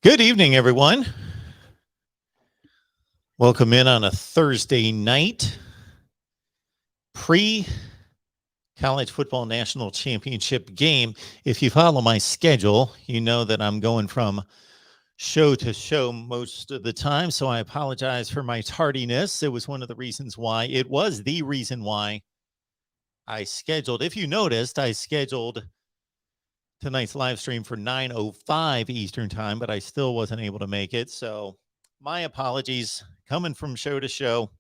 Good evening, everyone. Welcome in on a Thursday night pre-college football national championship game. If you follow my schedule, you know that I'm going from show to show most of the time, so I apologize for my tardiness. It was the reason why I scheduled. If you noticed, I scheduled tonight's live stream for 9:05 Eastern time, but I still wasn't able to make it. So my apologies, coming from show to show.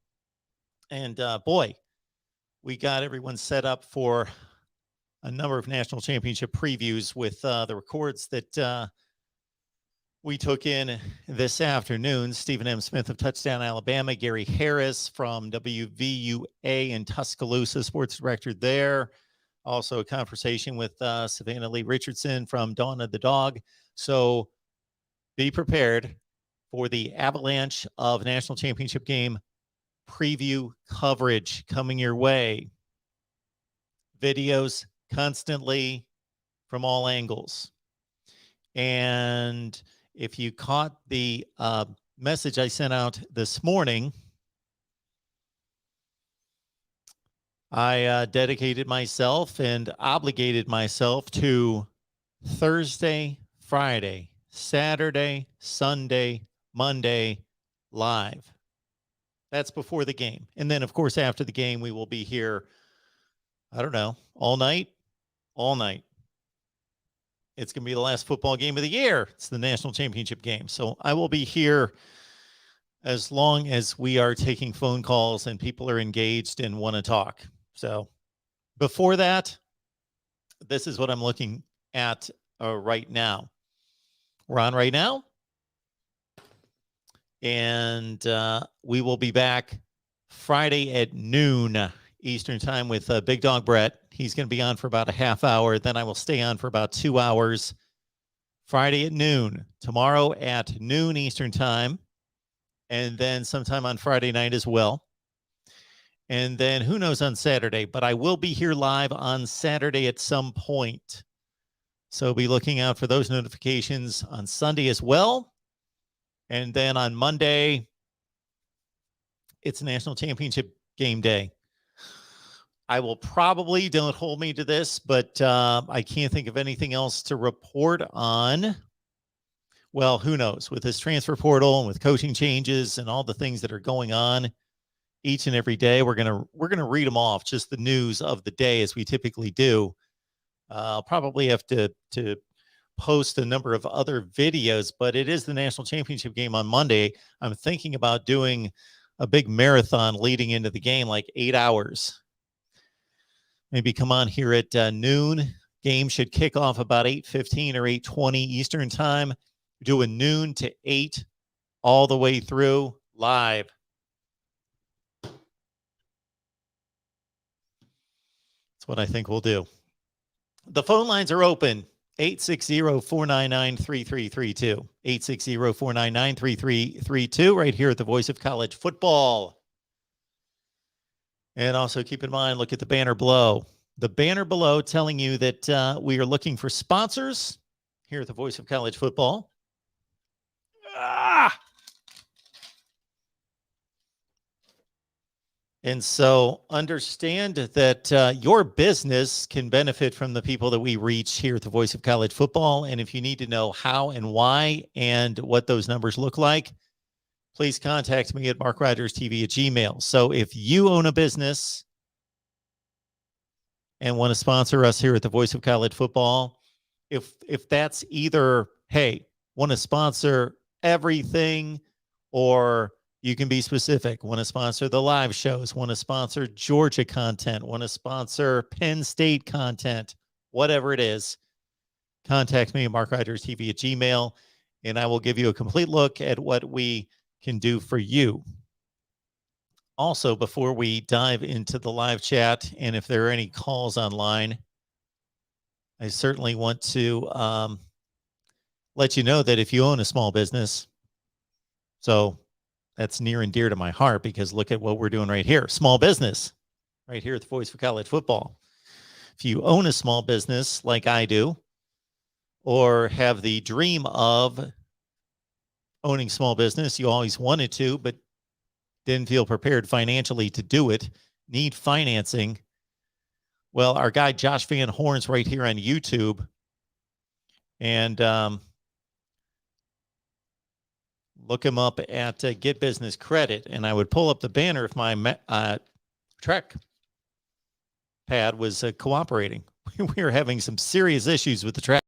And boy, we got everyone set up for a number of national championship previews with the records that we took in this afternoon. Stephen M. Smith of Touchdown Alabama, Gary Harris from WVUA in Tuscaloosa, sports director there. Also, a conversation with Savannah Lee Richardson from Dawn of the Dog. So be prepared for the avalanche of national championship game preview coverage coming your way. Videos constantly from all angles. And if you caught the message I sent out this morning, I dedicated myself and obligated myself to Thursday, Friday, Saturday, Sunday, Monday, live. That's before the game. And then, of course, after the game, we will be here, I don't know, all night. It's going to be the last football game of the year. It's the national championship game. So I will be here as long as we are taking phone calls and people are engaged and want to talk. So before that, this is what I'm looking at right now. We're on right now. And we will be back Friday at noon Eastern time with Big Dog Brett. He's going to be on for about a half hour. Then I will stay on for about 2 hours. Friday at noon. Tomorrow at noon Eastern time. And then sometime on Friday night as well. And then who knows on Saturday, but I will be here live on Saturday at some point. So be looking out for those notifications on Sunday as well. And then on Monday, it's National Championship game day. I will probably, don't hold me to this, but I can't think of anything else to report on. Well, who knows? With this transfer portal and with coaching changes and all the things that are going on each and every day, we're gonna read them off, just the news of the day as we typically do. I'll probably have to post a number of other videos, but it is the national championship game on Monday. I'm thinking about doing a big marathon leading into the game, like 8 hours. Maybe come on here at noon. Game should kick off about 8:15 or 8:20 Eastern time. Do a noon to 8 all the way through live. That's what I think we'll do. The phone lines are open. 860-499-3332. 860-499-3332 right here at the Voice of College Football. And also keep in mind, look at the banner below. The banner below telling you that we are looking for sponsors here at the Voice of College Football. And so understand that your business can benefit from the people that we reach here at the Voice of College Football. And if you need to know how and why and what those numbers look like, please contact me at MarkRogersTV at Gmail. So if you own a business and want to sponsor us here at the Voice of College Football, if that's either, hey, want to sponsor everything, or you can be specific, want to sponsor the live shows, want to sponsor Georgia content, want to sponsor Penn State content, whatever it is, contact me at MarkRogersTV at Gmail, and I will give you a complete look at what we can do for you. Also, before we dive into the live chat, and if there are any calls online, I certainly want to let you know that if you own a small business, so that's near and dear to my heart, because look at what we're doing right here. Small business, right here at the Voice of College Football. If you own a small business like I do, or have the dream of owning small business. You always wanted to, but didn't feel prepared financially to do it. Need financing. Well, our guy Josh Van Horn's right here on YouTube. And look him up at Get Business Credit. And I would pull up the banner if my track pad was cooperating. We were having some serious issues with the track.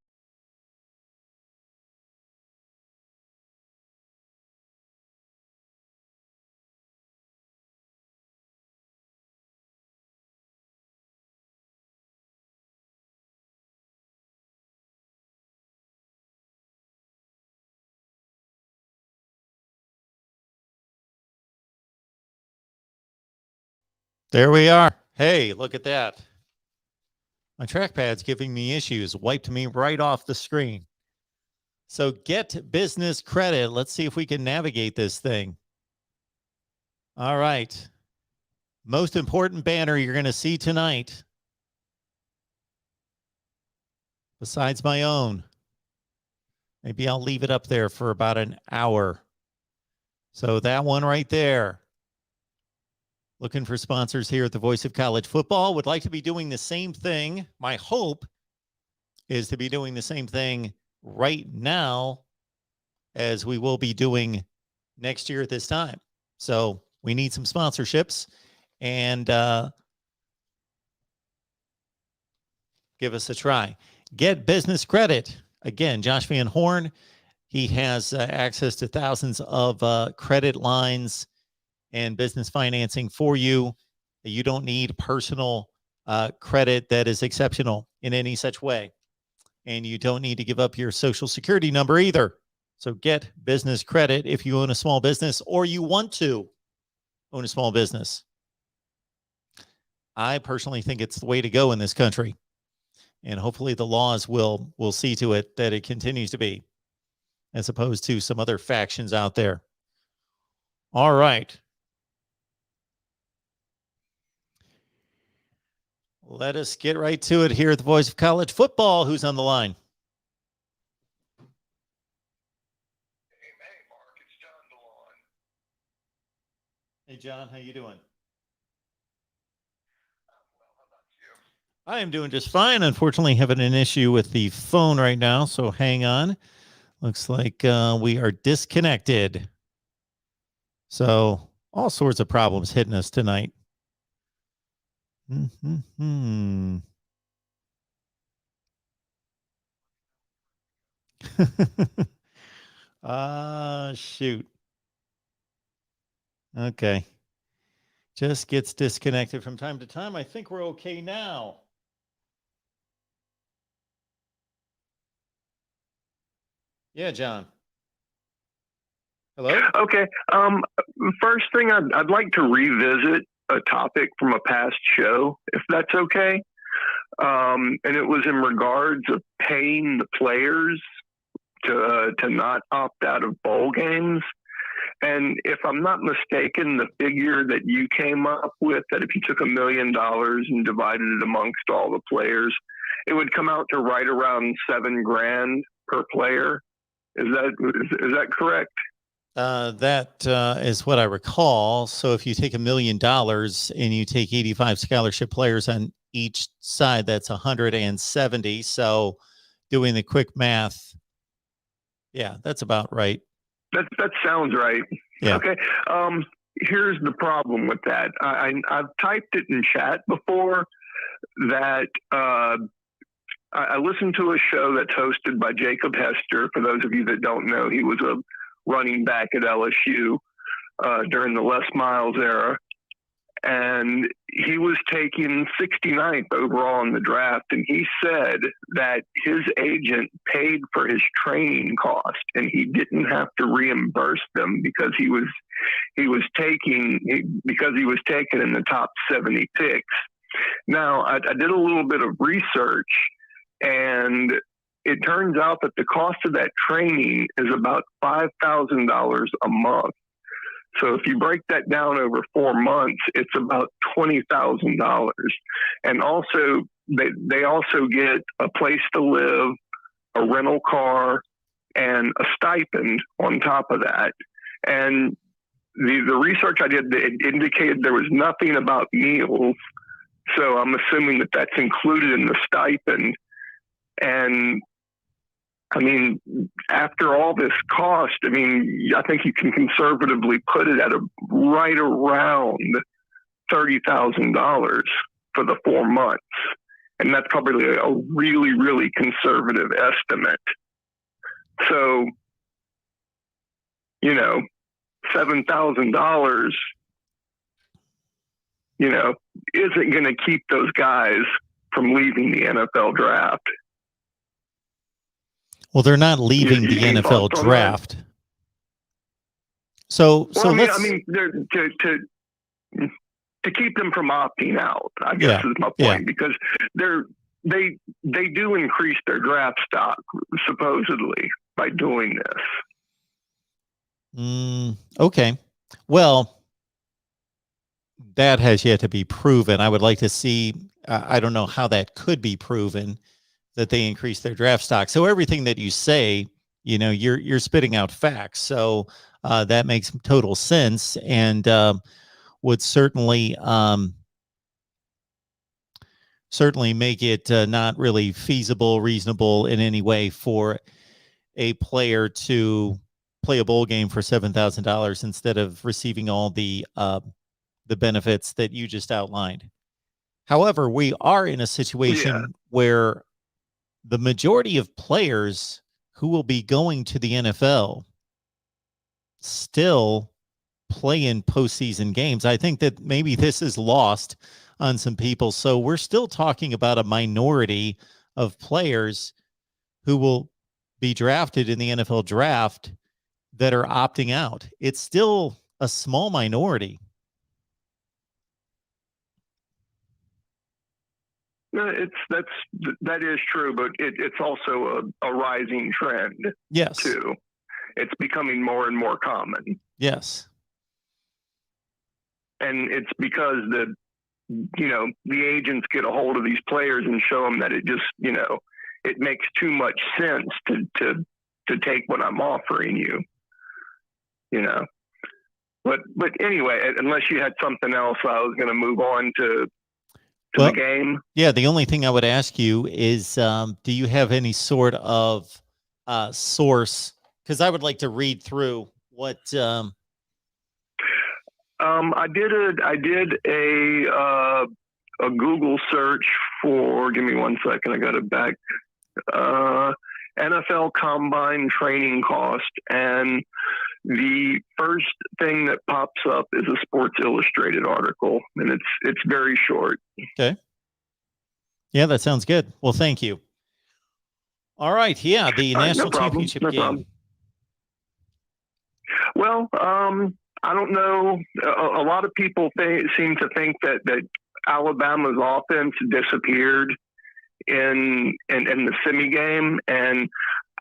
There we are. Hey, look at that. My trackpad's giving me issues. Wiped me right off the screen. So Get Business Credit. Let's see if we can navigate this thing. All right. Most important banner you're going to see tonight, besides my own. Maybe I'll leave it up there for about an hour. So that one right there. Looking for sponsors here at the Voice of College Football. Would like to be doing the same thing. My hope is to be doing the same thing right now as we will be doing next year at this time. So we need some sponsorships, and give us a try. Get Business Credit. Again, Josh Van Horn. He has access to thousands of credit lines and business financing for you. You don't need personal credit that is exceptional in any such way. And you don't need to give up your social security number either. So Get Business Credit if you own a small business or you want to own a small business. I personally think it's the way to go in this country. And hopefully the laws will see to it that it continues to be, as opposed to some other factions out there. All right. Let us get right to it here at the Voice of College Football. Who's on the line? Hey, Mark, it's John DeLon. Hey, John, how you doing? Well, how about you? I am doing just fine. Unfortunately, having an issue with the phone right now, so hang on. Looks like we are disconnected. So all sorts of problems hitting us tonight. Shoot. Okay. Just gets disconnected from time to time. I think we're okay now. Yeah, John. Hello? Okay. First thing, I'd like to revisit a topic from a past show, if that's okay. And it was in regards of paying the players to not opt out of bowl games. And if I'm not mistaken, the figure that you came up with, that if you took $1 million and divided it amongst all the players, it would come out to right around $7,000 per player. Is that correct? That is what I recall. So if you take $1 million and you take 85 scholarship players on each side, that's 170. So doing the quick math, yeah, that's about right. That sounds right. Yeah. Okay. Here's the problem with that. I've typed it in chat before that I listened to a show that's hosted by Jacob Hester. For those of you that don't know, he was a running back at LSU during the Les Miles era. And he was taken 69th overall in the draft. And he said that his agent paid for his training cost and he didn't have to reimburse them because he was taken in the top 70 picks. Now, I did a little bit of research, and it turns out that the cost of that training is about $5,000 a month. So if you break that down over 4 months, it's about $20,000. And also, they also get a place to live, a rental car, and a stipend on top of that. And the research I did, it indicated there was nothing about meals. So I'm assuming that that's included in the stipend. And I mean, after all this cost, I mean, I think you can conservatively put it at right around $30,000 for the 4 months. And that's probably a really, really conservative estimate. So, you know, $7,000, you know, isn't going to keep those guys from leaving the NFL draft. Well, they're not leaving the NFL draft. So I mean, to keep them from opting out, I guess is my point, because they do increase their draft stock supposedly by doing this. Okay. Well, that has yet to be proven. I would like to see, I don't know how that could be proven, that they increase their draft stock. So everything that you say, you know, you're spitting out facts. So that makes total sense, and would certainly make it not really feasible, reasonable in any way for a player to play a bowl game for $7,000 instead of receiving all the benefits that you just outlined. However, we are in a situation where the majority of players who will be going to the NFL still play in postseason games. I think that maybe this is lost on some people. So we're still talking about a minority of players who will be drafted in the NFL draft that are opting out. It's still a small minority. That is true, but it's also a rising trend. Yes, too. It's becoming more and more common. Yes, and it's because the agents get a hold of these players and show them that it just, you know, it makes too much sense to take what I'm offering you. You know, but anyway, unless you had something else, I was going to move on to the game. Yeah, the only thing I would ask you is, do you have any sort of source? Because I would like to read through what. I did a Google search for. Give me 1 second. I got it back. NFL Combine training cost, and the first thing that pops up is a Sports Illustrated article, and it's very short. Okay. Yeah, that sounds good. Well, thank you. All right. Yeah, the national championship game. Well, I don't know. A lot of people seem to think that Alabama's offense disappeared in the semi game, and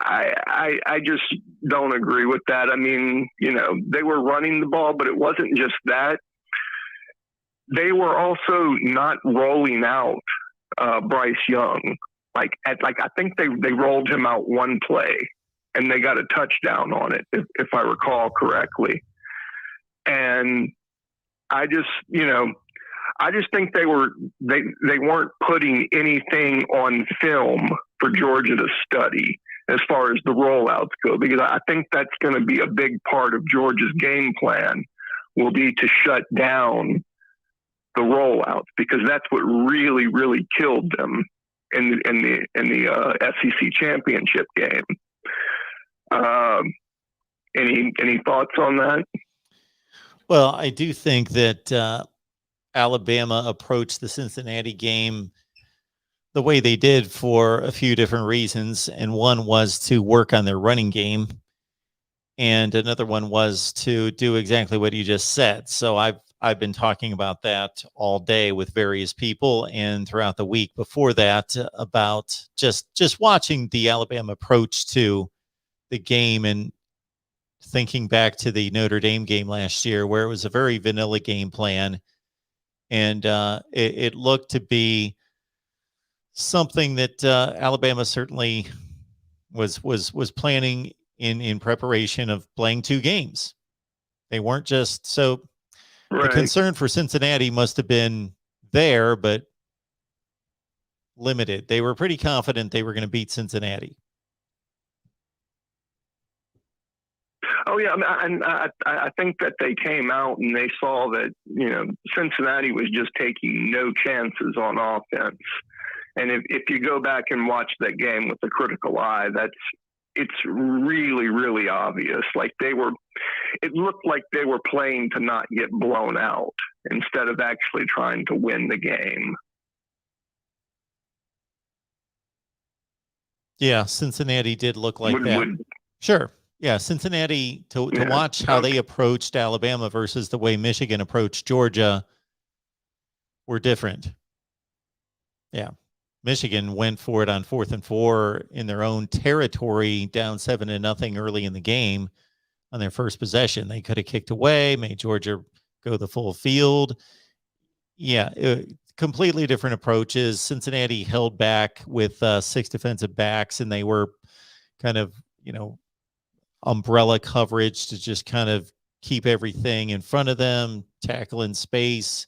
I just don't agree with that. I mean, you know, they were running the ball, but it wasn't just that. They were also not rolling out Bryce Young. I think they rolled him out one play, and they got a touchdown on it, if I recall correctly. And I just think they weren't putting anything on film for Georgia to study as far as the rollouts go, because I think that's going to be a big part of Georgia's game plan, will be to shut down the rollouts, because that's what really, really killed them in the SEC championship game. Any thoughts on that? Well, I do think that Alabama approached the Cincinnati game the way they did for a few different reasons. And one was to work on their running game, and another one was to do exactly what you just said. So I've been talking about that all day with various people, and throughout the week before that, about just watching the Alabama approach to the game, and thinking back to the Notre Dame game last year, where it was a very vanilla game plan, and it looked to be something that Alabama certainly was planning in preparation of playing 2 games. They weren't just so. Right. The concern for Cincinnati must have been there, but limited. They were pretty confident they were going to beat Cincinnati. Oh yeah, I think that they came out and they saw that Cincinnati was just taking no chances on offense. And if you go back and watch that game with a critical eye, it's really, really obvious. Like it looked like they were playing to not get blown out instead of actually trying to win the game. Yeah, Cincinnati did look like that. Sure. Yeah, Cincinnati, to watch how they approached Alabama versus the way Michigan approached Georgia were different. Yeah. Michigan went for it on 4th and 4 in their own territory, down 7-0 early in the game on their first possession. They could have kicked away, made Georgia go the full field. Yeah, completely different approaches. Cincinnati held back with 6 defensive backs, and they were kind of, umbrella coverage to just kind of keep everything in front of them, tackle in space,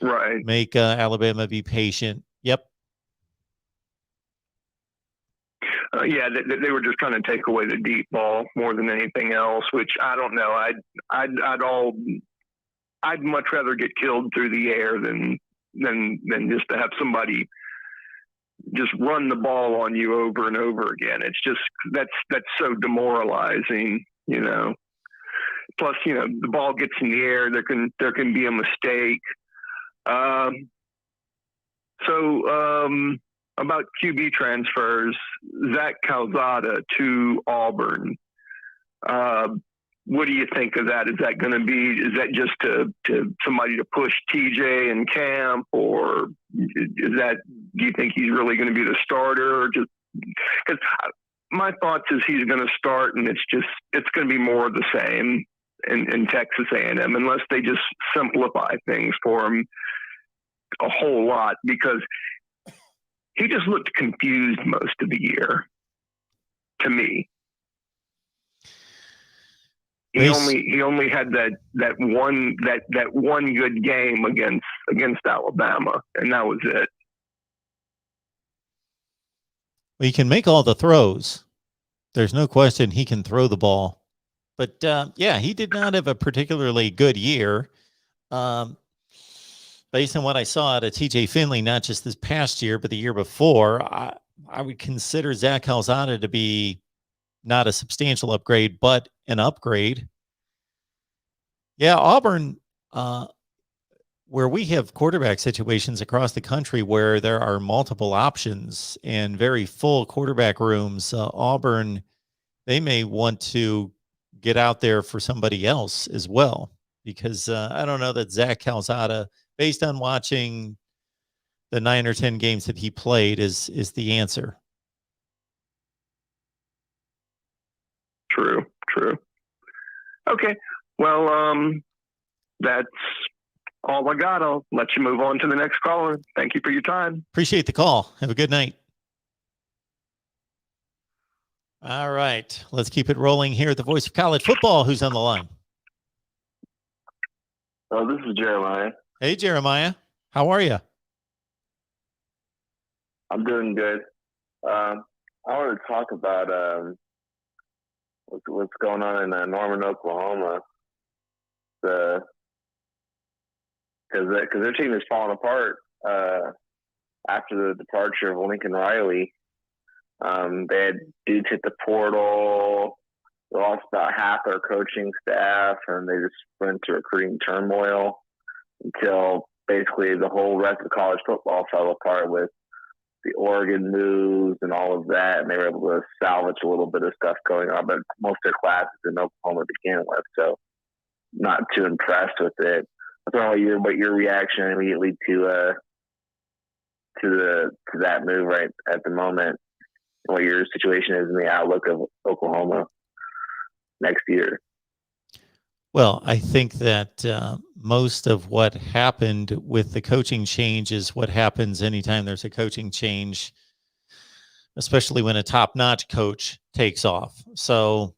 right? Make Alabama be patient. Yep. Yeah, they were just trying to take away the deep ball more than anything else. Which I don't know. I'd much rather get killed through the air than just to have somebody just run the ball on you over and over again. It's just that's so demoralizing, Plus, the ball gets in the air. There can be a mistake. About QB transfers, Zach Calzada to Auburn. What do you think of that? Is that just to somebody to push TJ and camp, or do you think he's really going to be the starter, or just because my thoughts is he's going to start and it's going to be more of the same in Texas A&M unless they just simplify things for him a whole lot, because he just looked confused most of the year to me. He only had that one good game against Alabama, and that was it. Well, he can make all the throws. There's no question he can throw the ball. But he did not have a particularly good year. Based on what I saw out of TJ Finley, not just this past year, but the year before, I would consider Zach Calzada to be not a substantial upgrade, but an upgrade. Yeah, Auburn, where we have quarterback situations across the country where there are multiple options and very full quarterback rooms, Auburn, they may want to get out there for somebody else as well, because I don't know that Zach Calzada, based on watching the 9 or 10 games that he played, is the answer. True. Okay. Well, that's all I got. I'll let you move on to the next caller. Thank you for your time. Appreciate the call. Have a good night. All right. Let's keep it rolling here at the Voice of College Football. Who's on the line? Oh, this is Jeremiah. Hey, Jeremiah. How are you? I'm doing good. I want to talk about what's going on in Norman, Oklahoma. Because their team is falling apart after the departure of Lincoln Riley. They had dudes hit the portal. They lost about half their coaching staff, and they just went into recruiting turmoil until basically the whole rest of college football fell apart with the Oregon moves and all of that, and they were able to salvage a little bit of stuff going on, but most of their classes in Oklahoma to begin with, so not too impressed with it. I don't know what your reaction immediately to that move right at the moment, and what your situation is in the outlook of Oklahoma next year. Well, I think that most of what happened with the coaching change is what happens anytime there's a coaching change, especially when a top-notch coach takes off. So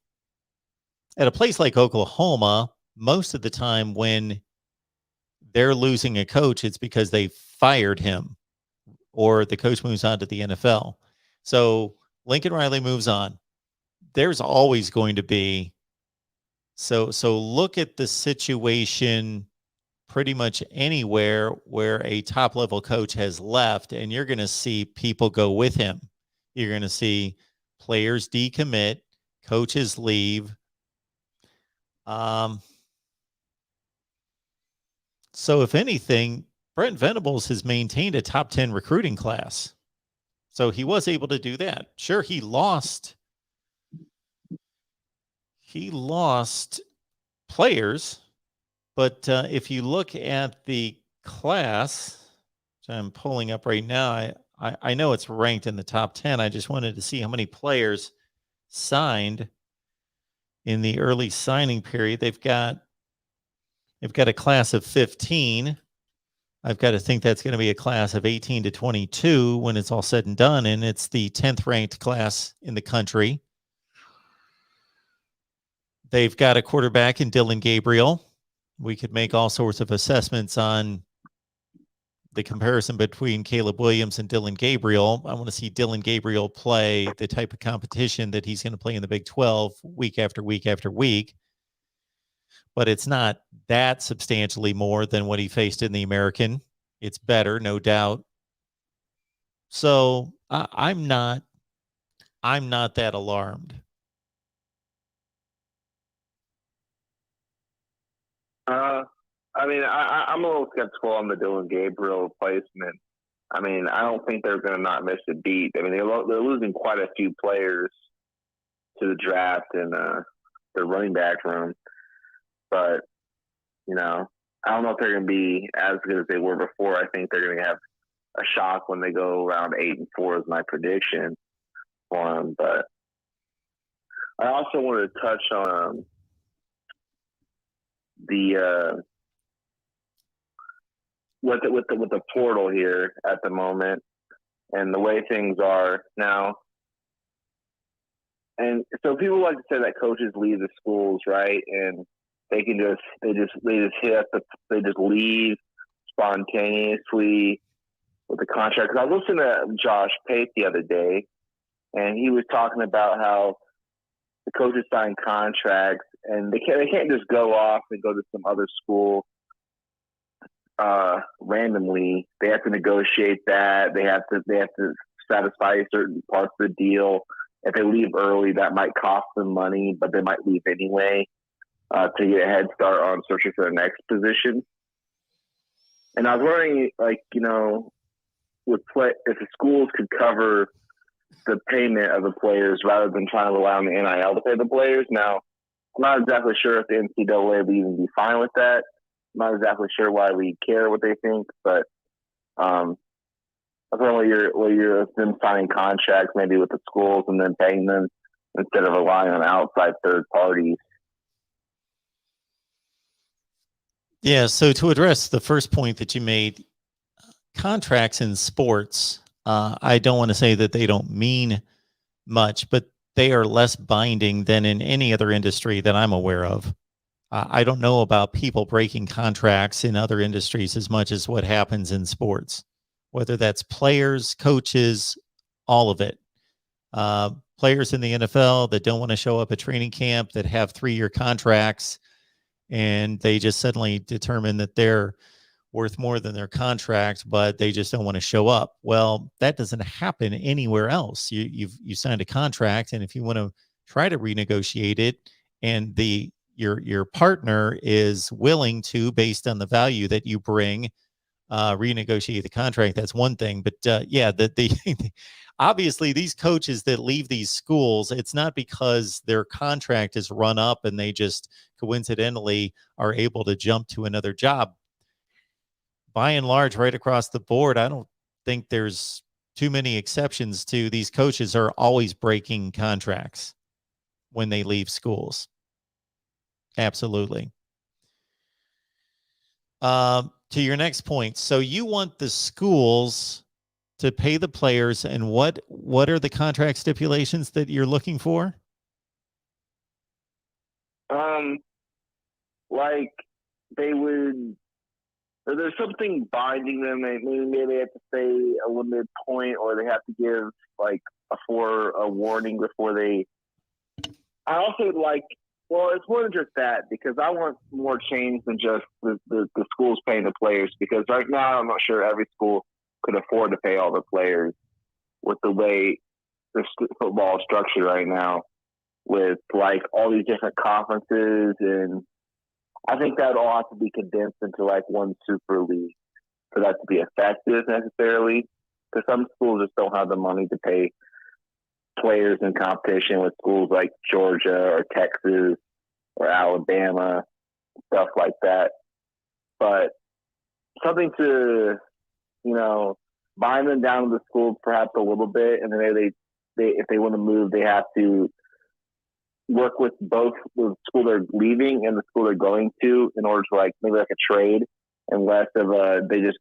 at a place like Oklahoma, most of the time when they're losing a coach, it's because they fired him or the coach moves on to the NFL. So Lincoln Riley moves on. There's always going to be. So look at the situation pretty much anywhere where a top level coach has left, and you're going to see people go with him. You're going to see players decommit, coaches leave. So if anything, Brent Venables has maintained a top 10 recruiting class. So he was able to do that. Sure, he lost players, but if you look at the class, which I'm pulling up right now, I know it's ranked in the top 10. I just wanted to see how many players signed in the early signing period. They've got a class of 15. I've got to think that's going to be a class of 18 to 22 when it's all said and done, and it's the 10th ranked class in the country. They've got a quarterback in Dylan Gabriel. We could make all sorts of assessments on the comparison between Caleb Williams and Dylan Gabriel. I want to see Dylan Gabriel play the type of competition that he's going to play in the Big 12 week after week after week. But it's not that substantially more than what he faced in the American. It's better, no doubt. So I'm not that alarmed. I mean, I'm a little skeptical on the Dylan Gabriel replacement. I mean, I don't think they're going to not miss a beat. I mean, they're losing quite a few players to the draft and their running back room. But, you know, I don't know if they're going to be as good as they were before. I think they're going to have a shock when they go around 8-4 is my prediction for them. But I also wanted to touch on the with the portal here at the moment and the way things are now. And so people like to say that coaches leave the schools, right? And they just leave spontaneously with the contract. Because I was listening to Josh Pate the other day, and he was talking about how the coaches sign contracts and they can't just go off and go to some other school randomly. They have to negotiate that. They have to satisfy certain parts of the deal. If they leave early, that might cost them money, but they might leave anyway to get a head start on searching for the next position. And I was wondering, like, you know, if the schools could cover the payment of the players rather than trying to rely on the NIL to pay the players. Now, I'm not exactly sure if the NCAA would even be fine with that. I'm not exactly sure why we care what they think, but I was wondering what you're them signing contracts maybe with the schools and then paying them instead of relying on outside third parties. Yeah, so to address the first point that you made, contracts in sports, I don't want to say that they don't mean much, but they are less binding than in any other industry that I'm aware of. I don't know about people breaking contracts in other industries as much as what happens in sports, whether that's players, coaches, all of it. Players in the NFL that don't want to show up at training camp, that have 3-year contracts, and they just suddenly determine that they're worth more than their contract, but they just don't want to show up. Well, that doesn't happen anywhere else. You signed a contract, and if you want to try to renegotiate it, and your partner is willing to, based on the value that you bring, renegotiate the contract, that's one thing. But obviously these coaches that leave these schools, it's not because their contract is run up and they just coincidentally are able to jump to another job. By and large, right across the board, I don't think there's too many exceptions to these coaches are always breaking contracts when they leave schools. Absolutely. To your next point, so you want the schools to pay the players, and what are the contract stipulations that you're looking for? Like they would. There's something binding them. Maybe they have to stay a limited point, or they have to give like a warning before they. I also like. Well, it's more than just that, because I want more change than just the schools paying the players. Because right now, I'm not sure every school could afford to pay all the players with the way the football is structured right now, with like all these different conferences, and I think that all has to be condensed into like one super league for that to be effective necessarily. Because some schools just don't have the money to pay players in competition with schools like Georgia or Texas or Alabama, stuff like that. But something to, bind them down to the school perhaps a little bit, and then they if they want to move, they have to work with both the school they're leaving and the school they're going to in order to like maybe like a trade, and less of they just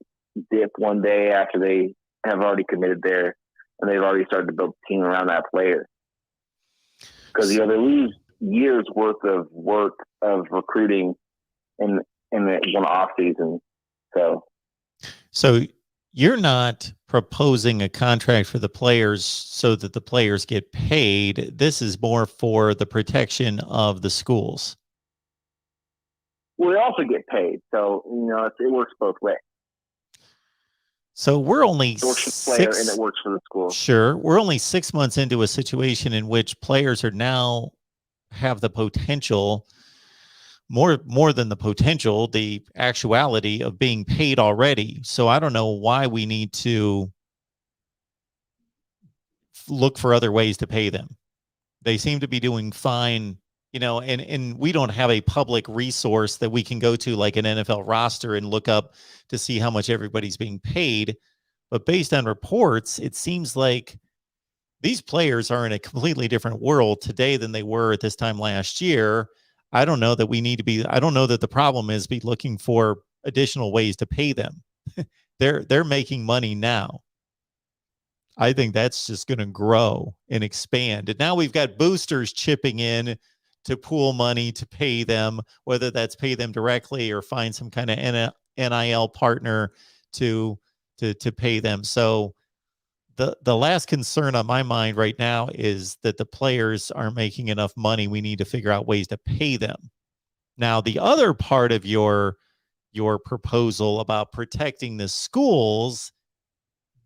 dip one day after they have already committed there and they've already started to build a team around that player. Because they lose years worth of work of recruiting in the one off season. So you're not proposing a contract for the players so that the players get paid. This is more for the protection of the schools. Well, they also get paid, so it works both ways. So we're only it works for the player and it works for the school. Sure, we're only 6 months into a situation in which players are now have the potential, more than the potential, the actuality of being paid already. So I don't know why we need to look for other ways to pay them. They seem to be doing fine, and we don't have a public resource that we can go to like an NFL roster and look up to see how much everybody's being paid. But based on reports, it seems like these players are in a completely different world today than they were at this time last year. I don't know that the problem is be looking for additional ways to pay them. They're making money now. I think that's just going to grow and expand. And now we've got boosters chipping in to pool money to pay them, whether that's pay them directly or find some kind of NIL partner to pay them. So the last concern on my mind right now is that the players aren't making enough money. We need to figure out ways to pay them. Now, the other part of your proposal about protecting the schools,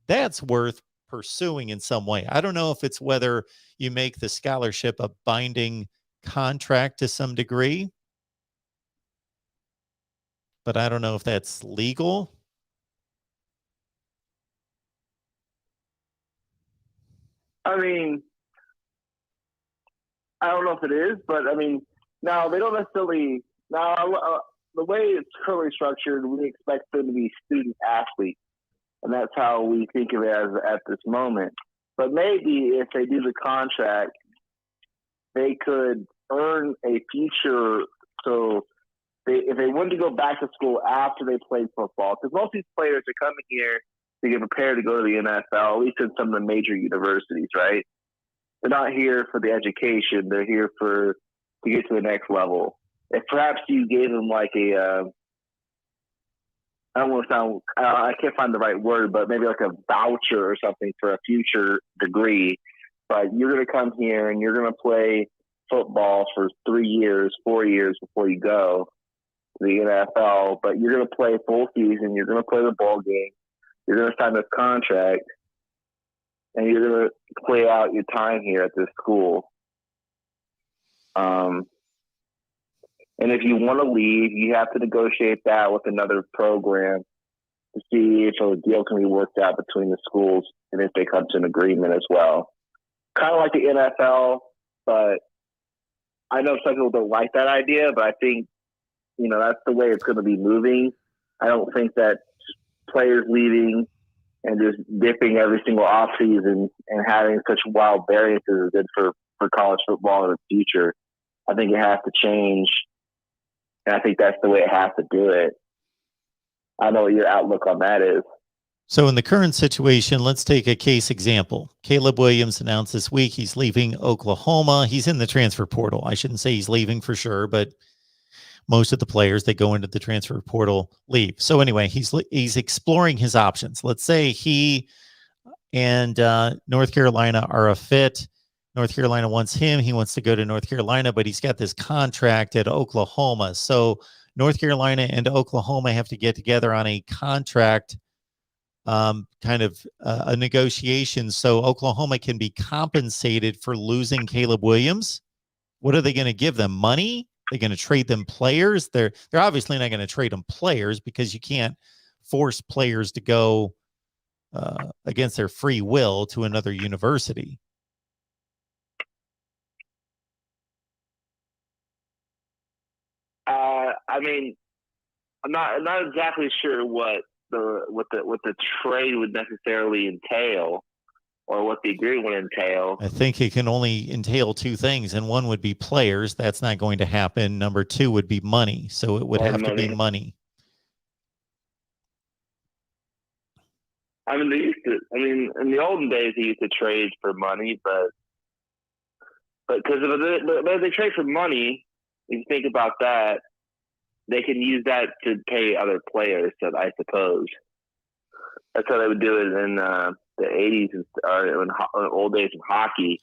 that's worth pursuing in some way. I don't know if it's whether you make the scholarship a binding contract to some degree, but I don't know if that's legal. I mean, I don't know if it is, but I mean, now they don't necessarily. Now, the way it's currently structured, we expect them to be student athletes, and that's how we think of it as at this moment. But maybe if they do the contract, they could earn a future. So if they wanted to go back to school after they played football, because most of these players are coming here to get prepared to go to the NFL, at least in some of the major universities, right? They're not here for the education. They're here to get to the next level. If perhaps you gave them like I don't want to sound, I can't find the right word, but maybe like a voucher or something for a future degree. But you're going to come here and you're going to play football for 3 years, 4 years before you go to the NFL. But you're going to play full season. You're going to play the ball game. You're going to sign this contract. And you're going to play out your time here at this school. And if you want to leave, you have to negotiate that with another program to see if a deal can be worked out between the schools and if they come to an agreement as well. Kind of like the NFL, but I know some people don't like that idea, but I think, that's the way it's going to be moving. I don't think that players leaving and just dipping every single offseason and having such wild variances is good for college football in the future. I think it has to change, and I think that's the way it has to do it. I know what your outlook on that is. So in the current situation, let's take a case example. Caleb Williams announced this week he's leaving Oklahoma. He's in the transfer portal. I shouldn't say he's leaving for sure, but most of the players that go into the transfer portal leave. So anyway, he's exploring his options. Let's say he and North Carolina are a fit. North Carolina wants him. He wants to go to North Carolina, but he's got this contract at Oklahoma. So North Carolina and Oklahoma have to get together on a contract, kind of a negotiation, so Oklahoma can be compensated for losing Caleb Williams. What are they going to give them? Money? They're going to trade them players? They're obviously not going to trade them players, because you can't force players to go against their free will to another university. I mean, I'm not exactly sure what the trade would necessarily entail, or what the agreement would entail. I think it can only entail two things, and one would be players. That's not going to happen. Number two would be money. So it would have to be money. I mean, in the olden days, they used to trade for money, but because if they trade for money, if you think about that, they can use that to pay other players, so I suppose. That's how they would do it in the 80s, or in old days of hockey.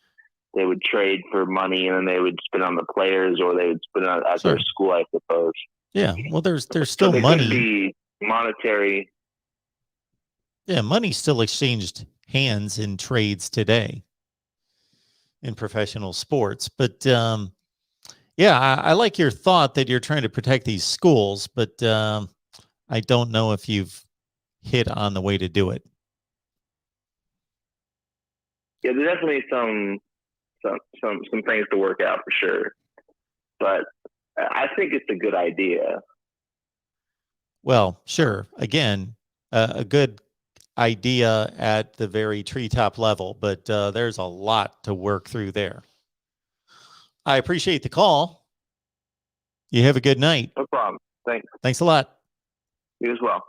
They would trade for money, and then they would spend on the players, or they would spend on at their school, I suppose. Yeah, well, there's still so money. Could be monetary. Yeah, money's still exchanged hands in trades today in professional sports. But yeah, I like your thought that you're trying to protect these schools, but I don't know if you've hit on the way to do it. Yeah, there's definitely some things to work out for sure, but I think it's a good idea. Well, sure. Again, a good idea at the very treetop level, but there's a lot to work through there. I appreciate the call. You have a good night. No problem. Thanks. Thanks a lot. You as well.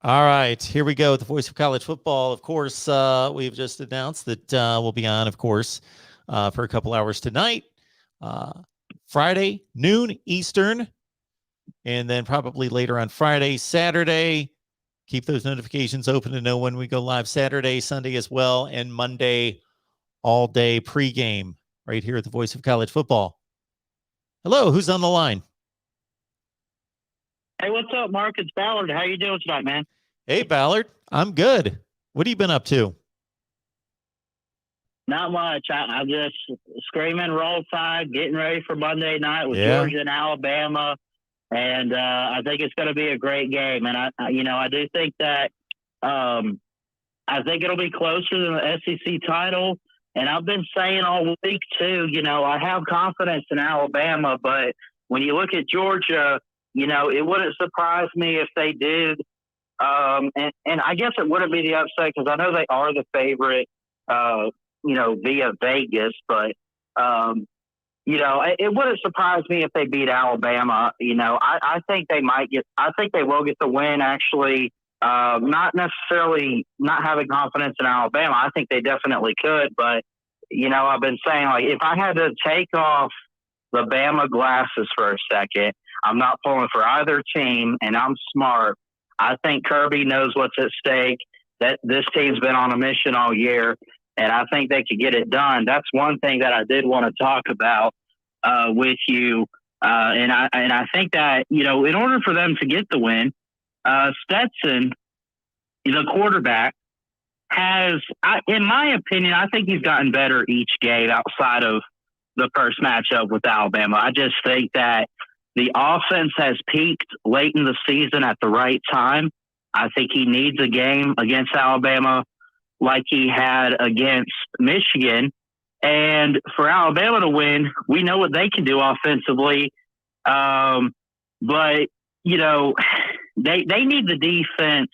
All right, here we go. The voice of college football. Of course, we've just announced that we'll be on, of course, for a couple hours tonight, Friday, noon Eastern, and then probably later on Friday, Saturday. Keep those notifications open to know when we go live Saturday, Sunday as well, and Monday all day pregame right here at the voice of college football. Hello, who's on the line? Hey, what's up, Mark? It's Ballard. How you doing tonight, man? Hey, Ballard. I'm good. What have you been up to? Not much. I'm just screaming roll tide, getting ready for Monday night with Georgia and Alabama. And I think it's going to be a great game. And I do think that I think it'll be closer than the SEC title. And I've been saying all week too, I have confidence in Alabama, but when you look at Georgia, it wouldn't surprise me if they did. And I guess it wouldn't be the upset, because I know they are the favorite, via Vegas, but it wouldn't surprise me if they beat Alabama. I think they will get the win, actually. Not necessarily not having confidence in Alabama. I think they definitely could, but I've been saying, like, if I had to take off the Bama glasses for a second, I'm not pulling for either team, and I'm smart. I think Kirby knows what's at stake. That this team's been on a mission all year, and I think they could get it done. That's one thing that I did want to talk about with you, and I think that in order for them to get the win, Stetson, the quarterback, in my opinion, I think he's gotten better each game outside of the first matchup with Alabama. I just think that the offense has peaked late in the season at the right time. I think he needs a game against Alabama like he had against Michigan. And for Alabama to win, we know what they can do offensively. But, they need the defense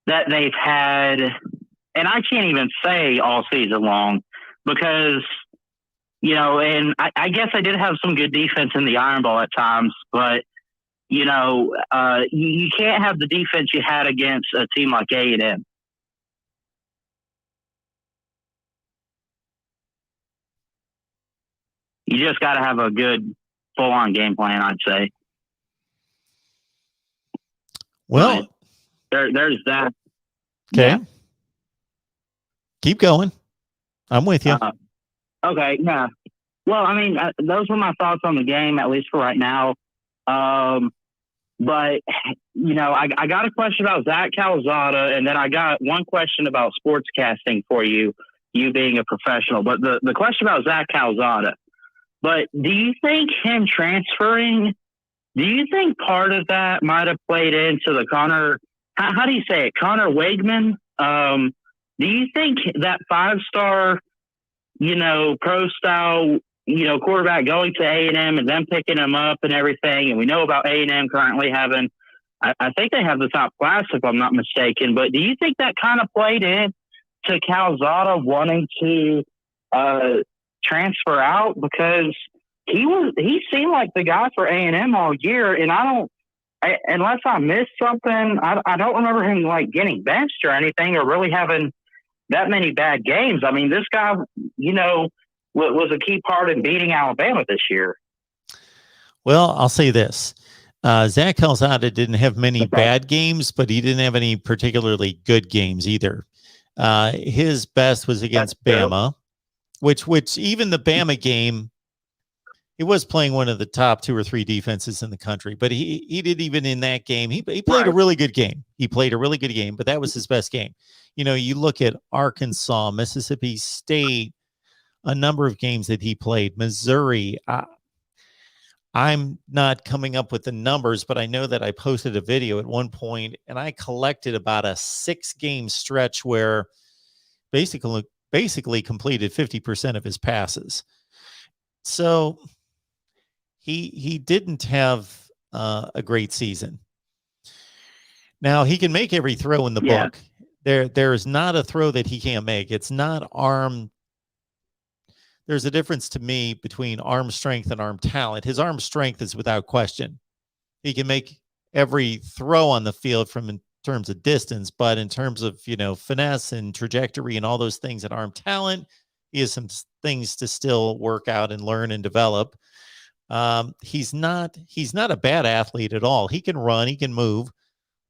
that they've had, and I can't even say all season long, because and I guess I did have some good defense in the Iron Bowl at times, but you can't have the defense you had against a team like A&M. You just got to have a good full-on game plan, I'd say. Well, there's that. okay. Yeah. Keep going. I'm with you. Okay. Yeah. Well, I mean, those were my thoughts on the game, at least for right now. But, I got a question about Zach Calzada, and then I got one question about sportscasting for you being a professional. But the question about Zach Calzada, but do you think him transferring, do you think part of that might have played into the Connor, how do you say it, Connor Wegman? Do you think that 5-star, pro style, quarterback going to A&M and them picking him up and everything, and we know about A&M currently having, I think they have the top class if I'm not mistaken, but do you think that kind of played in to Calzada wanting to transfer out? Because he seemed like the guy for A&M all year, and unless I missed something, I don't remember him like getting benched or anything or really having that many bad games. I mean, this guy, was a key part in beating Alabama this year. Well, I'll say this. Zach Calzada didn't have many bad games, but he didn't have any particularly good games either. His best was against Bama, which even the Bama game, he was playing one of the top 2 or 3 defenses in the country, but he did, even in that game, he played a really good game. He played a really good game, but that was his best game. You look at Arkansas, Mississippi State, a number of games that he played, Missouri. I'm not coming up with the numbers, but I know that I posted a video at one point and I collected about a 6-game stretch where basically completed 50% of his passes. So he didn't have a great season. Now he can make every throw in the book. There is not a throw that he can't make. It's not arm. There's a difference to me between arm strength and arm talent. His arm strength is without question. He can make every throw on the field in terms of distance, but in terms of, finesse and trajectory and all those things and arm talent, he has some things to still work out and learn and develop. He's not a bad athlete at all. He can run, he can move,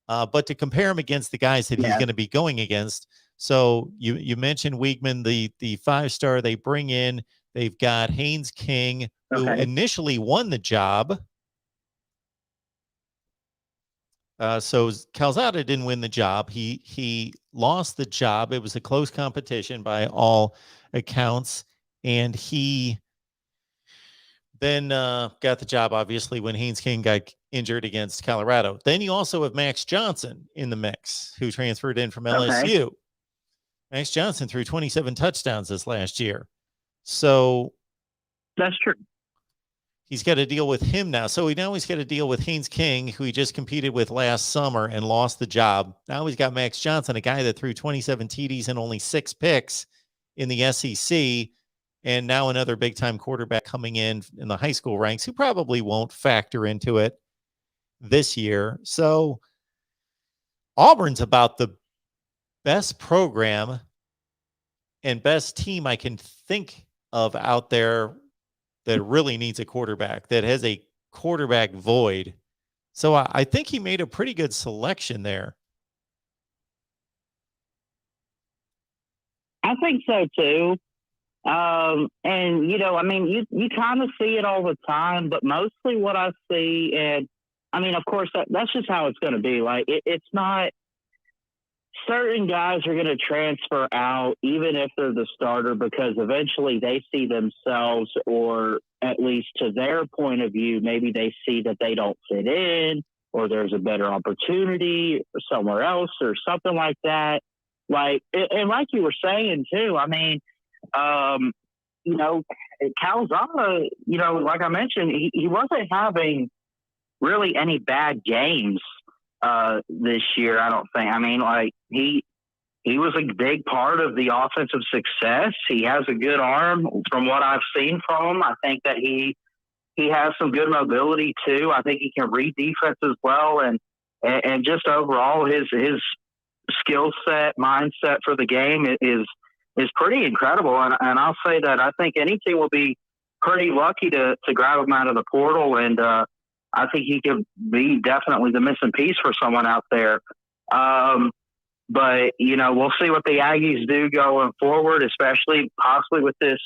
but to compare him against the guys that he's going to be going against. So you mentioned Weigman, the 5-star they bring in. They've got Haynes King, who initially won the job. So Calzada didn't win the job. He lost the job. It was a close competition by all accounts, and he then got the job, obviously, when Haynes King got injured against Colorado. Then you also have Max Johnson in the mix, who transferred in from LSU. Max Johnson threw 27 touchdowns this last year. So that's true. He's got to deal with him now. So he's got to deal with Haynes King, who he just competed with last summer and lost the job. Now he's got Max Johnson, a guy that threw 27 TDs and only 6 picks in the SEC. And now another big-time quarterback coming in the high school ranks who probably won't factor into it this year. So Auburn's about the best program and best team I can think of out there that really needs a quarterback, that has a quarterback void. So I think he made a pretty good selection there. I think so too. And, you kind of see it all the time, but mostly what I see, and I mean, of course, that's just how it's going to be. Like, it's not, certain guys are going to transfer out, even if they're the starter, because eventually they see themselves, or at least to their point of view, maybe they see that they don't fit in, or there's a better opportunity somewhere else or something like that. Like, and like you were saying too, I mean, Calzada, like I mentioned, he wasn't having really any bad games this year, I don't think. I mean, like, he was a big part of the offensive success. He has a good arm from what I've seen from him. I think that he he has some good mobility too. I think he can read defense as well, and just overall his skill set, mindset for the game is pretty incredible. And I'll say that I think any team will be pretty lucky to grab him out of the portal, and I think he could be definitely the missing piece for someone out there. But we'll see what the Aggies do going forward, especially possibly with this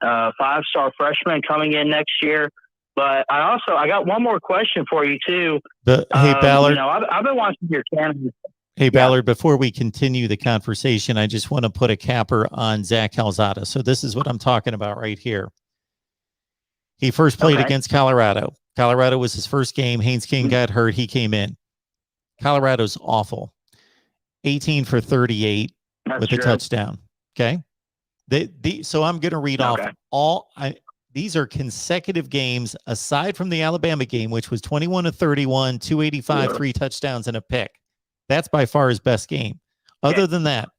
5-star freshman coming in next year. But I got one more question for you too. Hey, Ballard. I've been watching your channel. Hey, Ballard, before we continue the conversation, I just want to put a capper on Zach Calzada. So this is what I'm talking about right here. He first played against Colorado. Colorado was his first game. Haynes King got hurt. He came in. Colorado's awful. 18 for 38 with a touchdown. Okay. So I'm going to read off these are consecutive games aside from the Alabama game, which was 21 to 31, 285, 3 touchdowns and a pick. That's by far his best game. Other than that,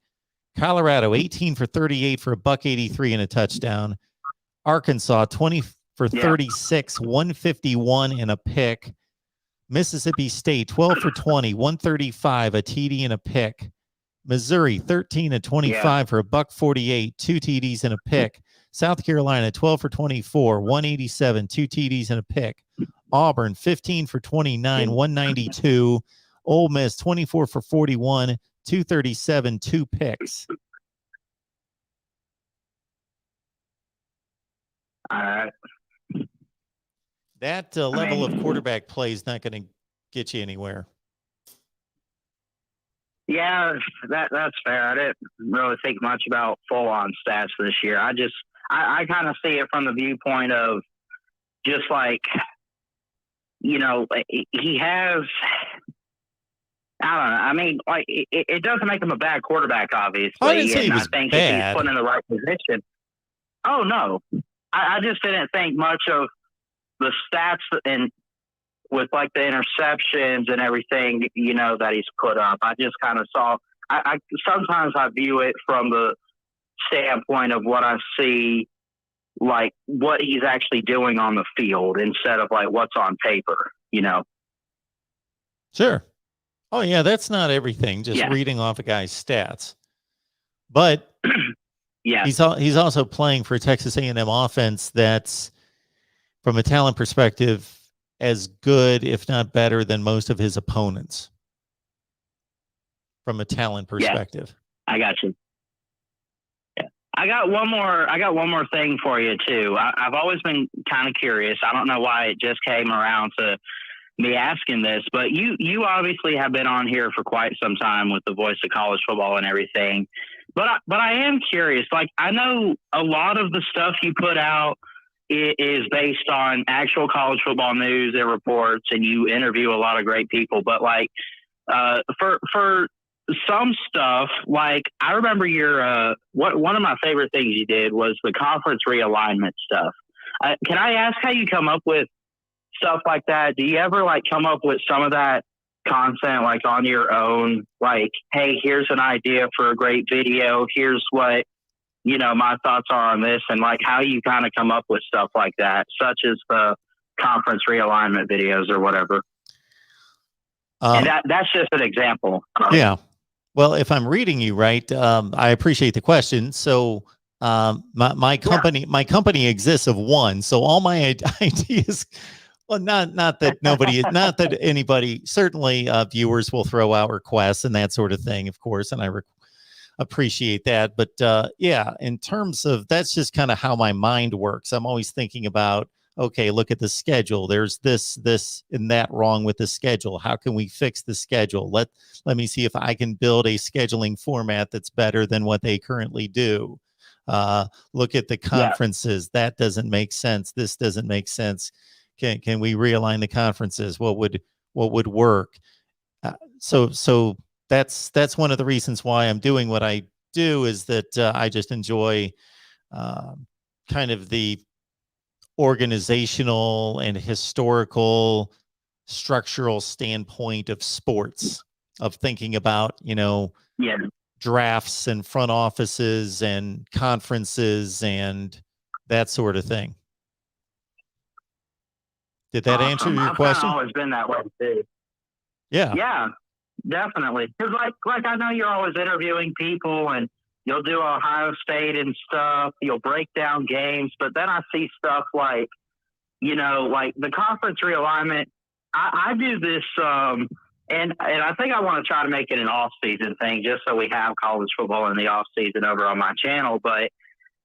Colorado 18 for 38 for $183 and a touchdown. Arkansas 20 for 36, 151 and a pick. Mississippi State 12 for 20, 135, a TD and a pick. Missouri 13 to 25 for $148, 2 TDs and a pick. South Carolina 12 for 24, 187, 2 TDs and a pick. Auburn 15 for 29, 192. Ole Miss 24 for 41, 237, 2 picks. All right. That level of quarterback play is not going to get you anywhere. Yeah, that's fair. I didn't really think much about full-on stats this year. I kind of see it from the viewpoint of just like, he has, I don't know. I mean, like it doesn't make him a bad quarterback, obviously. I didn't say he was I think bad. if he's put in the right position. Oh no, I just didn't think much of the stats and with like the interceptions and everything, that he's put up. I just kind of saw. I sometimes I view it from the standpoint of what I see, like what he's actually doing on the field instead of like what's on paper. Sure. Oh yeah, that's not everything. Just reading off a guy's stats, but he's also playing for a Texas A&M offense that's, from a talent perspective, as good, if not better, than most of his opponents. From a talent perspective, I got you. Yeah, I got one more thing for you too. I've always been kind of curious. I don't know why it just came around to me asking this, but you obviously have been on here for quite some time with the Voice of College Football and everything. But I am curious. Like, I know a lot of the stuff you put out is based on actual college football news and reports, and you interview a lot of great people. But like, for some stuff, like I remember one of my favorite things you did was the conference realignment stuff. Can I ask how you come up with stuff like that? Do you ever like come up with some of that content like on your own? Like, hey, here's an idea for a great video. Here's what, my thoughts are on this, and like how you kind of come up with stuff like that, such as the conference realignment videos or whatever. And that's just an example. Yeah. Well, if I'm reading you right, I appreciate the question. So my company exists of one. So all my ideas, well, not that anybody, certainly viewers will throw out requests and that sort of thing, of course, and I appreciate that. But in terms of, that's just kind of how my mind works. I'm always thinking about, okay, look at the schedule. There's this, and that wrong with the schedule. How can we fix the schedule? Let me see if I can build a scheduling format that's better than what they currently do. Look at the conferences. That doesn't make sense. This doesn't make sense. Can we realign the conferences? What would work? So that's one of the reasons why I'm doing what I do, is that I just enjoy kind of the organizational and historical structural standpoint of sports, of thinking about, drafts and front offices and conferences and that sort of thing. Did that answer your I've question? I've always been that way too. Yeah. Yeah, definitely. Because like I know you're always interviewing people, and you'll do Ohio State and stuff. You'll break down games, but then I see stuff like, like the conference realignment. I do this, and I think I want to try to make it an off-season thing, just so we have college football in the off-season over on my channel. But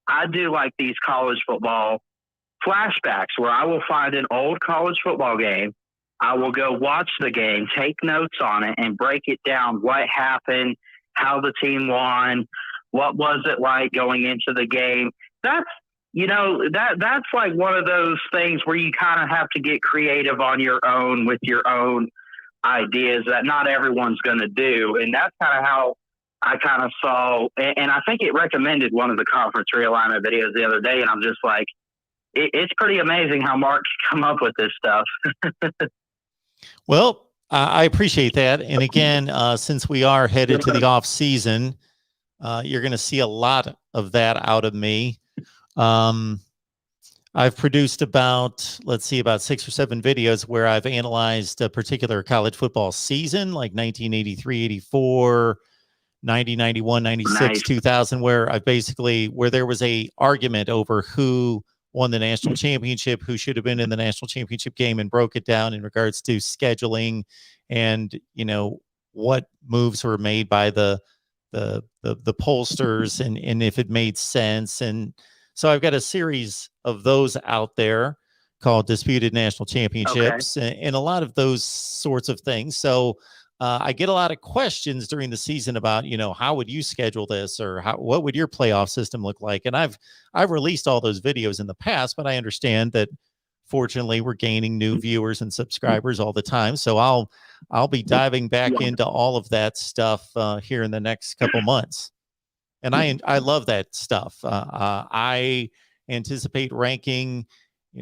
I do like these college football flashbacks where I will find an old college football game. I will go watch the game, take notes on it, and break it down. What happened, how the team won, what was it like going into the game. That's that's like one of those things where you kind of have to get creative on your own with your own ideas that not everyone's going to do. And that's kind of how I kind of saw, and I think it recommended one of the conference realignment videos the other day. And I'm just like, it's pretty amazing how Mark's come up with this stuff. Well, I appreciate that. And again, since we are headed to the off season, you're going to see a lot of that out of me. I've produced about 6 or 7 videos where I've analyzed a particular college football season, like 1983, 84, 90, 91, 96, Nice. 2000, where there was a argument over who won the national championship, who should have been in the national championship game, and broke it down in regards to scheduling and, what moves were made by the pollsters and if it made sense. And so I've got a series of those out there called Disputed National Championships, and a lot of those sorts of things. So I get a lot of questions during the season about, how would you schedule this, or what would your playoff system look like? And I've released all those videos in the past, but I understand that fortunately we're gaining new viewers and subscribers all the time. So I'll be diving back into all of that stuff here in the next couple months. And I love that stuff. I anticipate ranking,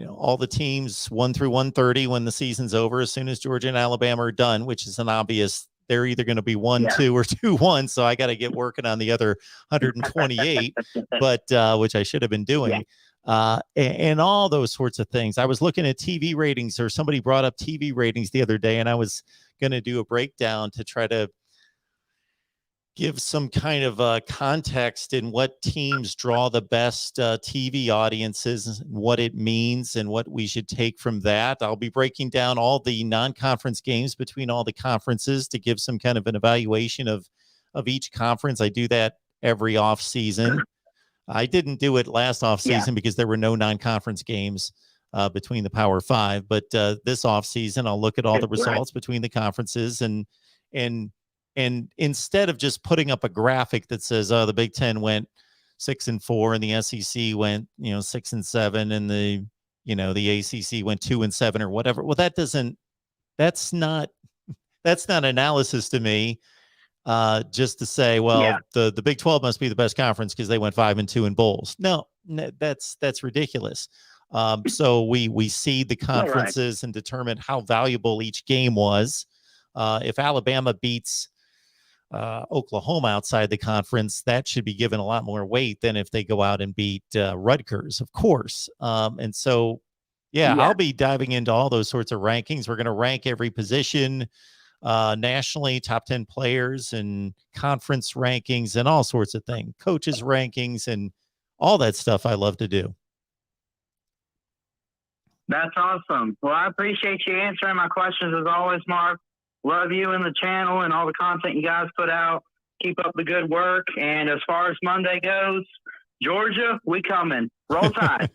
all the teams 1 through 130 when the season's over, as soon as Georgia and Alabama are done, which is an obvious, they're either going to be 1-2 or 2-1. So I got to get working on the other 128, but which I should have been doing. And all those sorts of things. I was looking at TV ratings, or somebody brought up TV ratings the other day, and I was going to do a breakdown to try to give some kind of context in what teams draw the best TV audiences, what it means, and what we should take from that. I'll be breaking down all the non-conference games between all the conferences to give some kind of an evaluation of each conference. I do that every off season. I didn't do it last off season because there were no non-conference games between the Power Five, but this off season I'll look at all the results between the conferences, and instead of just putting up a graphic that says, the Big Ten went 6-4 and the SEC went, 6-7, and the ACC went 2-7 or whatever. Well, that's not analysis to me. Just to say, the Big 12 must be the best conference because they went 5-2 in bowls. No, that's ridiculous. So we seed the conferences and determine how valuable each game was. If Alabama beats Oklahoma outside the conference, that should be given a lot more weight than if they go out and beat Rutgers, of course. And so, I'll be diving into all those sorts of rankings. We're going to rank every position nationally, top 10 players, and conference rankings, and all sorts of things, coaches rankings, and all that stuff I love to do. That's awesome. Well, I appreciate you answering my questions as always, Mark. Love you and the channel and all the content you guys put out. Keep up the good work. And as far as Monday goes, Georgia, we coming. Roll Tide.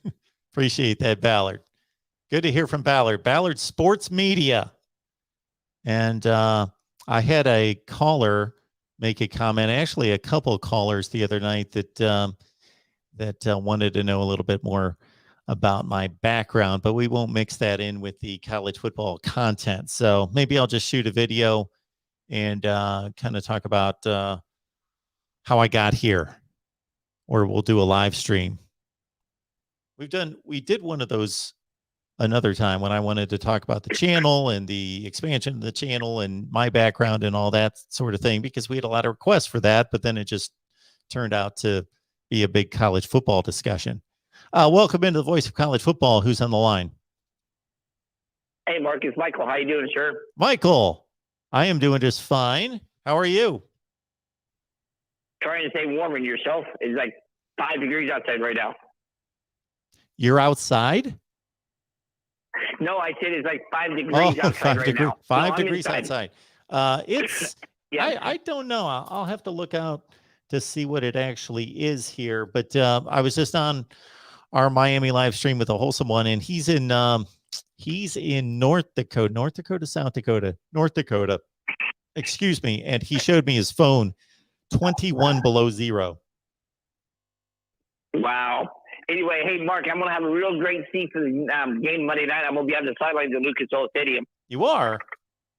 Appreciate that, Ballard. Good to hear from Ballard. Ballard Sports Media. And I had a caller make a comment, actually a couple of callers the other night that wanted to know a little bit more about my background, but we won't mix that in with the college football content. So maybe I'll just shoot a video and kind of talk about how I got here, or we'll do a live stream. We did one of those another time when I wanted to talk about the channel and the expansion of the channel and my background and all that sort of thing, because we had a lot of requests for that, but then it just turned out to be a big college football discussion. Welcome into the Voice of College Football. Who's on the line? Hey, Marcus, Michael, how you doing, sir? Michael, I am doing just fine. How are you? Trying to stay warm, and yourself? It's like 5 degrees outside right now. You're outside? No, I said it's like 5 degrees outside right now. Five No, degrees outside. It's Yeah. I don't know. I'll have to look out to see what it actually is here. But I was just on our Miami live stream with a wholesome one, and he's in North Dakota, South Dakota, North Dakota. Excuse me. And he showed me his phone, 21 below zero. Wow. Anyway, hey, Mark, I'm going to have a real great seat for the game Monday night. I'm going to be on the sidelines at Lucas Oil Stadium. You are?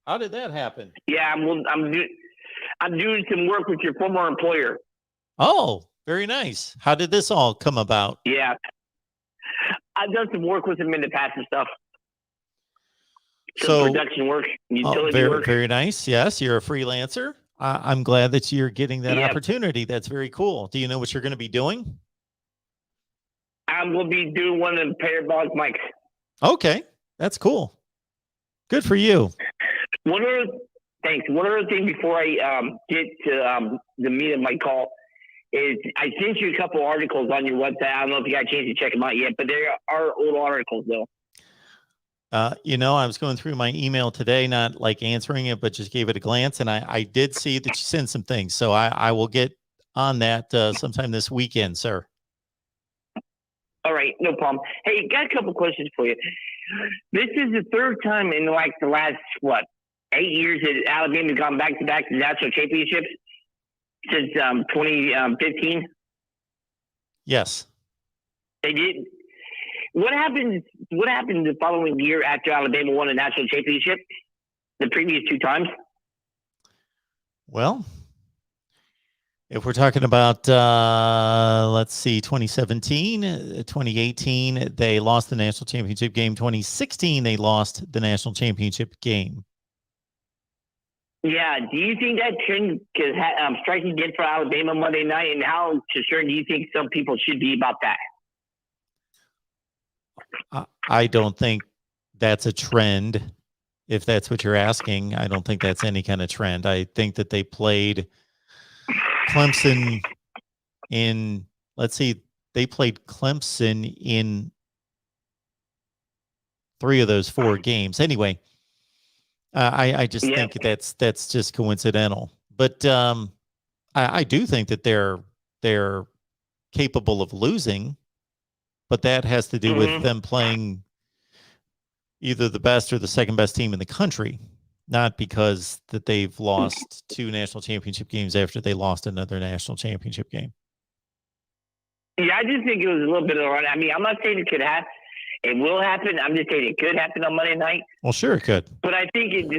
How did that happen? Yeah, I'm doing some work with your former employer. Oh, very nice. How did this all come about? Yeah. I've done some work with him in the past and stuff. Some production work, utility work. Very nice. Yes, you're a freelancer. I'm glad that you're getting that opportunity. That's very cool. Do you know what you're going to be doing? I'm going to be doing one of the parabolic mics. Okay, that's cool. Good for you. Thanks. One other thing before I get to the meat of my call is I sent you a couple articles on your website. I don't know if you got a chance to check them out yet, but they are old articles, though. I was going through my email today, not like answering it, but just gave it a glance. And I did see that you sent some things. So I will get on that sometime this weekend, sir. All right. No problem. Hey, got a couple questions for you. This is the third time in like the last, 8 years that Alabama's gone back-to-back to national championships since 2015? Yes. They did. What happened the following year after Alabama won a national championship? The previous two times? Well, if we're talking about, 2017, 2018, they lost the national championship game. 2016, they lost the national championship game. Yeah. Do you think that trend could strike again for Alabama Monday night? And how concerned do you think some people should be about that? I don't think that's a trend. If that's what you're asking, I don't think that's any kind of trend. I think that they played Clemson in, they played Clemson in 3 of those 4 games. Anyway, I just think that's just coincidental. But I do think that they're capable of losing, but that has to do with them playing either the best or the second best team in the country, not because that they've lost 2 national championship games after they lost another national championship game. Yeah, I just think it was a little bit of a run. I mean, I'm not saying it will happen. I'm just saying it could happen on Monday night. Well, sure it could. But I think I think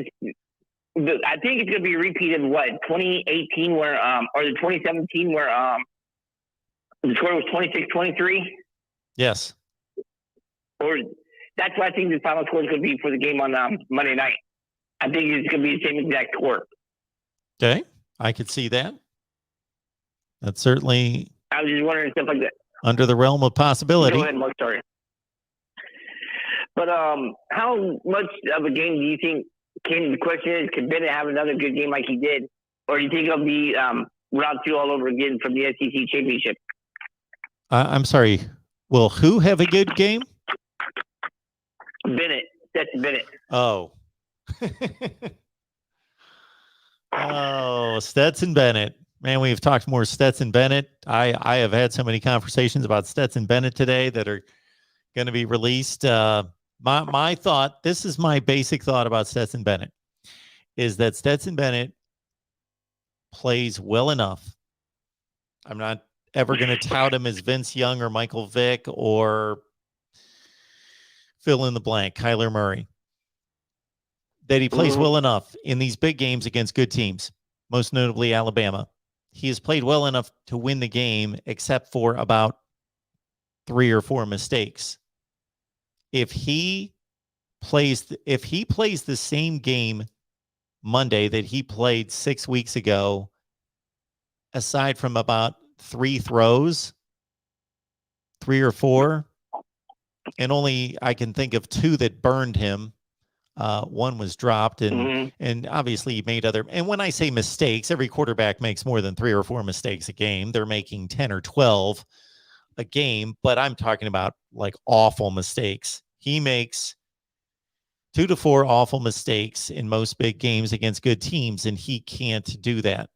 it's going to be a repeat of 2018 or the 2017 where the score was 26-23. Yes. Or that's what I think the final score is going to be for the game on Monday night. I think it's going to be the same exact score. Okay, I could see that. That's certainly. I was just wondering stuff like that. Under the realm of possibility. Go ahead, Mark. Sorry. But how much of a game do you think? The question is, can Bennett have another good game like he did, or do you think it'll be round 2 all over again from the SEC championship? I'm sorry. Will who have a good game? Bennett. That's Bennett. Oh. Stetson Bennett. Man, we've talked more Stetson Bennett. I have had so many conversations about Stetson Bennett today that are going to be released. My thought, this is my basic thought about Stetson Bennett, is that Stetson Bennett plays well enough. I'm not ever going to tout him as Vince Young or Michael Vick or fill in the blank, Kyler Murray. That he plays well enough in these big games against good teams, most notably Alabama. He has played well enough to win the game, except for about 3 or 4 mistakes. If he plays the same game Monday that he played 6 weeks ago, aside from about 3 throws, 3 or 4, and only I can think of 2 that burned him. One was dropped, and obviously he made other. And when I say mistakes, every quarterback makes more than 3 or 4 mistakes a game. They're making 10 or 12 a game, but I'm talking about like awful mistakes. He makes 2 to 4 awful mistakes in most big games against good teams, and he can't do that.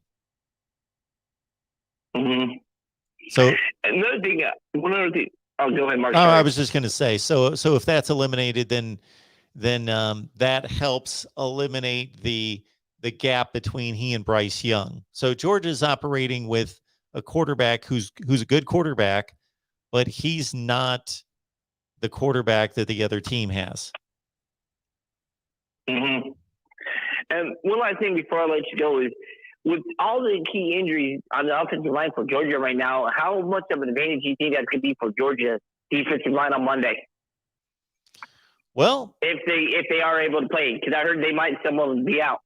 So another thing, one other thing. Oh, go ahead, Mark. Oh, I was just going to say, so if that's eliminated, then that helps eliminate the gap between he and Bryce Young. So Georgia's operating with a quarterback who's a good quarterback, but he's not the quarterback that the other team has. And one last thing before I let you go is, with all the key injuries on the offensive line for Georgia right now, how much of an advantage do you think that could be for Georgia's defensive line on Monday? Well, if they are able to play, because I heard they might someone be out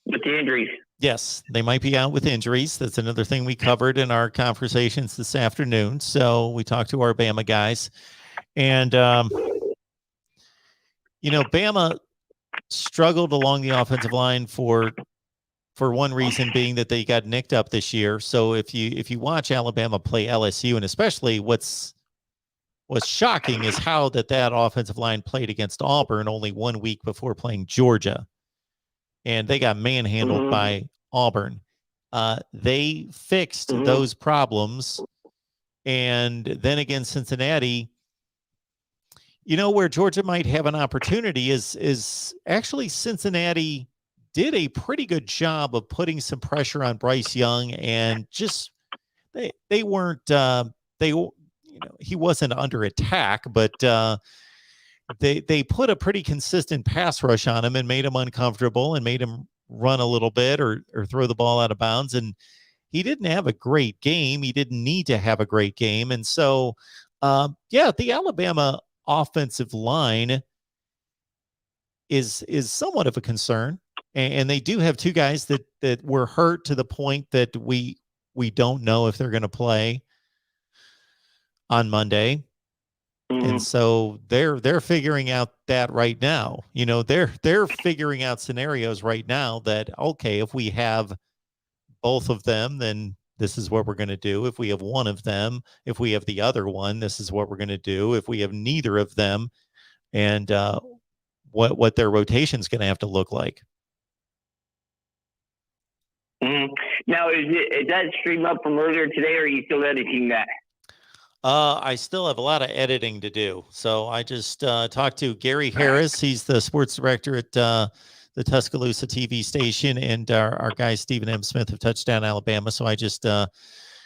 with the injuries. Yes, they might be out with injuries. That's another thing we covered in our conversations this afternoon. So we talked to our Bama guys, and Bama struggled along the offensive line for one reason being that they got nicked up this year. So if you watch Alabama play LSU, and especially what's shocking is how that offensive line played against Auburn only 1 week before playing Georgia, and they got manhandled by Auburn. They fixed those problems, and then against Cincinnati, where Georgia might have an opportunity is actually Cincinnati did a pretty good job of putting some pressure on Bryce Young, and just they weren't he wasn't under attack, but they put a pretty consistent pass rush on him and made him uncomfortable and made him run a little bit or throw the ball out of bounds. And he didn't have a great game. He didn't need to have a great game. And so, the Alabama offensive line is somewhat of a concern. And they do have 2 guys that were hurt to the point that we don't know if they're going to play on Monday. And so they're figuring out that right now. They're figuring out scenarios right now that, okay, if we have both of them, then this is what we're going to do. If we have one of them, if we have the other one, this is what we're going to do. If we have neither of them, and what their rotation is going to have to look like. Now, is that stream up from earlier today, or are you still editing that? I still have a lot of editing to do. So I just talked to Gary Harris. He's the sports director at the Tuscaloosa TV station, and our guy Stephen M. Smith of Touchdown Alabama. So I just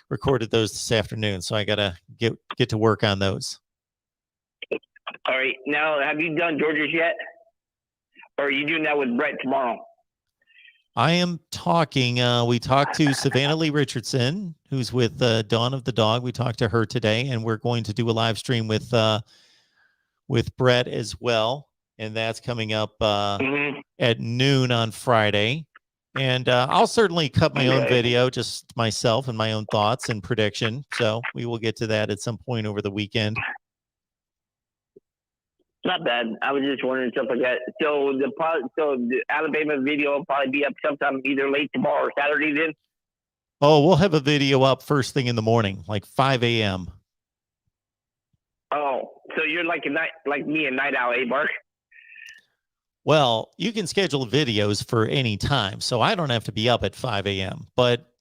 recorded those this afternoon. So I got to get to work on those. All right. Now, have you done Georgia's yet? Or are you doing that with Brett tomorrow? I am talking. We talked to Savannah Lee Richardson, who's with Dawn of the Dog. We talked to her today, and we're going to do a live stream with Brett as well, and that's coming up at noon on Friday. And I'll certainly cut my own video, just myself and my own thoughts and prediction. So we will get to that at some point over the weekend. Not bad. I was just wondering stuff like that. So the Alabama video will probably be up sometime either late tomorrow or Saturday then? Oh, we'll have a video up first thing in the morning, like 5 a.m. Oh, so you're like me, a night owl, eh, Mark? Well, you can schedule videos for any time, so I don't have to be up at 5 a.m. But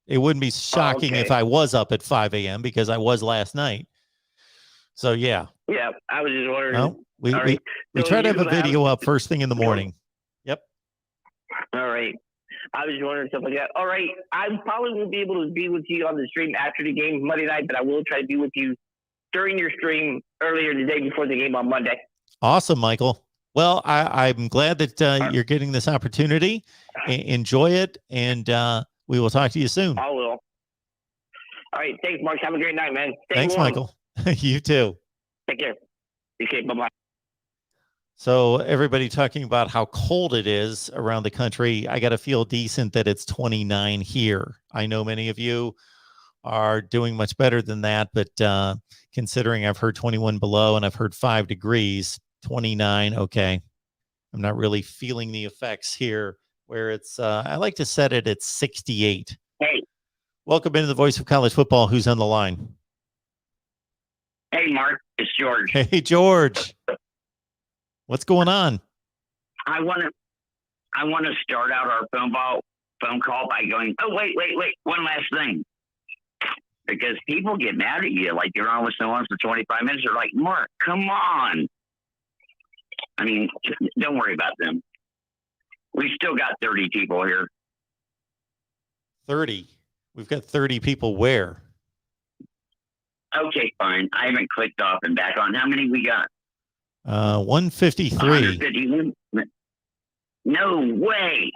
it wouldn't be shocking if I was up at 5 a.m. because I was last night. So, yeah. Yeah, I was just wondering. Well, we try to have a video up first thing in the morning. Yep. All right. I was just wondering stuff like that. All right. I probably won't be able to be with you on the stream after the game Monday night, but I will try to be with you during your stream earlier the day before the game on Monday. Awesome, Michael. Well, I'm glad that you're getting this opportunity. Enjoy it, and we will talk to you soon. I will. All right. Thanks, Mark. Have a great night, man. Thanks, Michael. You too. Take care. Okay, bye-bye. So everybody talking about how cold it is around the country. I got to feel decent that it's 29 here. I know many of you are doing much better than that, but considering I've heard 21 below and I've heard 5 degrees, 29, okay. I'm not really feeling the effects here where it's, I like to set it at 68. Hey, Welcome into the Voice of College Football. Who's on the line? hey, Mark, it's George. Hey, George. What's going on? I want to start out our phone call by going, oh, wait. One last thing. Because people get mad at you, like you're on with someone for 25 minutes. They're like, Mark, come on. I mean, don't worry about them. We still got 30 people here. 30. We've got 30 people where? Okay, fine. I haven't clicked off and back on. How many we got? 153. 151? No way.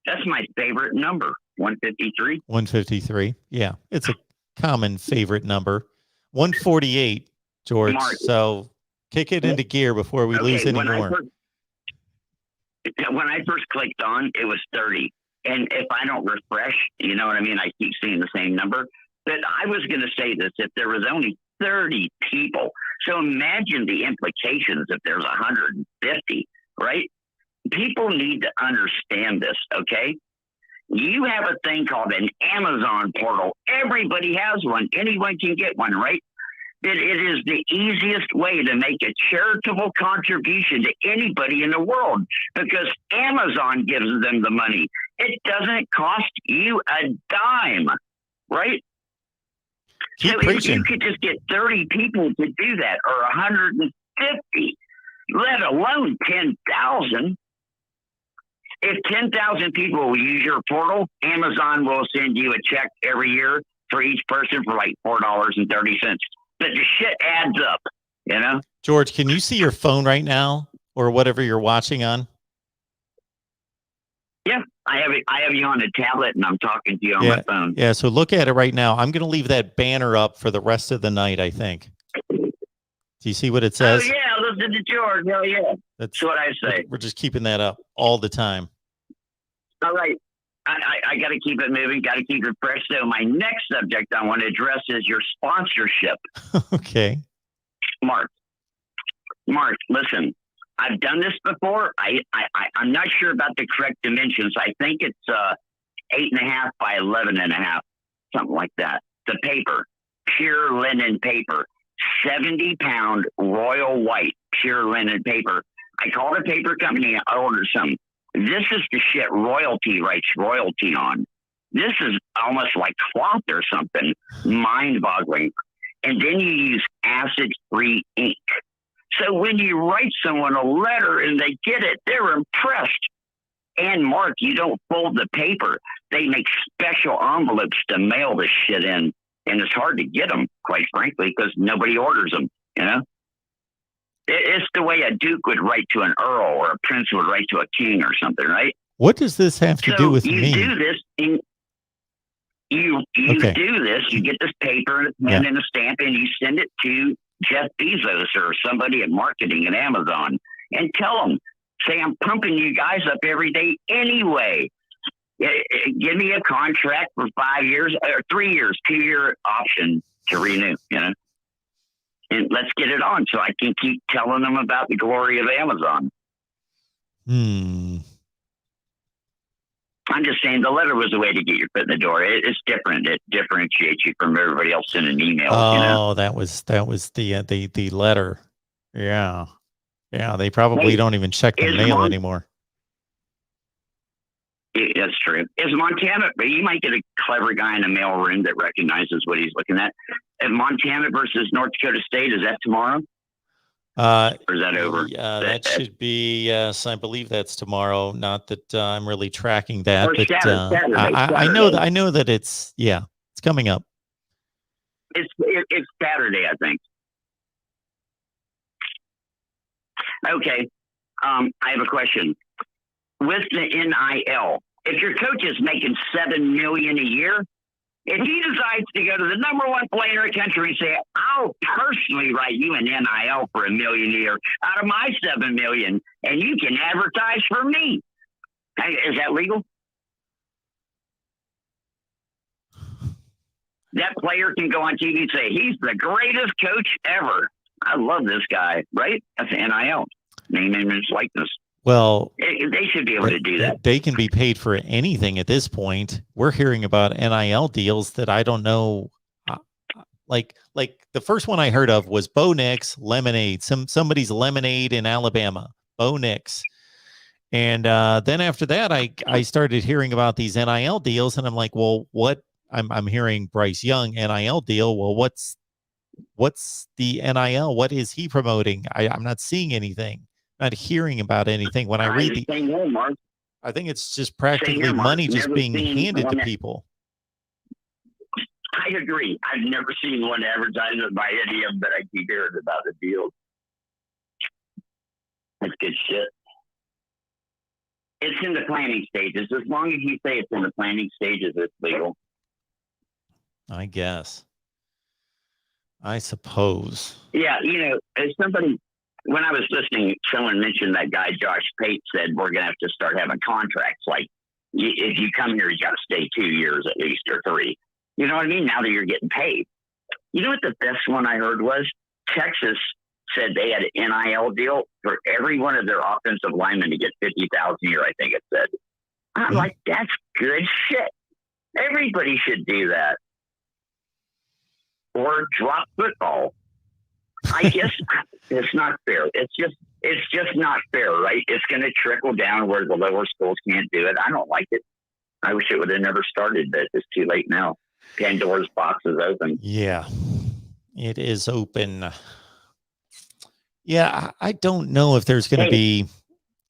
That's my favorite number. 153. 153. Yeah, it's a common favorite number. 148, George. Mark. So kick it into gear before we lose any more. When I first clicked on, it was 30. And if I don't refresh, you know what I mean? I keep seeing the same number. But I was going to say this, if there was only 30 people. So imagine the implications if there's 150, right? People need to understand this, okay? You have a thing called an Amazon portal. Everybody has one. Anyone can get one, right? It is the easiest way to make a charitable contribution to anybody in the world because Amazon gives them the money. It doesn't cost you a dime, right? Keep so preaching. If you could just get 30 people to do that or 150, let alone 10,000. If 10,000 people will use your portal, Amazon will send you a check every year for each person for like $4.30. But the shit adds up, you know? George, can you see your phone right now or whatever you're watching on? Yeah, I have you on a tablet and I'm talking to you on my phone. Yeah, so look at it right now. I'm going to leave that banner up for the rest of the night, I think. Do you see what it says? Oh, yeah, listen to George. Oh, yeah. That's what I say. We're just keeping that up all the time. All right. I got to keep it moving, got to keep it fresh. So my next subject I want to address is your sponsorship. Okay. Mark, listen, I've done this before. I'm not sure about the correct dimensions. I think it's 8.5 by 11.5, something like that. The paper, pure linen paper, 70-pound royal white pure linen paper. I called a paper company. I ordered some. This is the shit royalty writes royalty on. This is almost like cloth or something. Mind-boggling. And then you use acid-free ink. So when you write someone a letter and they get it, they're impressed. And Mark, you don't fold the paper. They make special envelopes to mail this shit in. And it's hard to get them, quite frankly, because nobody orders them, you know? It's the way a duke would write to an earl or a prince would write to a king or something, right? What does this have to do with me? You do this, and you do this, you get this paper and a stamp, and you send it to Jeff Bezos or somebody at marketing at Amazon and tell them, say, I'm pumping you guys up every day anyway. Give me a contract for 5 years or 3 years, 2-year option to renew, you know? And let's get it on so I can keep telling them about the glory of Amazon. I'm just saying the letter was a way to get your foot in the door. It's different. It differentiates you from everybody else in an email. Oh, you know? that was the letter. Yeah. Yeah, they probably don't even check the mail anymore. That's true. Is Montana, you might get a clever guy in the mailroom that recognizes what he's looking at. Montana versus North Dakota State, is that tomorrow? Or is that over? That should be, yes, I believe that's tomorrow. Not that I'm really tracking that, or but Saturday. I know that it's coming up. It's Saturday, I think. Okay. I have a question. With the NIL, if your coach is making $7 million a year, if he decides to go to the number one player in the country and say, I'll personally write you an NIL for $1 million a year out of my $7 million, and you can advertise for me, is that legal? That player can go on TV and say, he's the greatest coach ever. I love this guy, right? That's NIL. name, image, likeness. Well, They should be able to do that. They can be paid for anything at this point. We're hearing about NIL deals that I don't know. Like the first one I heard of was Bo Nix lemonade. Somebody's lemonade in Alabama. Bo Nix. And then after that, I started hearing about these NIL deals, and I'm like, well, what? I'm hearing Bryce Young NIL deal. Well, what's the NIL? What is he promoting? I'm not seeing anything. Not hearing about anything. When I read I think it's just practically money just being handed to people. I agree. I've never seen one advertisement by any of them, but I keep hearing about the deals. That's good shit. It's in the planning stages. As long as you say it's in the planning stages, it's legal. I guess. I suppose. Yeah, as somebody, when I was listening, someone mentioned that guy Josh Pate said we're going to have to start having contracts. Like, if you come here, you got to stay 2 years at least, or 3. You know what I mean? Now that you're getting paid. You know what the best one I heard was? Texas said they had an NIL deal for every one of their offensive linemen to get $50,000 a year, I think it said. I'm like, that's good shit. Everybody should do that. Or drop football. I guess it's not fair. It's just not fair, right? It's going to trickle down where the lower schools can't do it. I don't like it. I wish it would have never started, but it's too late now. Pandora's box is open. Yeah, it is open. Yeah, I don't know if there's going to be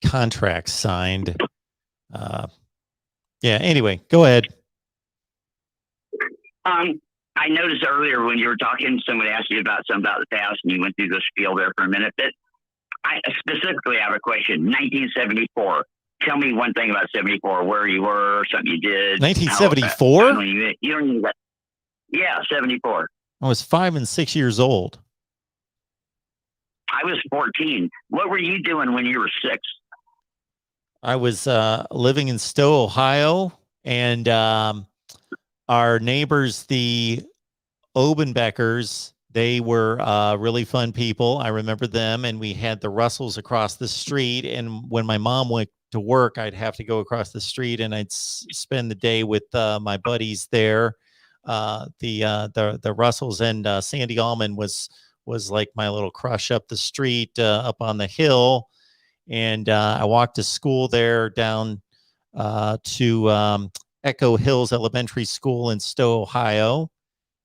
contracts signed. Yeah, anyway, go ahead. I noticed earlier when you were talking, somebody asked you about something about the past, and you went through the spiel there for a minute. But I specifically have a question. 1974. Tell me one thing about 74, where you were, something you did. 1974? You don't need that. Yeah, 74. I was 5 and 6 years old. I was 14. What were you doing when you were 6? I was living in Stowe, Ohio, and our neighbors, the Obenbeckers, they were really fun people. I remember them, and we had the Russells across the street. And when my mom went to work, I'd have to go across the street, and I'd spend the day with my buddies there. The Russells, and Sandy Allman was like my little crush up the street, up on the hill. And I walked to school there down to Echo Hills Elementary School in Stowe, Ohio,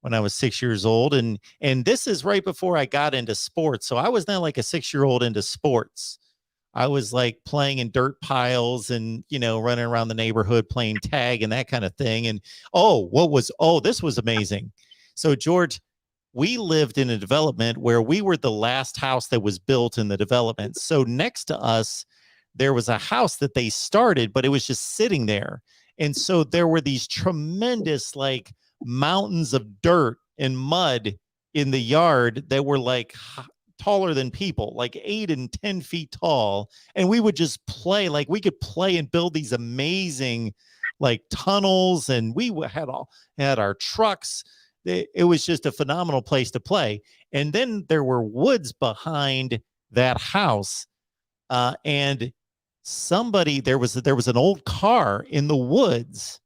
when I was 6 years old. And this is right before I got into sports. So I was not like a 6-year-old into sports. I was like playing in dirt piles and, running around the neighborhood playing tag and that kind of thing. And this was amazing. So George, we lived in a development where we were the last house that was built in the development. So next to us, there was a house that they started, but it was just sitting there. And so there were these tremendous like mountains of dirt and mud in the yard that were like taller than people, like 8 and 10 feet tall. And we would just play, like we could play and build these amazing like tunnels. And we had our trucks. It was just a phenomenal place to play. And then there were woods behind that house. And there was an old car in the woods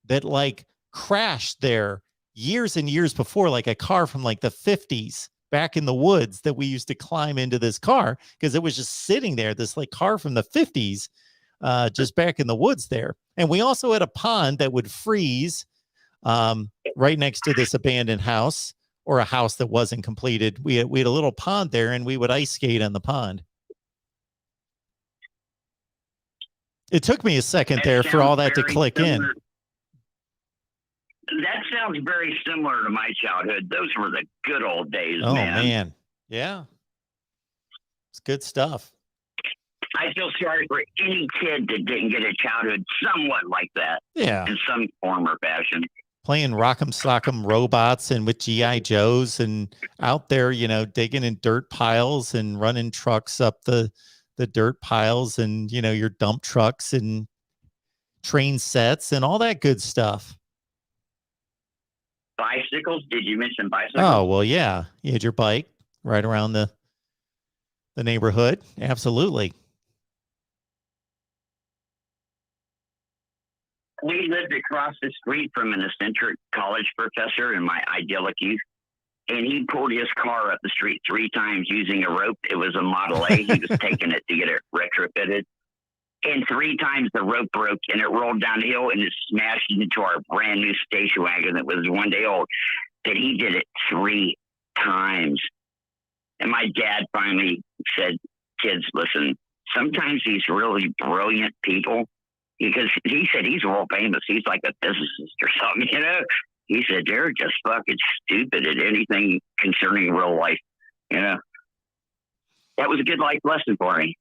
that like crashed there years and years before, like a car from like the 50s back in the woods that we used to climb into this car because it was just sitting there, this like car from the 50s, just back in the woods there. And we also had a pond that would freeze right next to this abandoned house, or a house that wasn't completed. We had a little pond there, and we would ice skate on the pond. It took me a second there for all that to click in. That sounds very similar to my childhood. Those were the good old days, oh, man. Yeah. It's good stuff. I feel sorry for any kid that didn't get a childhood somewhat like that. Yeah. In some form or fashion. Playing Rock'em Sock'em Robots and with G.I. Joes and out there, digging in dirt piles and running trucks up the dirt piles and, your dump trucks and train sets and all that good stuff. Bicycles? Did you mention bicycles? Oh, well, yeah. You had your bike right around the the neighborhood. Absolutely. We lived across the street from an eccentric college professor in my idyllic youth, and he pulled his car up the street 3 times using a rope. It was a Model A. He was taking it to get it retrofitted. And 3 times the rope broke and it rolled down the hill and it smashed into our brand new station wagon that was 1 day old. But he did it 3 times. And my dad finally said, kids, listen, sometimes these really brilliant people, because he said he's world famous. He's like a physicist or something, you know? He said, they're just fucking stupid at anything concerning real life, you know? That was a good life lesson for me.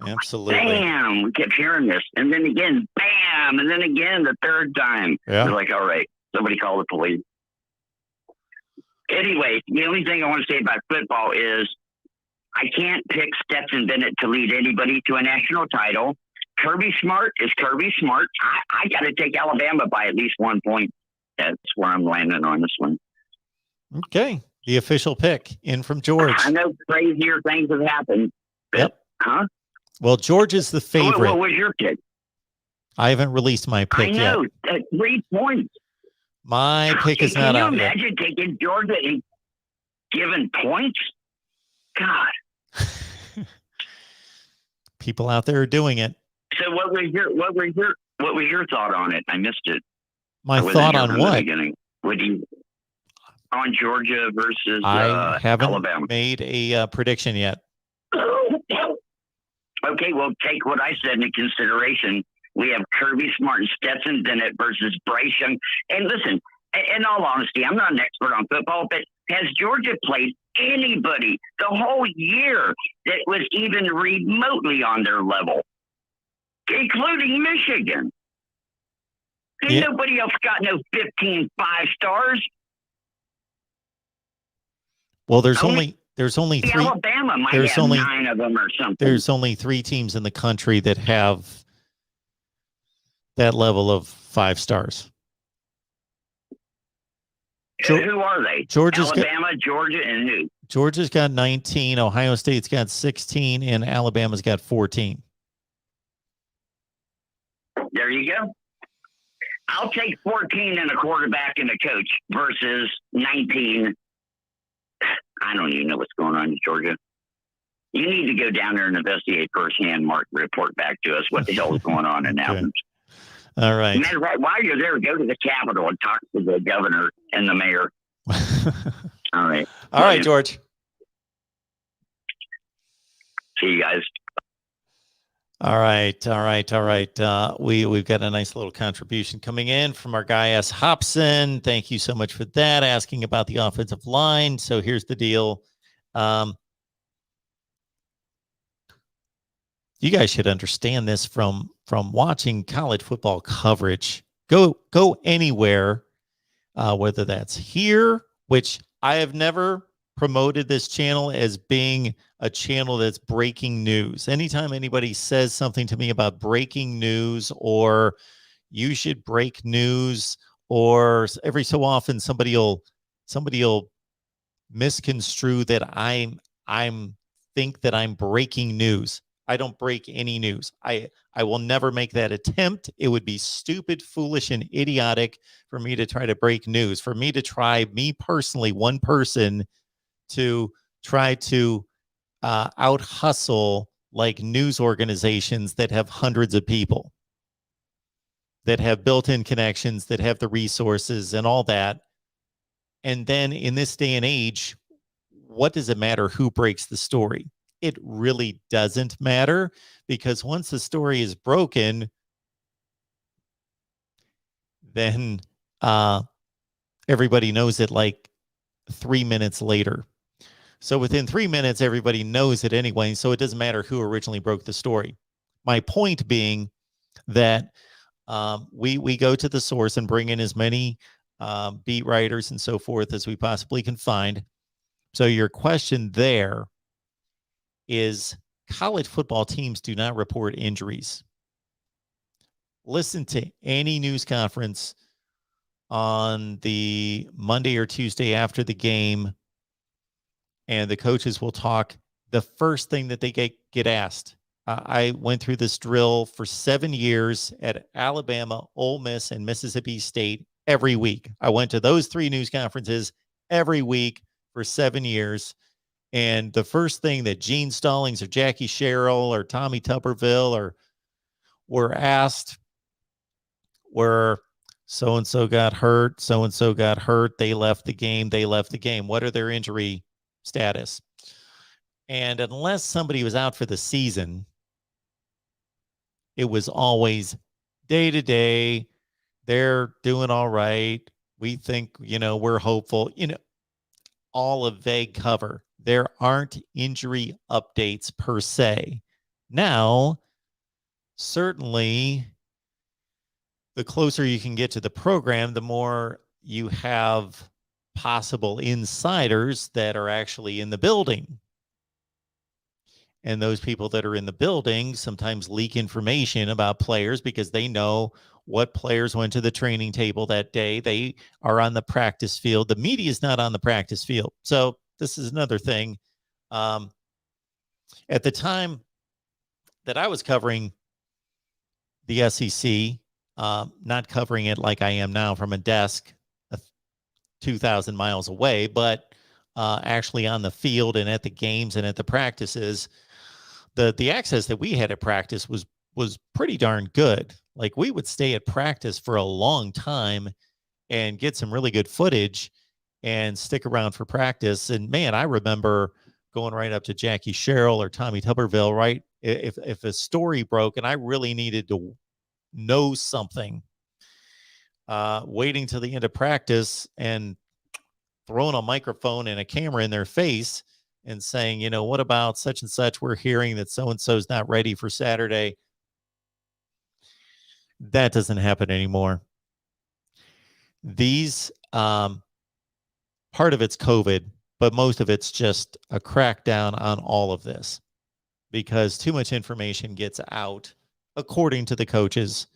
Absolutely. Bam! We kept hearing this. And then again, bam! And then again, the 3rd time. Yeah. We're like, all right, somebody call the police. Anyway, the only thing I want to say about football is I can't pick Stetson Bennett to lead anybody to a national title. Kirby Smart is Kirby Smart. I got to take Alabama by at least 1 point. That's where I'm landing on this one. Okay. The official pick in from George. I know crazier things have happened. Yep. Huh? Well, George is the favorite. What was your pick? I haven't released my pick I know. yet. 3 points. My pick is not Can you out yet. imagine taking Georgia and giving points? God. People out there are doing it. So what was your thought on it? I missed it. My I wasn't thought here on from the what? beginning. What do you on Georgia versus I haven't Alabama? made a prediction yet. Okay, well, take what I said into consideration. We have Kirby Smart and Stetson Bennett versus Bryce Young. And listen, in all honesty, I'm not an expert on football, but has Georgia played anybody the whole year that was even remotely on their level, including Michigan? And Yeah. nobody else got no 15 5-stars. Well, there's only 3. Alabama might there's have only- 9 of them or something. There's only 3 teams in the country that have that level of 5 stars. Who are they? Georgia's Alabama, Georgia, and who? Georgia's got 19, Ohio State's got 16, and Alabama's got 14. There you go. I'll take 14 and a quarterback and a coach versus 19. I don't even know what's going on in Georgia. You need to go down there and investigate firsthand, Mark, report back to us what the hell is going on in Athens. All right. Matter of fact, while you're there, go to the Capitol and talk to the governor and the mayor. All right. All right, George. See you guys. All right. We've got a nice little contribution coming in from our guy S. Hobson. Thank you so much for that. Asking about the offensive line. So here's the deal. You guys should understand this from watching college football coverage. Go anywhere, whether that's here, which I have never promoted this channel as being a channel that's breaking news. Anytime anybody says something to me about breaking news or you should break news, or every so often somebody will misconstrue that I'm think that I'm breaking news. I don't break any news. I will never make that attempt. It would be stupid, foolish, and idiotic for me to try to break news. For me to try, me personally, one person, to try to out hustle like news organizations that have hundreds of people, that have built-in connections, that have the resources and all that. And then in this day and age, what does it matter who breaks the story? It really doesn't matter, because once the story is broken, then everybody knows it like 3 minutes later. So within 3 minutes, everybody knows it anyway. So it doesn't matter who originally broke the story. My point being that we go to the source and bring in as many beat writers and so forth as we possibly can find. So your question there is, college football teams do not report injuries. Listen to any news conference on the Monday or Tuesday after the game and the coaches will talk the first thing that they get asked. I went through this drill for 7 years at Alabama, Ole Miss, and Mississippi State every week. I went to those 3 news conferences every week for 7 years. And the first thing that Gene Stallings or Jackie Sherrill or Tommy Tuberville were asked were, so-and-so got hurt, so-and-so got hurt, they left the game. What are their injury status? And unless somebody was out for the season, it was always day to day. They're doing all right. We think, we're hopeful, all of vague cover. There aren't injury updates per se. Now, certainly, the closer you can get to the program, the more you have possible insiders that are actually in the building. And those people that are in the building sometimes leak information about players because they know what players went to the training table that day. They are on the practice field. The media is not on the practice field. So this is another thing. At the time that I was covering the SEC, not covering it like I am now from a desk 2,000 miles away, but actually on the field and at the games and at the practices, the access that we had at practice was pretty darn good. Like, we would stay at practice for a long time and get some really good footage and stick around for practice. And man, I remember going right up to Jackie Sherrill or Tommy Tuberville, right? If a story broke and I really needed to know something, waiting till the end of practice and throwing a microphone and a camera in their face and saying, what about such and such? We're hearing that so-and-so's not ready for Saturday. That doesn't happen anymore. These, part of it's COVID, but most of it's just a crackdown on all of this because too much information gets out, according to the coaches.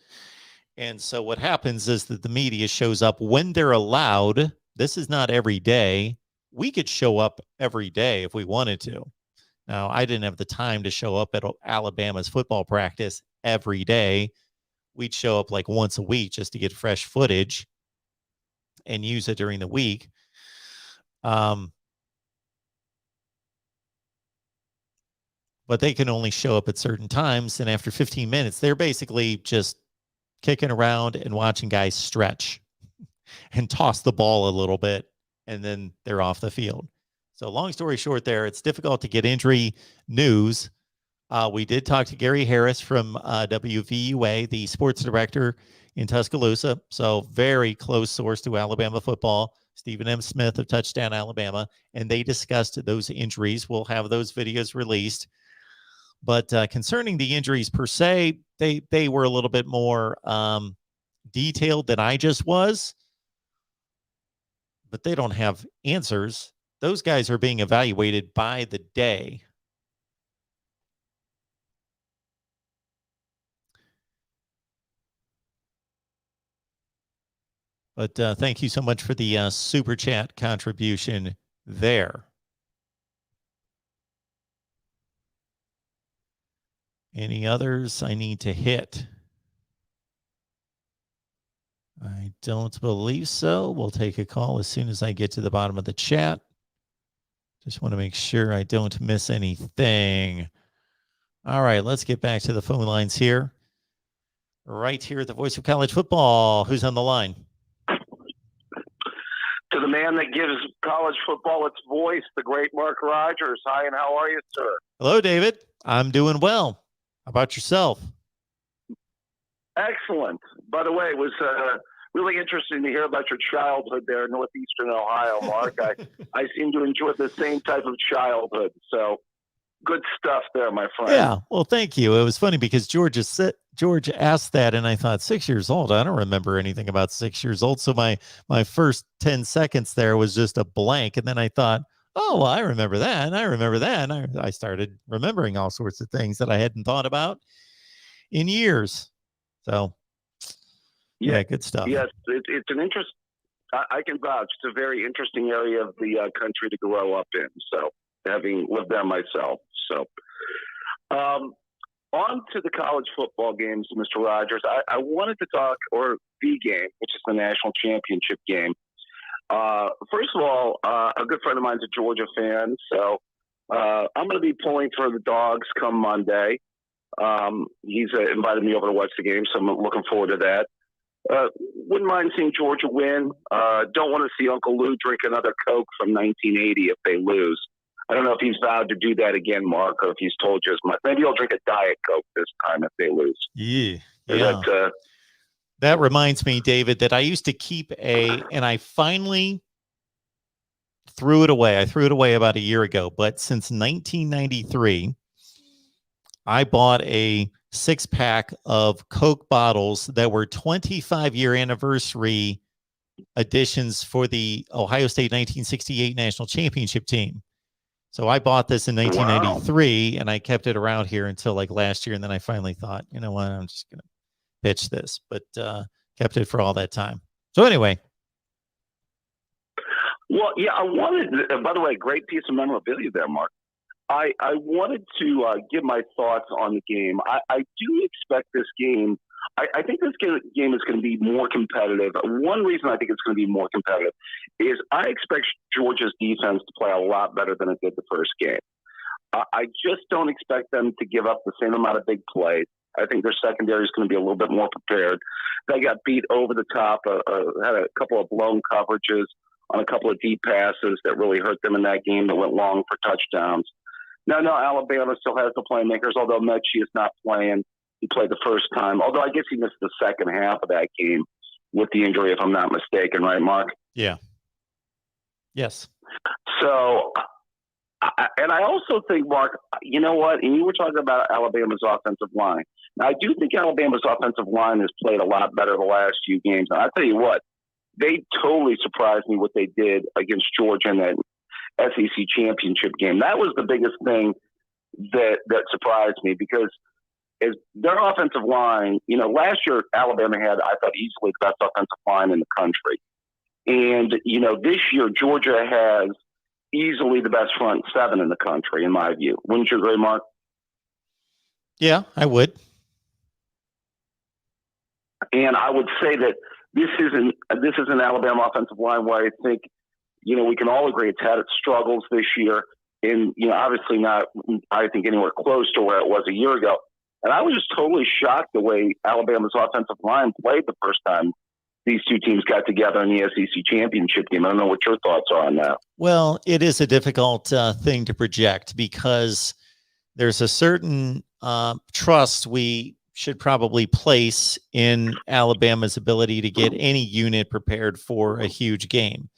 And so what happens is that the media shows up when they're allowed. This is not every day. We could show up every day if we wanted to. Now, I didn't have the time to show up at Alabama's football practice every day. We'd show up like once a week just to get fresh footage and use it during the week. But they can only show up at certain times. And after 15 minutes, they're basically just kicking around and watching guys stretch and toss the ball a little bit, and then they're off the field. So long story short there, it's difficult to get injury news. We did talk to Gary Harris from WVUA, the sports director in Tuscaloosa. So very close source to Alabama football. Stephen M. Smith of Touchdown Alabama. And they discussed those injuries. We'll have those videos released. But concerning the injuries per se, they were a little bit more detailed than I just was. But they don't have answers. Those guys are being evaluated by the day. But thank you so much for the super chat contribution there. Any others I need to hit? I don't believe so. We'll take a call as soon as I get to the bottom of the chat. Just want to make sure I don't miss anything. All right, let's get back to the phone lines here. Right here at the Voice of College Football. Who's on the line? To the man that gives college football its voice, the great Mark Rogers. Hi, and how are you, sir? Hello, David. I'm doing well. How about yourself? Excellent. By the way, it was really interesting to hear about your childhood there in northeastern Ohio, Mark. I seem to enjoy the same type of childhood. So good stuff there, my friend. Yeah, well, thank you. It was funny because George asked that, and I thought 6 years old. I don't remember anything about 6 years old. So my first 10 seconds there was just a blank, and then I thought, oh, well, I remember that, and I remember that, and I started remembering all sorts of things that I hadn't thought about in years. So, yeah, good stuff. Yes, it's an I can vouch. It's a very interesting area of the country to grow up in. So, having lived there myself. So, on to the college football games, Mr. Rogers. I wanted to talk, or the game, which is the national championship game. First of all, a good friend of mine's a Georgia fan, so I'm going to be pulling for the Dogs come Monday. He's invited me over to watch the game, so I'm looking forward to that. Wouldn't mind seeing Georgia win. Don't want to see Uncle Lou drink another Coke from 1980 if they lose. I don't know if he's vowed to do that again, Mark, or if he's told you as much. Maybe he'll drink a Diet Coke this time if they lose. Yeah. That, That reminds me, David, that I used to keep and I finally threw it away. I threw it away about a year ago, but since 1993, I bought a 6-pack of Coke bottles that were 25-year anniversary editions for the Ohio State 1968 national championship team. So I bought this in 1993 and I kept it around here until like last year. And then I finally thought, you know what, I'm just going to pitch this, but kept it for all that time. So anyway. Well, yeah, I wanted, by the way, great piece of memorabilia there, Mark. I wanted to give my thoughts on the game. I do expect this game. I think this game is going to be more competitive. One reason I think it's going to be more competitive is I expect Georgia's defense to play a lot better than it did the first game. I just don't expect them to give up the same amount of big plays. I think their secondary is going to be a little bit more prepared. They got beat over the top, had a couple of blown coverages on a couple of deep passes that really hurt them in that game that went long for touchdowns. No, Alabama still has the playmakers, although Mechie is not playing. He played the first time, although I guess he missed the second half of that game with the injury, if I'm not mistaken, right, Mark? Yeah. Yes. So, and I also think, Mark, you know what? And you were talking about Alabama's offensive line. Now, I do think Alabama's offensive line has played a lot better the last few games. And I'll tell you what, they totally surprised me what they did against Georgia in that SEC championship game. That was the biggest thing that surprised me because is their offensive line, you know, last year Alabama had, I thought, easily the best offensive line in the country. And, you know, this year Georgia has easily the best front seven in the country, in my view. Wouldn't you agree, Mark? Yeah, I would. And I would say that this is an Alabama offensive line where I think, you know, we can all agree it's had its struggles this year. And, you know, obviously not, I think, anywhere close to where it was a year ago. And I was just totally shocked the way Alabama's offensive line played the first time these two teams got together in the SEC championship game. I don't know what your thoughts are on that. Well, it is a difficult thing to project because there's a certain trust we should probably place in Alabama's ability to get any unit prepared for a huge game.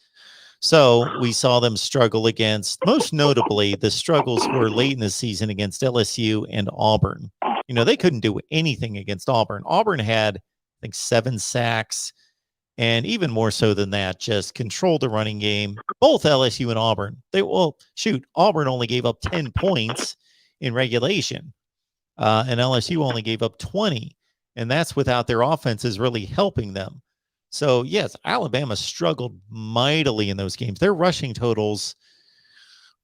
So we saw them struggle against, most notably, the struggles were late in the season against LSU and Auburn. You know, they couldn't do anything against Auburn. Auburn had, I think, 7 sacks, and even more so than that, just controlled the running game. Both LSU and Auburn. Auburn only gave up 10 points in regulation, and LSU only gave up 20, and that's without their offenses really helping them. So, yes, Alabama struggled mightily in those games. Their rushing totals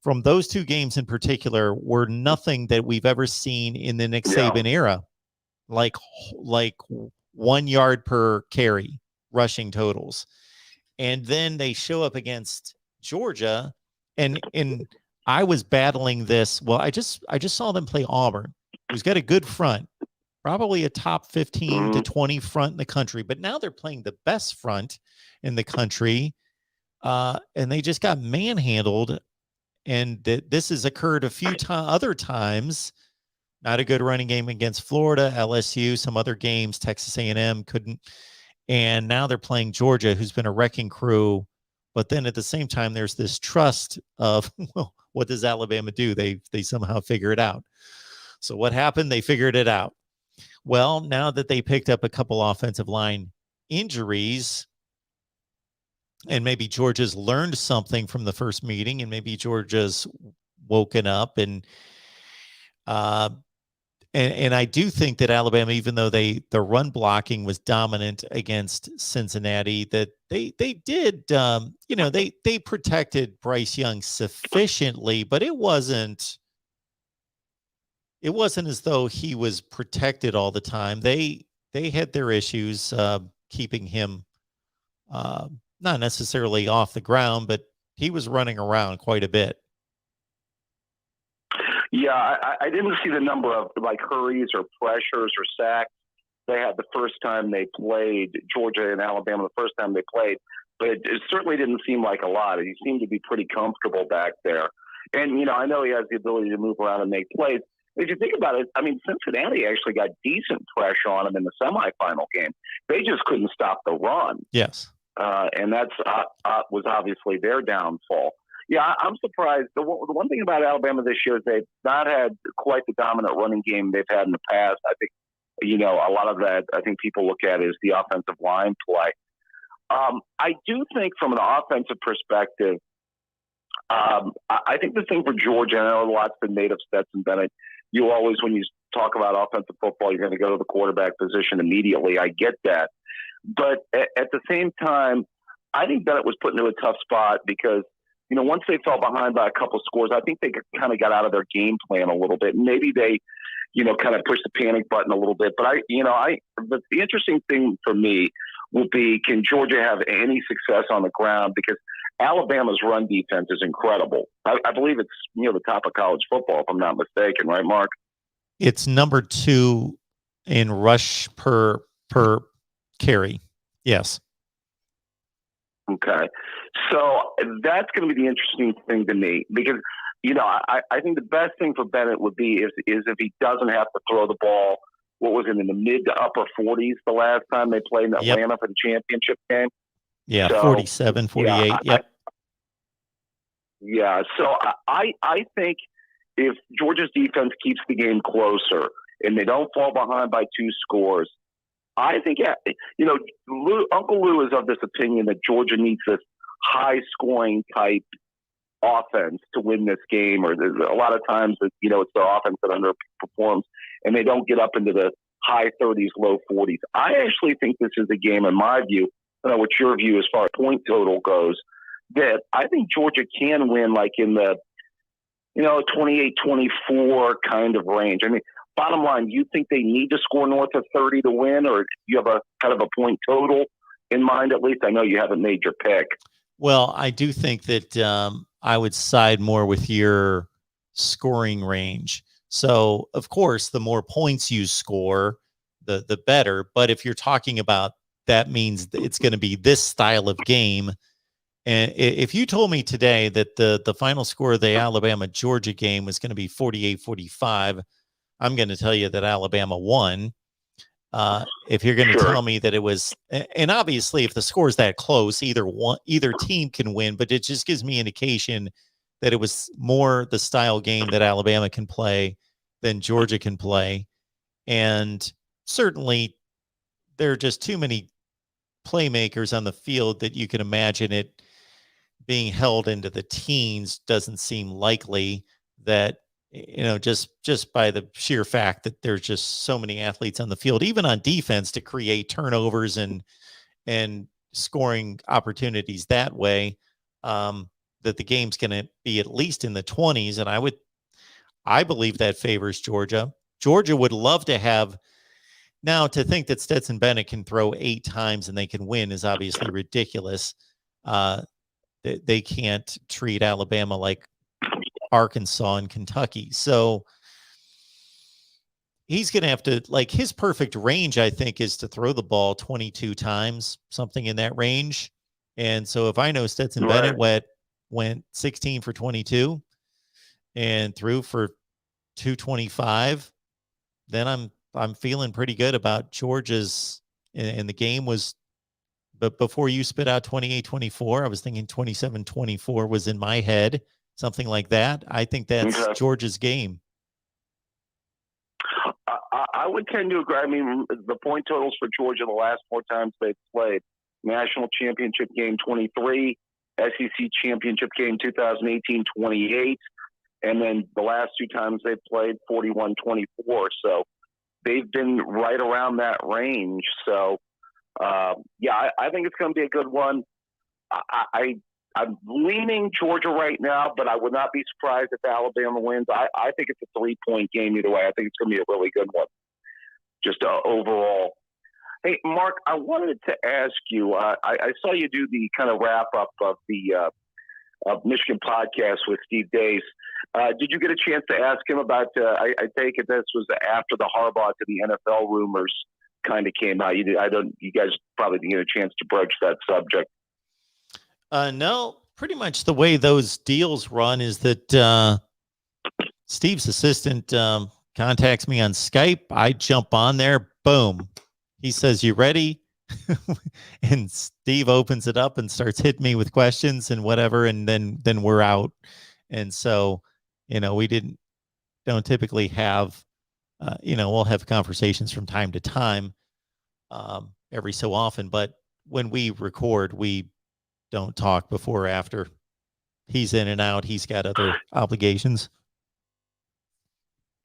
from those two games in particular were nothing that we've ever seen in the Nick Saban era, like 1 yard per carry rushing totals. And then they show up against Georgia, and I was battling this. Well, I just saw them play Auburn, who's got a good front. Probably a top 15 to 20 front in the country, but now they're playing the best front in the country, and they just got manhandled. And this has occurred a few other times. Not a good running game against Florida, LSU, some other games, Texas A&M couldn't. And now they're playing Georgia, who's been a wrecking crew. But then at the same time, there's this trust of, well, what does Alabama do? They somehow figure it out. So what happened? They figured it out. Well, now that they picked up a couple offensive line injuries, and maybe Georgia's learned something from the first meeting, and maybe Georgia's woken up, and And I do think that Alabama, even though the run blocking was dominant against Cincinnati, that they did, they protected Bryce Young sufficiently, but it wasn't as though he was protected all the time. They had their issues keeping him not necessarily off the ground, but he was running around quite a bit. Yeah, I didn't see the number of like hurries or pressures or sacks they had the first time they played, Georgia and Alabama the first time they played, but it certainly didn't seem like a lot. He seemed to be pretty comfortable back there. And, I know he has the ability to move around and make plays. If you think about it, I mean, Cincinnati actually got decent pressure on him in the semifinal game. They just couldn't stop the run. Yes. And that's was obviously their downfall. Yeah, I'm surprised. The one thing about Alabama this year is they've not had quite the dominant running game they've had in the past. I think, a lot of that, I think people look at is the offensive line play. I do think from an offensive perspective, I think the thing for Georgia, and I know a lot's been made of Stetson Bennett. You always, when you talk about offensive football, you're going to go to the quarterback position immediately. I get that. But at the same time, I think Bennett was put into a tough spot because, once they fell behind by a couple scores, I think they kind of got out of their game plan a little bit. Maybe they, kind of pushed the panic button a little bit. But but the interesting thing for me will be, can Georgia have any success on the ground? Because Alabama's run defense is incredible. I believe it's the top of college football, if I'm not mistaken, right, Mark? It's number 2 in rush per carry. Yes. Okay. So that's going to be the interesting thing to me because, I think the best thing for Bennett would be is if he doesn't have to throw the ball. What was it, in the mid to upper 40s the last time they played in Atlanta for the championship game? Yeah, so, 47, 48. Yeah. So I think if Georgia's defense keeps the game closer and they don't fall behind by 2 scores, I think, Uncle Lou is of this opinion that Georgia needs this high-scoring type offense to win this game, or there's a lot of times that, it's their offense that underperforms, and they don't get up into the high 30s, low 40s. I actually think this is a game, in my view, I don't know what your view as far as point total goes, that I think Georgia can win like in the, 28-24 kind of range. I mean, bottom line, you think they need to score north of 30 to win, or you have a kind of a point total in mind at least? I know you haven't made your pick. Well, I do think that I would side more with your scoring range. So, of course, the more points you score, the better. But if you're talking about that means it's going to be this style of game. And if you told me today that the final score of the Alabama-Georgia game was going to be 48-45, I'm going to tell you that Alabama won. If you're going to tell me that it was, and obviously if the score is that close, either team can win, but it just gives me indication that it was more the style game that Alabama can play than Georgia can play. And certainly there are just too many playmakers on the field that you can imagine it being held into the teens. Doesn't seem likely that, just by the sheer fact that there's just so many athletes on the field, even on defense, to create turnovers and scoring opportunities that way, that the game's going to be at least in the 20s. And I believe that favors Georgia. Georgia would love to have. Now, to think that Stetson Bennett can throw 8 times and they can win is obviously ridiculous. They can't treat Alabama like Arkansas and Kentucky. So he's going to have to, like, his perfect range, I think, is to throw the ball 22 times, something in that range. And so if I know Stetson Bennett went 16 for 22 and threw for 225, then I'm feeling pretty good about Georgia's, and the game was, but before you spit out 28-24, I was thinking 27-24 was in my head, something like that. I think that's Georgia's game. I would tend to agree. I mean, the point totals for Georgia the last 4 times they've played: national championship game 23, SEC championship game 2018 28, And then the last 2 times they've played, 41-24. So they've been right around that range. So, I think it's going to be a good one. I'm leaning Georgia right now, but I would not be surprised if Alabama wins. I think it's a 3-point game either way. I think it's going to be a really good one, just overall. Hey, Mark, I wanted to ask you, I saw you do the kind of wrap-up of the Michigan podcast with Steve Dace. Did you get a chance to ask him about, I take it this was after the Harbaugh to the NFL rumors kind of came out. You guys probably didn't get a chance to broach that subject. No, pretty much the way those deals run is that Steve's assistant contacts me on Skype. I jump on there. Boom. He says, "You ready?" And Steve opens it up and starts hitting me with questions and whatever. And then we're out. And so, we don't typically have, we'll have conversations from time to time, every so often. But when we record, we don't talk before or after. He's in and out. He's got other obligations.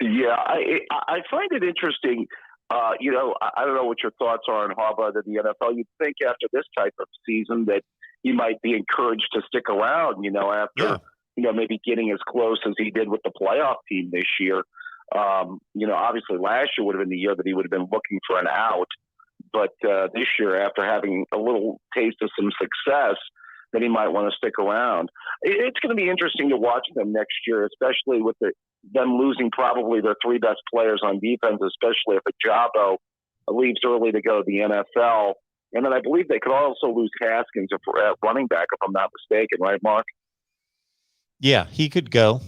Yeah, I find it interesting. I don't know what your thoughts are on Harbaugh to the NFL. You'd think after this type of season that he might be encouraged to stick around, after, maybe getting as close as he did with the playoff team this year. Obviously last year would have been the year that he would have been looking for an out. But this year, after having a little taste of some success, then he might want to stick around. It's going to be interesting to watch them next year, especially with them losing probably their 3 best players on defense, especially if Ajabo leaves early to go to the NFL. And then I believe they could also lose Haskins at running back, if I'm not mistaken, right, Mark? Yeah, he could go.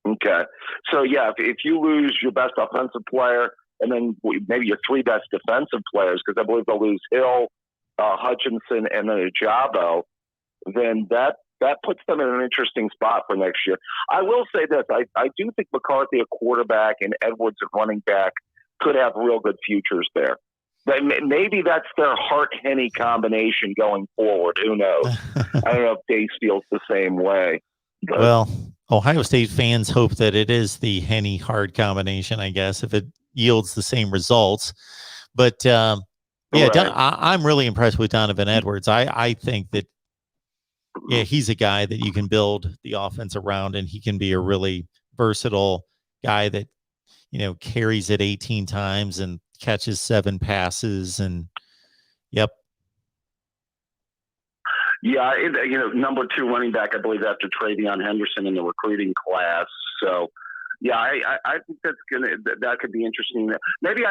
Okay. So, if you lose your best offensive player and then maybe your 3 best defensive players, because I believe they'll lose Hill, Hutchinson, and then Ajabo, then that puts them in an interesting spot for next year. I will say this. I do think McCarthy, a quarterback, and Edwards at running back could have real good futures there. Maybe that's their Hart-Henny combination going forward. Who knows? I don't know if Dace feels the same way. But. Well, Ohio State fans hope that it is the Henny-Hart combination, I guess, if it yields the same results. But, right. I'm really impressed with Donovan Edwards. I think that, he's a guy that you can build the offense around, and he can be a really versatile guy that, carries it 18 times and catches 7 passes. And, yep. Yeah, number 2 running back, I believe, after Travion Henderson in the recruiting class. So, I think that could be interesting. Maybe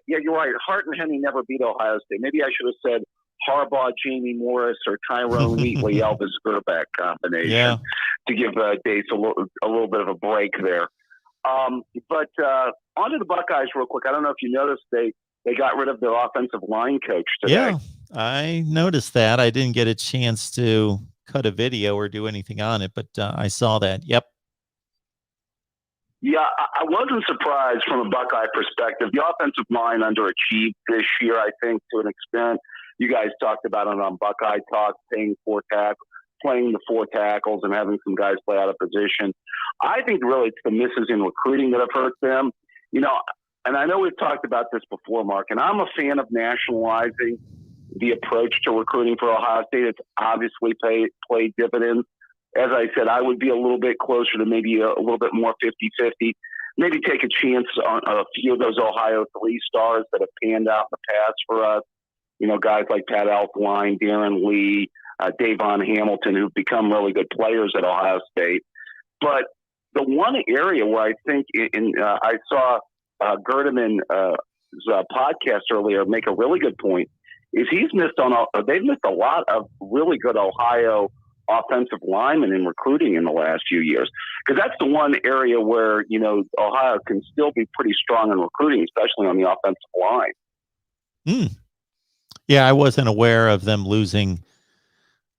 you're right. Hart and Henny never beat Ohio State. Maybe I should have said Harbaugh, Jamie Morris, or Tyrone Wheatley, Elvis Grbac combination to give Dace a little bit of a break there. But on to the Buckeyes real quick. I don't know if you noticed they got rid of their offensive line coach today. Yeah, I noticed that. I didn't get a chance to cut a video or do anything on it, but I saw that. Yep. Yeah, I wasn't surprised from a Buckeye perspective. The offensive line underachieved this year, I think, to an extent. You guys talked about it on Buckeye Talk, playing the 4 tackles and having some guys play out of position. I think really it's the misses in recruiting that have hurt them. And I know we've talked about this before, Mark, and I'm a fan of nationalizing the approach to recruiting for Ohio State. It's obviously played dividends. As I said, I would be a little bit closer to maybe a little bit more 50-50. Maybe take a chance on a few of those Ohio 3-stars that have panned out in the past for us. Guys like Pat Elflein, Darren Lee, Davon Hamilton, who've become really good players at Ohio State. But the one area where I think I saw Gerdeman's podcast earlier make a really good point is they've missed a lot of really good Ohio offensive linemen in recruiting in the last few years, because that's the one area where Ohio can still be pretty strong in recruiting, especially on the offensive line. Yeah, I wasn't aware of them losing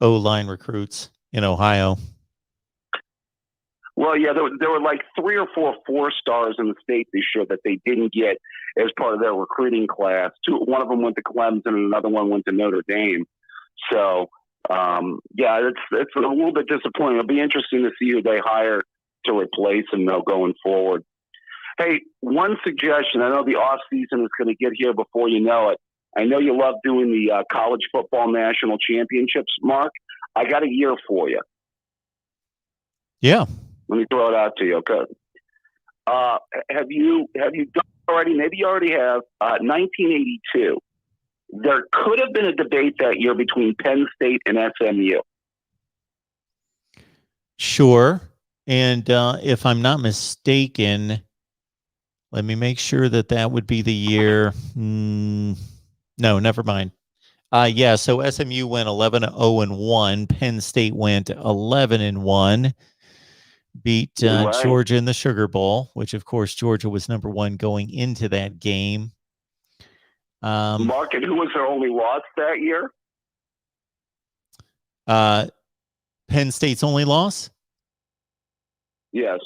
O-line recruits in Ohio. Well, yeah, there were like 3 or 4 stars in the state this year that they didn't get as part of their recruiting class. One of them went to Clemson and another one went to Notre Dame. So Yeah, it's a little bit disappointing. It'll be interesting to see who they hire to replace him, though, going forward. Hey, one suggestion. I know the off season is going to get here before you know it. I know you love doing the college football national championships, Mark. I got a year for you. Yeah. Let me throw it out to you. Okay. Have you done already? Maybe you already have. 1982. There could have been a debate that year between Penn State and SMU. Sure. And if I'm not mistaken, let me make sure that would be the year. No, never mind. Yeah, so SMU went 11-0-1. Penn State went 11-1. Beat Right. Georgia in the Sugar Bowl, which of course Georgia was number 1 going into that game. Mark, and who was their only loss that year? Penn State's only loss? Yes.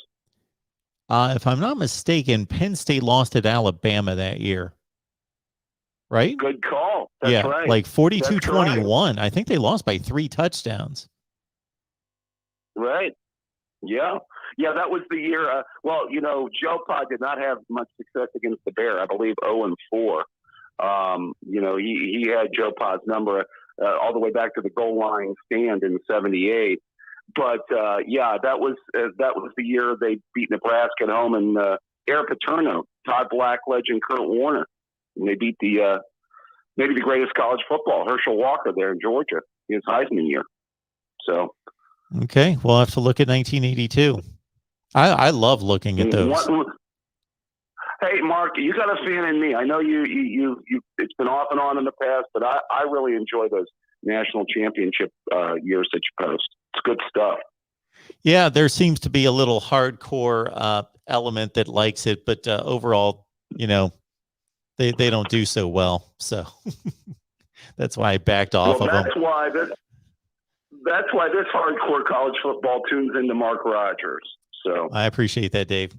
If I'm not mistaken, Penn State lost at Alabama that year. Right? Good call. That's right. Like 42-21. I think they lost by 3 touchdowns. Right. Yeah. Yeah, that was the year. Joe Pa did not have much success against the Bear. I believe 0-4. He had Joe Pa's number all the way back to the goal line stand in '78. But that was the year they beat Nebraska at home, and Eric Paterno, Todd Black legend, Kurt Warner, and they beat the maybe the greatest college football, Herschel Walker, there in Georgia, his Heisman year. So, okay, we'll have to look at 1982. I love looking at those. Hey, Mark, you got a fan in me. I know you. It's been off and on in the past, but I really enjoy those national championship years that you post. It's good stuff. Yeah, there seems to be a little hardcore element that likes it, but overall, they don't do so well. So that's why I backed off of them. That's why this hardcore college football tunes into Mark Rogers. So I appreciate that, Dave.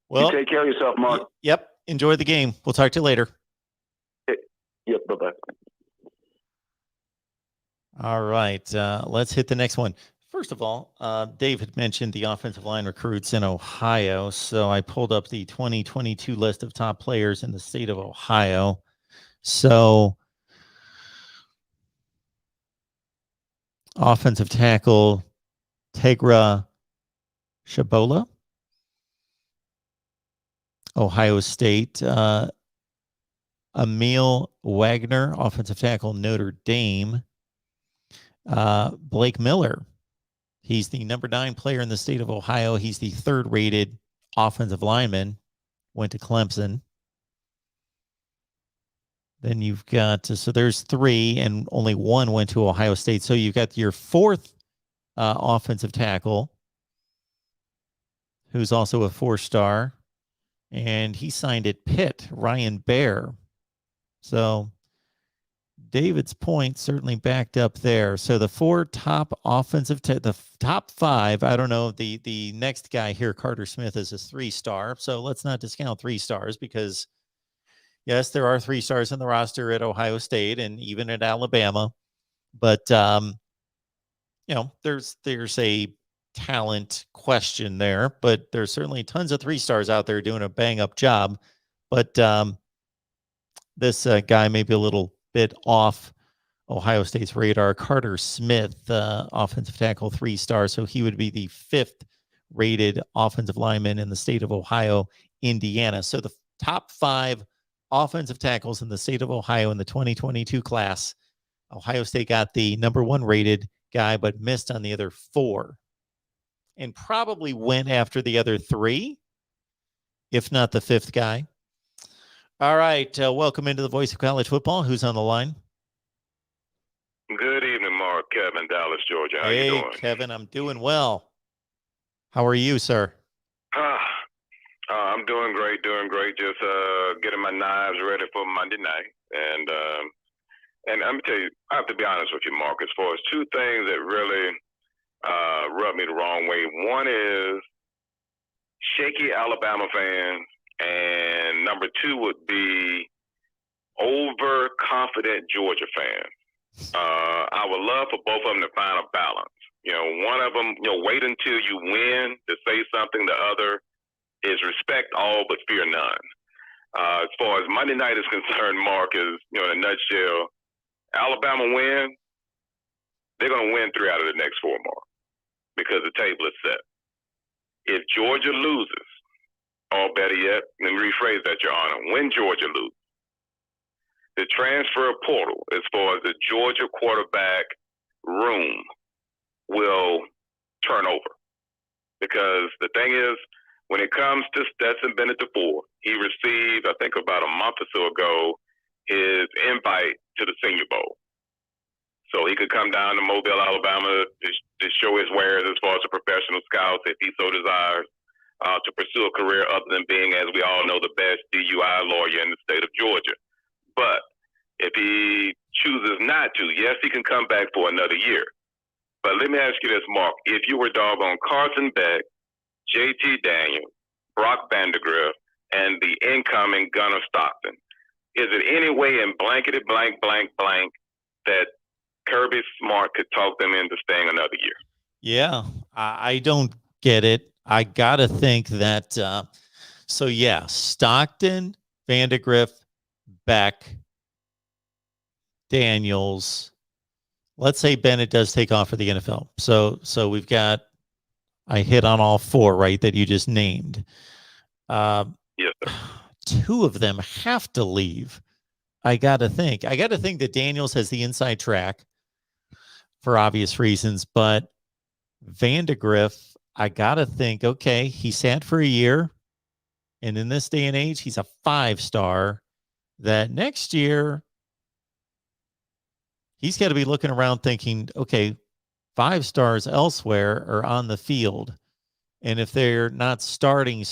Well, you take care of yourself, Mark. Yep. Enjoy the game. We'll talk to you later. Yep. Bye-bye. All right. Let's hit the next one. First of all, Dave had mentioned the offensive line recruits in Ohio. So I pulled up the 2022 list of top players in the state of Ohio. So offensive tackle, Tegra Shabola, Ohio State. Emil Wagner, offensive tackle, Notre Dame. Blake Miller, he's the number 9 player in the state of Ohio. He's the 3rd rated offensive lineman, went to Clemson. Then you've got, so there's 3 and only 1 went to Ohio State. So you've got your 4th offensive tackle, who's also a 4-star, and he signed at Pitt, Ryan Baer. So David's point certainly backed up there. So the 4 top offensive, the top 5, I don't know, the next guy here, Carter Smith, is a 3-star. So let's not discount 3 stars because, yes, there are 3 stars in the roster at Ohio State and even at Alabama. But, there's a talent question there, but there's certainly tons of 3 stars out there doing a bang-up job. But this guy may be a little bit off Ohio State's radar. Carter Smith, offensive tackle, 3-star. So he would be the 5th rated offensive lineman in the state of Ohio, Indiana. So the top 5 offensive tackles in the state of Ohio in the 2022 class, Ohio State got the number 1 rated guy, but missed on the other 4 and probably went after the other 3, if not the 5th guy. All right. Welcome into the Voice of College Football. Who's on the line? Good evening, Mark. Kevin, Dallas, Georgia. How you doing? Hey, Kevin. I'm doing well. How are you, sir? I'm doing great. Just getting my knives ready for Monday night. And I'm tell you, I have to be honest with you, Mark, as far as 2 things that really rubbed me the wrong way. One is shaky Alabama fans. And number 2 would be overconfident Georgia fans. I would love for both of them to find a balance. One of them, wait until you win to say something. The other is respect all but fear none. As far as Monday night is concerned, Mark, is, in a nutshell, Alabama win, they're going to win 3 out of the next 4, Mark, because the table is set. If Georgia loses, or better yet, let me rephrase that, Your Honor, when Georgia loses, the transfer portal, as far as the Georgia quarterback room, will turn over. Because the thing is, when it comes to Stetson Bennett IV, he received, I think about a month or so ago, his invite to the Senior Bowl. So he could come down to Mobile, Alabama to show his wares as far as a professional scout, if he so desires, to pursue a career other than being, as we all know, the best DUI lawyer in the state of Georgia. But if he chooses not to, yes, he can come back for another year. But let me ask you this, Mark. If you were doggone Carson Beck, J.T. Daniels, Brock Vandegrift, and the incoming Gunnar Stockton, is it any way in blankety blank that Kirby Smart could talk them into staying another year? Yeah, I don't get it. I got to think that, Stockton, Vandegrift, Beck, Daniels. Let's say Bennett does take off for the NFL. So we've got, I hit on all 4, right, that you just named. Yes, sir. 2 of them have to leave. I got to think that Daniels has the inside track for obvious reasons, but Vandegrift, I got to think, okay, he sat for a year, and in this day and age, he's a 5-star. That next year, he's got to be looking around thinking, okay, 5 stars elsewhere are on the field. And if they're not starting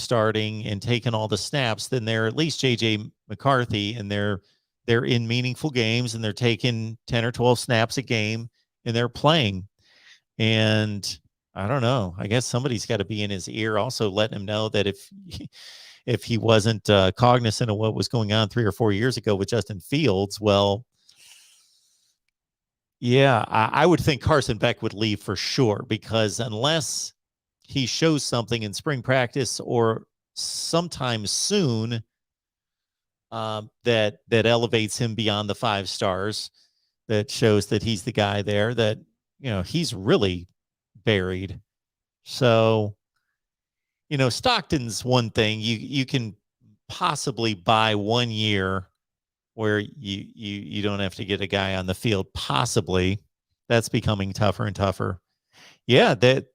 and taking all the snaps, then they're at least JJ McCarthy, and they're in meaningful games, and they're taking 10 or 12 snaps a game, and they're playing. And I don't know. I guess somebody's got to be in his ear also letting him know that if he wasn't cognizant of what was going on 3 or 4 years ago with Justin Fields, well, yeah, I would think Carson Beck would leave for sure, because unless he shows something in spring practice or sometime soon that elevates him beyond the 5 stars, that shows that he's the guy there, that he's really buried. So Stockton's one thing. You can possibly buy 1 year where you don't have to get a guy on the field. Possibly. That's becoming tougher and tougher. Yeah, that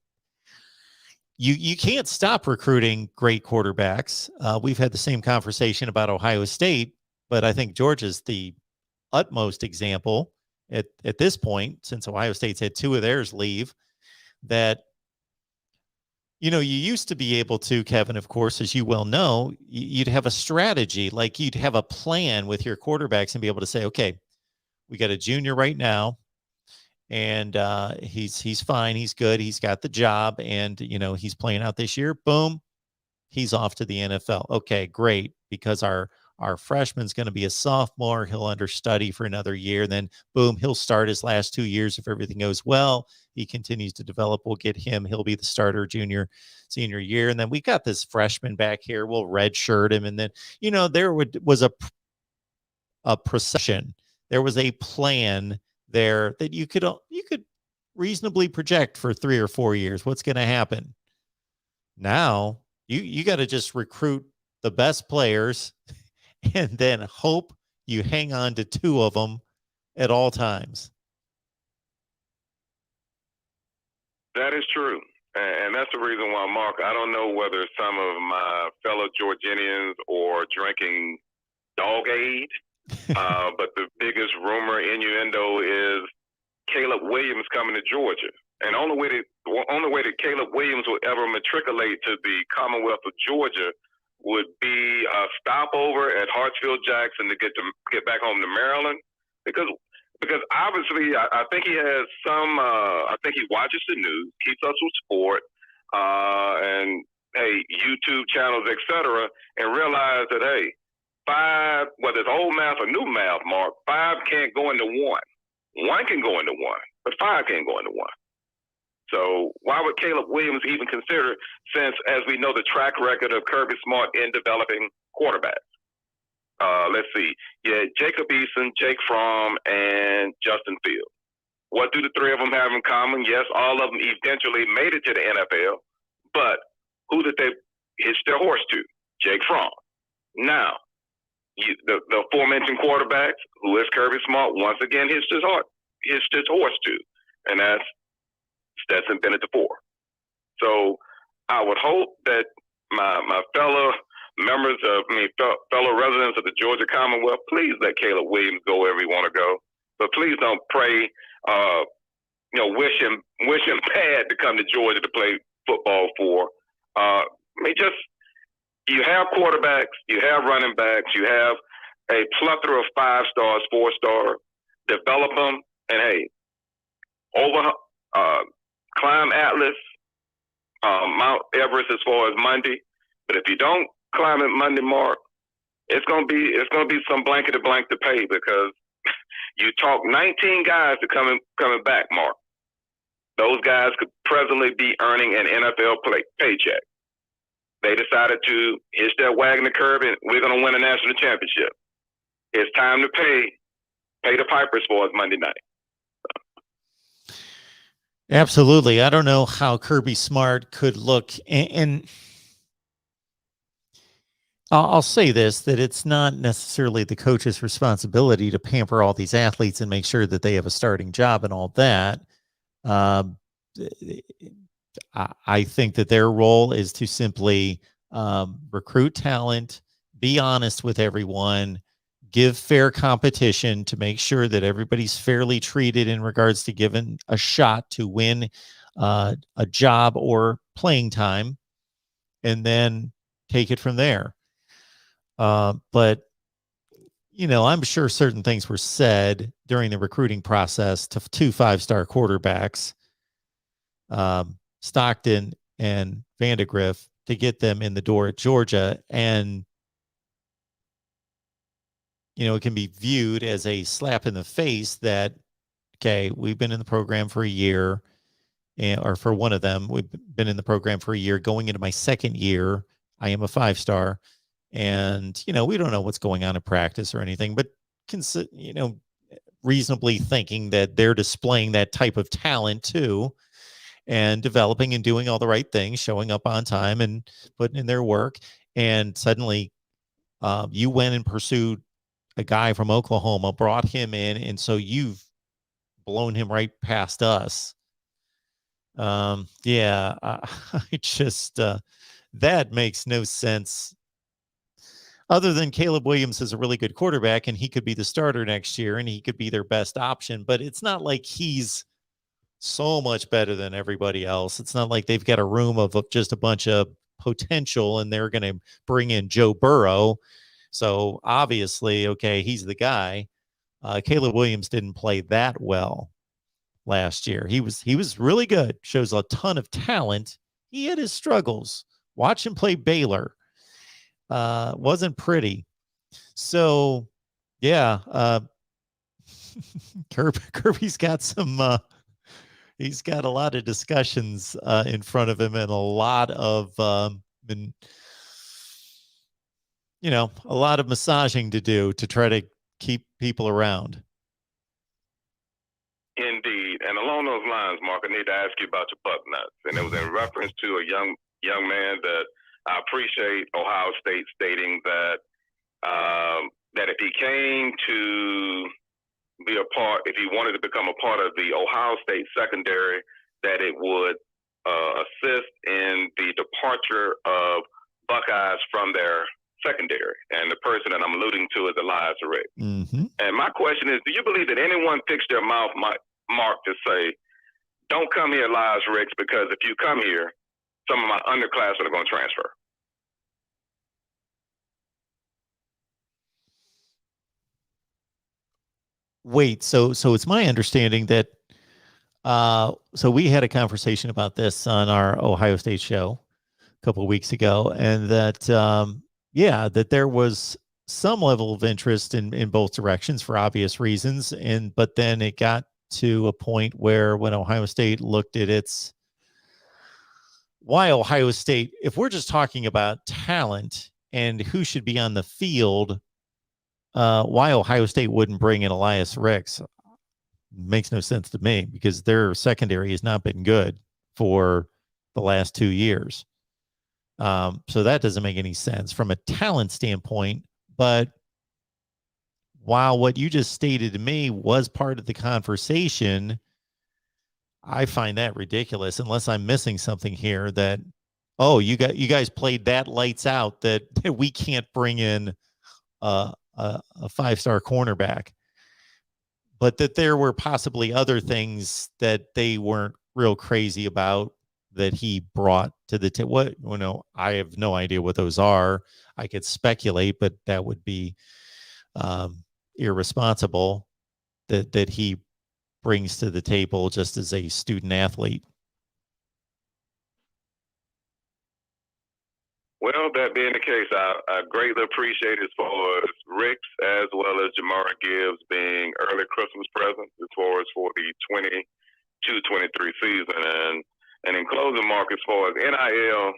you can't stop recruiting great quarterbacks. We've had the same conversation about Ohio State, but I think Georgia's the utmost example at this point, since Ohio State's had 2 of theirs leave, that you used to be able to, Kevin, of course, as you well know, you'd have a strategy, like you'd have a plan with your quarterbacks and be able to say, okay, we got a junior right now, and he's fine, he's good, he's got the job, and he's playing out this year. Boom, he's off to the NFL. Okay, great, because our freshman's going to be a sophomore. He'll understudy for another year. Then, boom, he'll start his last 2 years if everything goes well. He continues to develop. We'll get him. He'll be the starter senior year. And then we got this freshman back here. We'll redshirt him. And then, there was a procession. There was a plan there that you could reasonably project for 3 or 4 years. What's going to happen? Now, you got to just recruit the best players and then hope you hang on to 2 of them at all times. That is true. And that's the reason why, Mark, I don't know whether some of my fellow Georgians are drinking dog aid, but the biggest rumor, innuendo, is Caleb Williams coming to Georgia. And the only way that Caleb Williams will ever matriculate to the Commonwealth of Georgia would be a stopover at Hartsfield-Jackson to get back home to Maryland, because obviously I think he has some. I think he watches the news, keeps up with sport, and YouTube channels, etc., and realize that 5, whether it's old math or new math, Mark, 5 can't go into 1. One can go into one, but five can't go into one. So why would Caleb Williams even consider, since, as we know, the track record of Kirby Smart in developing quarterbacks? Let's see. Yeah, Jacob Eason, Jake Fromm, and Justin Fields. What do the three of them have in common? Yes, all of them eventually made it to the NFL, but who did they hitch their horse to? Jake Fromm. Now, the aforementioned quarterbacks, who is Kirby Smart, once again hitched his horse to, and that's Stetson Bennett IV. So I would hope that my fellow members of fellow residents of the Georgia Commonwealth, please let Caleb Williams go wherever he want to go, but please don't pray, wish him bad to come to Georgia to play football for. You have quarterbacks, you have running backs, you have a plethora of 5 stars, 4 stars. Develop them, and hey, climb Atlas, Mount Everest as far as Monday. But if you don't climb it Monday, Mark, it's gonna be some blanket to blank to pay, because you talk 19 guys to coming back, Mark. Those guys could presently be earning an NFL paycheck. They decided to hitch their wagon to curb, and we're going to win a national championship. It's time to pay the piper as far as Monday night. Absolutely. I don't know how Kirby Smart could look, and I'll say this, that it's not necessarily the coach's responsibility to pamper all these athletes and make sure that they have a starting job and all that. I think that their role is to simply recruit talent, be honest with everyone, give fair competition to make sure that everybody's fairly treated in regards to given a shot to win a job or playing time, and then take it from there. But, I'm sure certain things were said during the recruiting process to 2 5-star quarterbacks, Stockton and Vandegrift, to get them in the door at Georgia. And, it can be viewed as a slap in the face that, okay, we've been in the program for a year, or for one of them, we've been in the program for a year, going into my second year. I am a 5-star. And, we don't know what's going on in practice or anything, but, reasonably thinking that they're displaying that type of talent too, and developing and doing all the right things, showing up on time and putting in their work. And suddenly you went and pursued a guy from Oklahoma, brought him in, and so you've blown him right past us. I just, that makes no sense. Other than Caleb Williams is a really good quarterback, and he could be the starter next year, and he could be their best option, but it's not like he's so much better than everybody else. It's not like they've got a room of just a bunch of potential and they're going to bring in Joe Burrow. So obviously, okay, he's the guy. Caleb Williams didn't play that well last year. He was really good, shows a ton of talent. He had his struggles. Watch him play Baylor. Wasn't pretty. So yeah, Kirby's got some, he's got a lot of discussions in front of him, and a lot of a lot of massaging to do to try to keep people around. Indeed. And along those lines, Mark, I need to ask you about your buck nuts. And it was in reference to a young man that I appreciate Ohio State stating that that if he came to be a part, if he wanted to become a part of the Ohio State secondary, that it would assist in the departure of Buckeyes from their secondary. And the person that I'm alluding to is Elias Rick. Mm-hmm. And my question is, do you believe that anyone fixed their mouth, Mark, to say, don't come here, Elias Ricks, because if you come here, some of my underclassmen are going to transfer? Wait, so it's my understanding that so we had a conversation about this on our Ohio State show a couple of weeks ago, and that that there was some level of interest in both directions for obvious reasons. But then it got to a point where when Ohio State looked at why Ohio State, if we're just talking about talent and who should be on the field, why Ohio State wouldn't bring in Elias Ricks makes no sense to me, because their secondary has not been good for the last 2 years. So that doesn't make any sense from a talent standpoint. But while what you just stated to me was part of the conversation, I find that ridiculous, unless I'm missing something here that, oh, you guys played that lights out that we can't bring in a 5-star cornerback. But that there were possibly other things that they weren't real crazy about that he brought to the table. What, you know, I have no idea what those are. I could speculate, but that would be irresponsible. That he brings to the table just as a student athlete. Well, that being the case, I greatly appreciate as far as Ricks as well as Jamar Gibbs being early Christmas presents as far as for the 22-23 season. And in closing, Mark, as far as NIL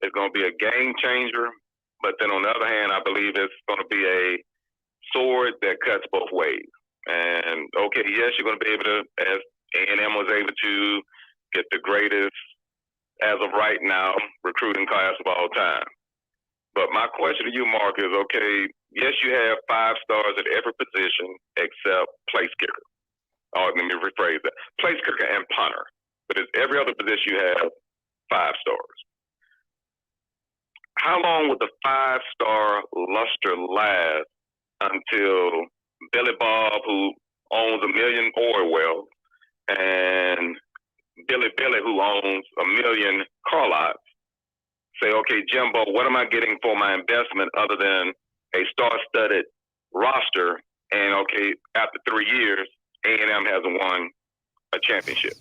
is going to be a game changer, but then on the other hand, I believe it's going to be a sword that cuts both ways. And okay, yes, you're going to be able to, as A&M was able to get the greatest, as of right now, recruiting class of all time. But my question to you, Mark, is okay, yes, you have 5 stars at every position except place kicker. Oh, let me rephrase that. Place kicker and punter. But it's every other position you have 5 stars. How long would the 5-star luster last until Billy Bob, who owns 1 million oil wells, and Billy, who owns 1 million car lots, say, okay, Jimbo, what am I getting for my investment other than a star-studded roster? And okay, after 3 years, A&M hasn't won a championship.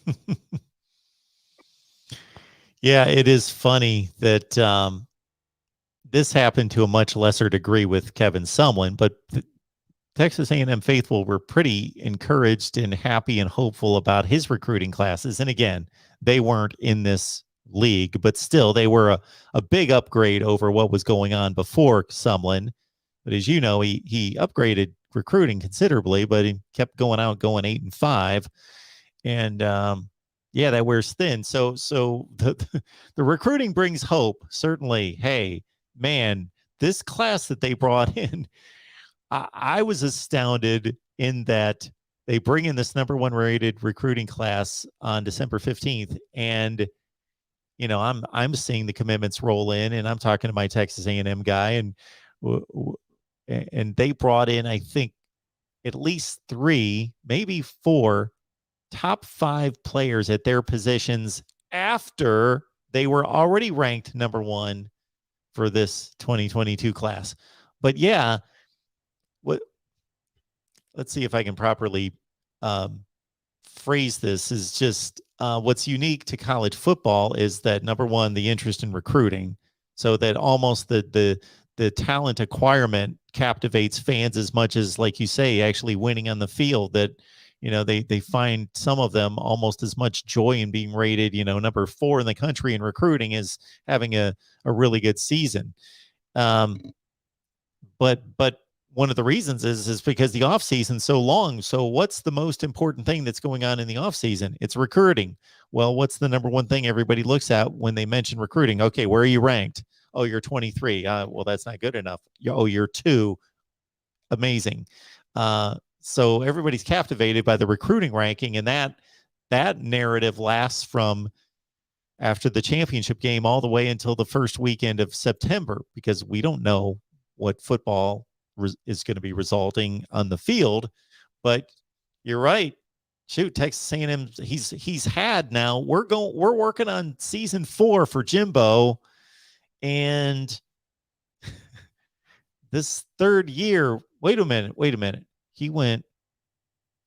Yeah, it is funny that this happened to a much lesser degree with Kevin Sumlin, but Texas A&M faithful were pretty encouraged and happy and hopeful about his recruiting classes. And again, they weren't in this league, but still they were a big upgrade over what was going on before Sumlin. But as you know, he upgraded recruiting considerably, but he kept going 8-5. And yeah, that wears thin. So the recruiting brings hope. Certainly, hey, man, this class that they brought in, I was astounded in that they bring in this number 1 rated recruiting class on December 15th. And, you know, I'm seeing the commitments roll in, and I'm talking to my Texas A&M guy, and they brought in, I think, at least 3, maybe 4 top 5 players at their positions after they were already ranked number 1 for this 2022 class. But yeah, let's see if I can properly phrase this. Is just what's unique to college football is that, number 1, the interest in recruiting, so that almost the talent acquirement captivates fans as much as, like you say, actually winning on the field. That, you know, they find some of them almost as much joy in being rated, you know, number 4 in the country in recruiting as having a really good season. But one of the reasons is because the off season's so long. So what's the most important thing that's going on in the off season? It's recruiting. Well, what's the number 1 thing everybody looks at when they mention recruiting? Okay, where are you ranked? Oh, you're 23. Well, that's not good enough. You're 2. Amazing. So everybody's captivated by the recruiting ranking, and that narrative lasts from after the championship game all the way until the first weekend of September, because we don't know what football is going to be resulting on the field. But you're right. Shoot, Texas A&M, he's had now. We're working on season 4 for Jimbo, and this 3rd year. Wait a minute. He went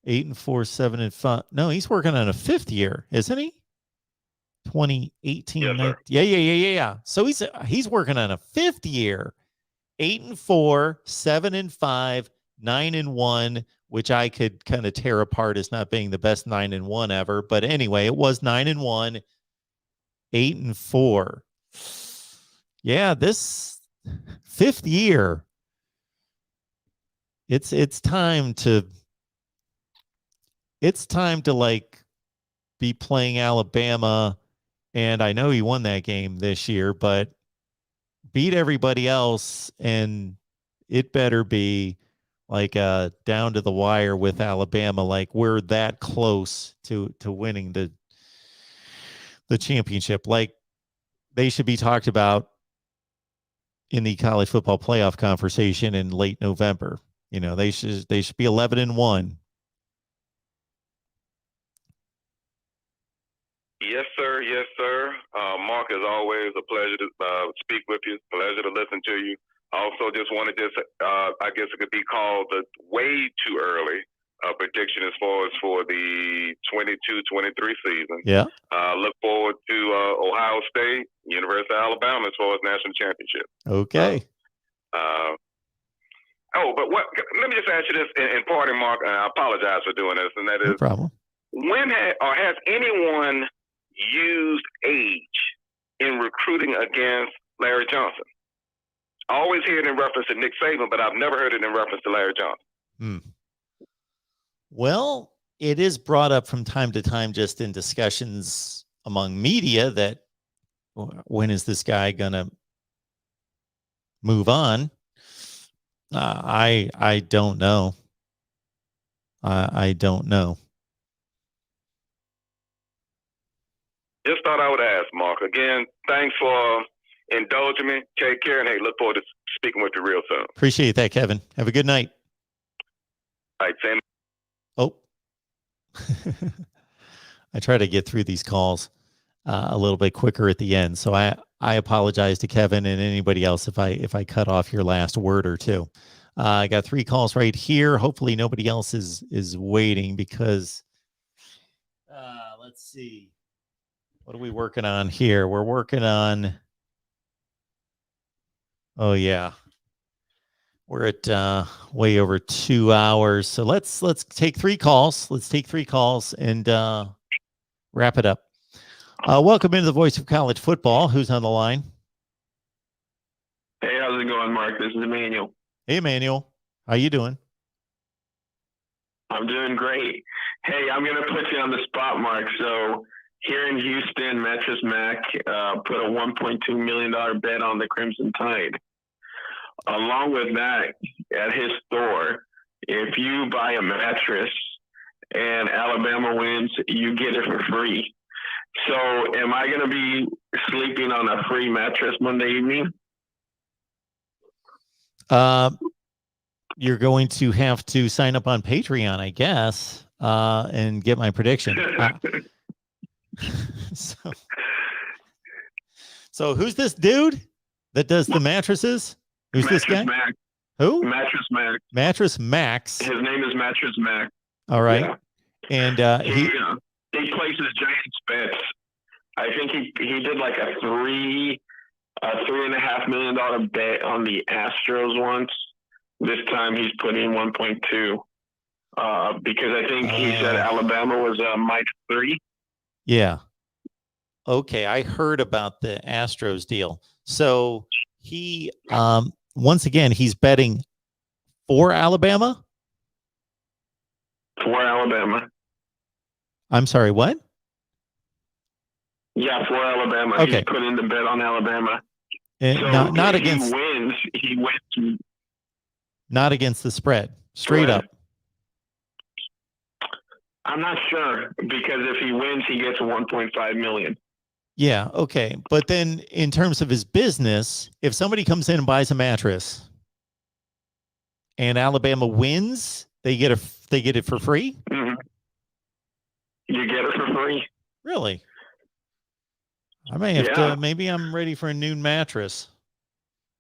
8-4, 7-5. No, he's working on a 5th year, isn't he? 2018. Yes, sir. Yeah. So he's working on a 5th year. 8-4, 7-5, 9-1, which I could kind of tear apart as not being the best 9-1 ever. But anyway, it was 9-1, 8-4. Yeah, this 5th year, it's time to like be playing Alabama. And I know he won that game this year, but beat everybody else, and it better be like down to the wire with Alabama. Like we're that close to winning the championship. Like they should be talked about in the college football playoff conversation in late November. You know, they should be 11-1. Yes, sir. Yes, sir. Mark, as always, a pleasure to speak with you. Pleasure to listen to you. Also, just wanted to, I guess it could be called the way too early prediction as far as for the 22-23 season. Yeah. Look forward to Ohio State, University of Alabama as far as national championship. Okay. But let me just ask you this in parting, Mark, and I apologize for doing this, and that is, no problem. When has anyone used age in recruiting against Larry Johnson? I always hear it in reference to Nick Saban, but I've never heard it in reference to Larry Johnson. Well, it is brought up from time to time just in discussions among media that when is this guy going to move on? I don't know. I don't know. Just thought I would ask, Mark. Again, thanks for indulging me. Take care, and hey, look forward to speaking with you real soon. Appreciate that, Kevin. Have a good night. All right, Sam. Oh, I try to get through these calls a little bit quicker at the end, so I apologize to Kevin and anybody else if I cut off your last word or two. I got 3 calls right here. Hopefully nobody else is waiting because let's see. What are we working on here? We're working on. Oh yeah, we're at way over 2 hours. So let's take 3 calls. Let's take 3 calls and wrap it up. Welcome into the Voice of College Football. Who's on the line? Hey, how's it going, Mark? This is Emmanuel. Hey, Emmanuel. How you doing? I'm doing great. Hey, I'm going to put you on the spot, Mark. So here in Houston, Mattress Mac put a $1.2 million bet on the Crimson Tide. Along with that, at his store, if you buy a mattress and Alabama wins, you get it for free. So am I going to be sleeping on a free mattress Monday evening? You're going to have to sign up on Patreon, I guess, and get my prediction. So who's this dude that does the mattresses? Who's Mattress this guy? Mac. Who? Mattress Mac. Mattress Max. His name is Mattress Mac. All right. Yeah. And he places giant bets. I think he did like a $3.5 million bet on the Astros once. This time he's putting 1.2 because I think he said Alabama was -3. Yeah. Okay, I heard about the Astros deal. So he once again he's betting for Alabama. For Alabama. I'm sorry, what? Yeah, for Alabama. Okay. He's put in the bet on Alabama. And So not if against. he wins. Not against the spread. Straight Correct. up. I'm not sure because if he wins, he gets 1.5 million. Yeah. Okay. But then in terms of his business, if somebody comes in and buys a mattress and Alabama wins, they get it for free. Mm-hmm. You get it for free. Really? I may have to. Maybe I'm ready for a noon mattress.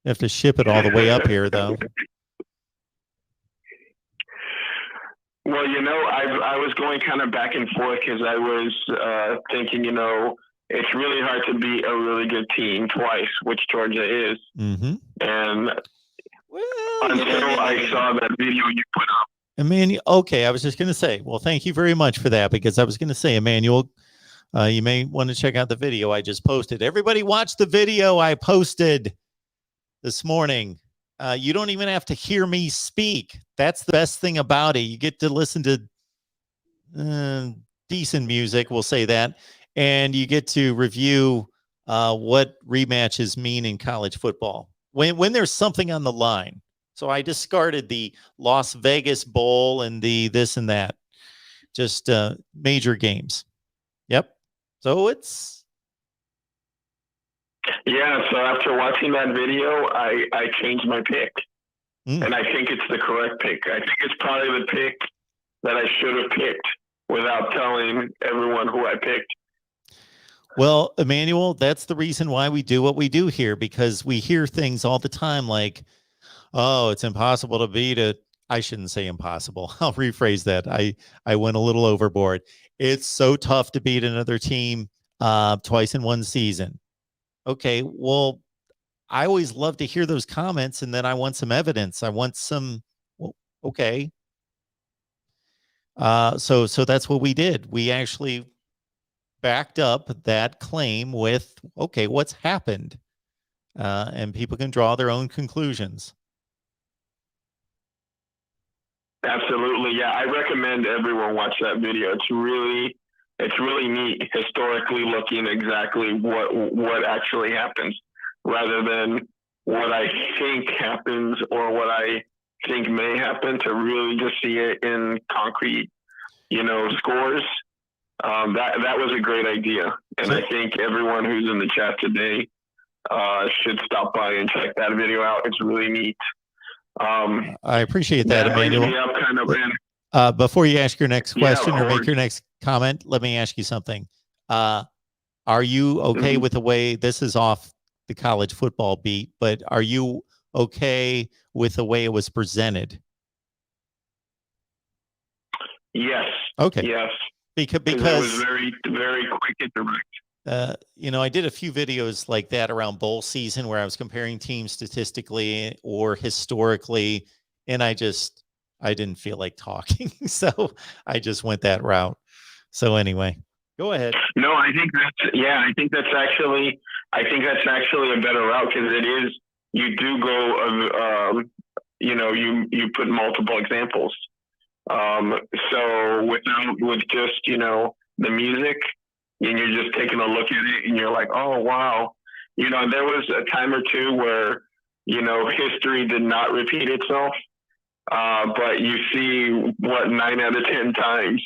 You have to ship it all the way up here, though. Well, I was going kind of back and forth because I was thinking, it's really hard to beat a really good team twice, which Georgia is. Mm-hmm. And Well, until I saw that video you put up. Emmanuel, okay, I was just going to say, well, thank you very much for that, because I was going to say, Emmanuel, you may want to check out the video I just posted. Everybody watch the video I posted this morning. You don't even have to hear me speak. That's the best thing about it. You get to listen to decent music, we'll say that, and you get to review what rematches mean in college football when there's something on the line. So I discarded the Las Vegas Bowl and the this and that, just major games. Yep. So it's. Yeah. So after watching that video, I changed my pick. And I think it's the correct pick. I think it's probably the pick that I should have picked without telling everyone who I picked. Well, Emmanuel, that's the reason why we do what we do here, because we hear things all the time like, oh, it's impossible to beat it. I shouldn't say impossible. I'll rephrase that. I went a little overboard. It's so tough to beat another team twice in one season. Okay, well, I always love to hear those comments, and then I want some evidence. I want some, well, okay. So that's what we did. We actually backed up that claim with, okay, what's happened? And people can draw their own conclusions. Absolutely. Yeah. I recommend everyone watch that video. It's really neat, historically looking exactly what actually happens, rather than what I think happens or what I think may happen, to really just see it in concrete, scores. That was a great idea. And I think everyone who's in the chat today should stop by and check that video out. It's really neat. I appreciate that, Emmanuel. Before you ask your next question or make your next comment, let me ask you something. Are you okay with the way this is off the college football beat, but are you okay with the way it was presented? Yes. Okay. Yes. Because it was very, very quick and direct. I did a few videos like that around bowl season where I was comparing teams statistically or historically, and I didn't feel like talking. So I just went that route. So anyway, go ahead. No, I think that's actually a better route, because it is, you do go, you put multiple examples. So with just, the music, and you're just taking a look at it and you're like, oh, wow. There was a time or two where, history did not repeat itself. But you see 9 out of 10 times,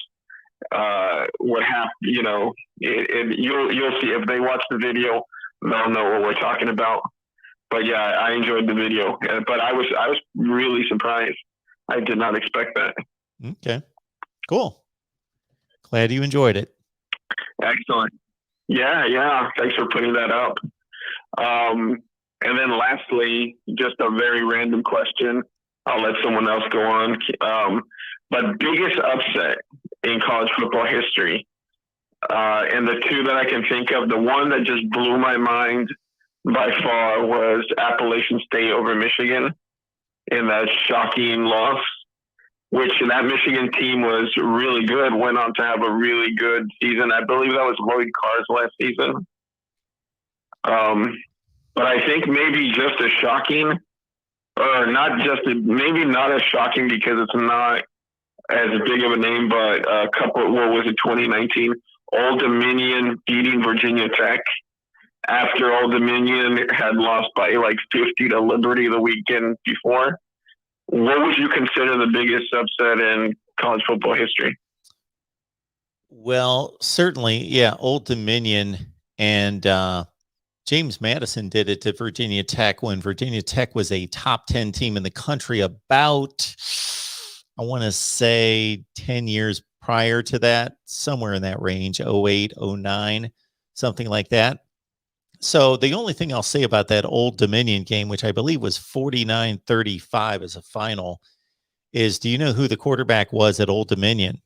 what happened, you'll see, if they watch the video, they'll know what we're talking about. But yeah, I enjoyed the video, but I was really surprised. I did not expect that. Okay, cool. Glad you enjoyed it. Excellent. Yeah. Thanks for putting that up. And then lastly, just a very random question. I'll let someone else go on. But biggest upset in college football history. And the two that I can think of, the one that just blew my mind by far was Appalachian State over Michigan in that shocking loss, which that Michigan team was really good, went on to have a really good season. I believe that was Lloyd Carr's last season. But I think maybe just as shocking, or maybe not as shocking because it's not as big of a name, but a couple, what was it, 2019? Old Dominion beating Virginia Tech after Old Dominion had lost by like 50 to Liberty the weekend before. What would you consider the biggest upset in college football history? Well, certainly, yeah, Old Dominion and James Madison did it to Virginia Tech when Virginia Tech was a top 10 team in the country about, I want to say 10 years prior to that, somewhere in that range, 08, 09, something like that. So the only thing I'll say about that Old Dominion game, which I believe was 49-35 as a final, is do you know who the quarterback was at Old Dominion?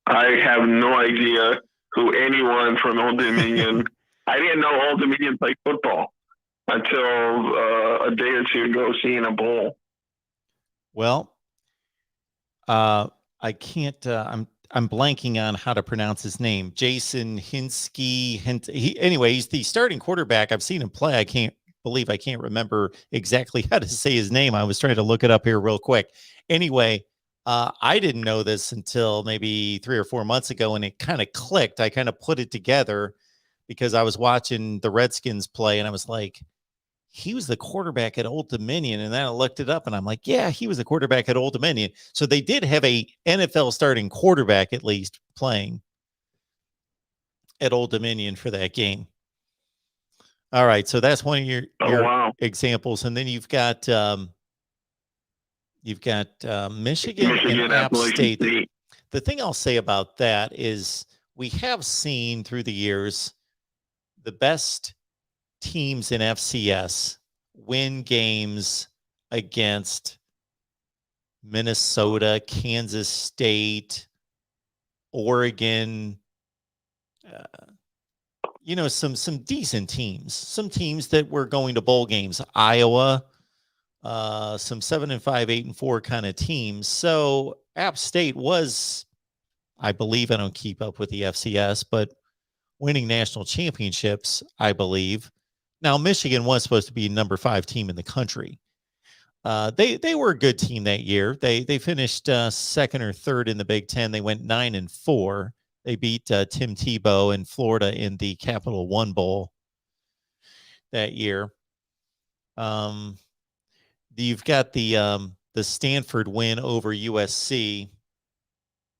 I have no idea who anyone from Old Dominion. I didn't know Old Dominion played football. until a day or two ago seeing a bowl. Well, I can't. I'm blanking on how to pronounce his name. Jason Hinsky. Anyway, he's the starting quarterback. I've seen him play. I can't believe I can't remember exactly how to say his name. I was trying to look it up here real quick. Anyway, I didn't know this until maybe 3 or 4 months ago, and it kind of clicked. I kind of put it together because I was watching the Redskins play, and I was like, he was the quarterback at Old Dominion. And then I looked it up and I'm like, yeah, he was the quarterback at Old Dominion. So they did have a NFL starting quarterback at least playing at Old Dominion for that game. All right. So that's one of your examples. And then you've got Michigan and App State. The thing I'll say about that is we have seen through the years the best teams in FCS win games against Minnesota, Kansas State, Oregon, some decent teams, some teams that were going to bowl games, Iowa, some 7-5, 8-4 kind of teams. So App State was, I believe, I don't keep up with the FCS, but winning national championships, I believe. Now, Michigan was supposed to be number 5 team in the country. They were a good team that year. They finished second or third in the Big Ten. They went 9-4. They beat Tim Tebow in Florida in the Capital One Bowl that year. You've got the Stanford win over USC.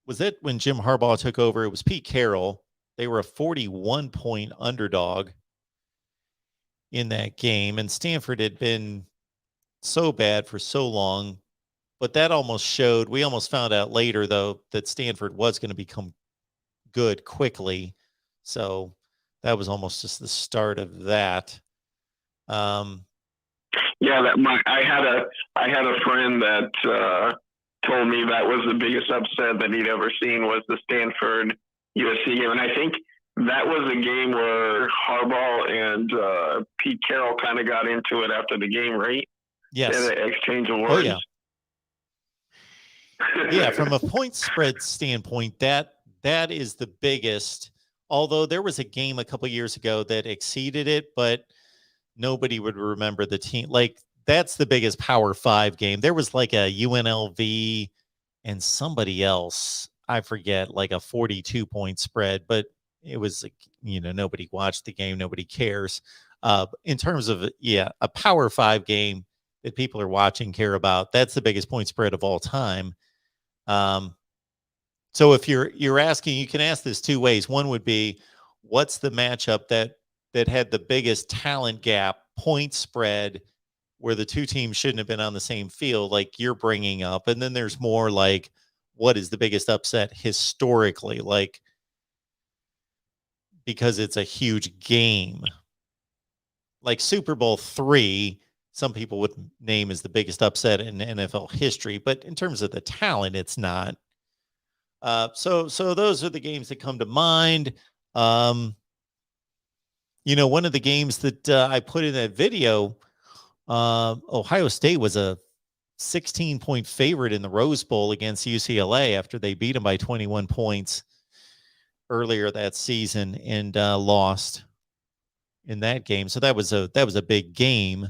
Was it when Jim Harbaugh took over? It was Pete Carroll. They were a 41-point underdog in that game, and Stanford had been so bad for so long, but that almost showed. We almost found out later, though, that Stanford was going to become good quickly. So that was almost just the start of that. I had a friend that told me that was the biggest upset that he'd ever seen was the Stanford USC game, and I think that was a game where Harbaugh and Pete Carroll kind of got into it after the game, right? Yes. They had an exchange of words. Oh, yeah. Yeah, from a point spread standpoint, that is the biggest. Although there was a game a couple years ago that exceeded it, but nobody would remember the team. Like, that's the biggest Power 5 game. There was like a UNLV and somebody else, I forget, like a 42-point spread, but it was, nobody watched the game. Nobody cares. In terms of, a Power 5 game that people are watching, care about, that's the biggest point spread of all time. So if you're asking, you can ask this 2 ways. One would be, what's the matchup that had the biggest talent gap, point spread, where the 2 teams shouldn't have been on the same field, like you're bringing up? And then there's more like, what is the biggest upset historically? Like, because it's a huge game. Like Super Bowl III, some people would name as the biggest upset in NFL history, but in terms of the talent, it's not. So those are the games that come to mind. One of the games that I put in that video, Ohio State was a 16-point favorite in the Rose Bowl against UCLA after they beat them by 21 points earlier that season and lost in that game. So that was a big game.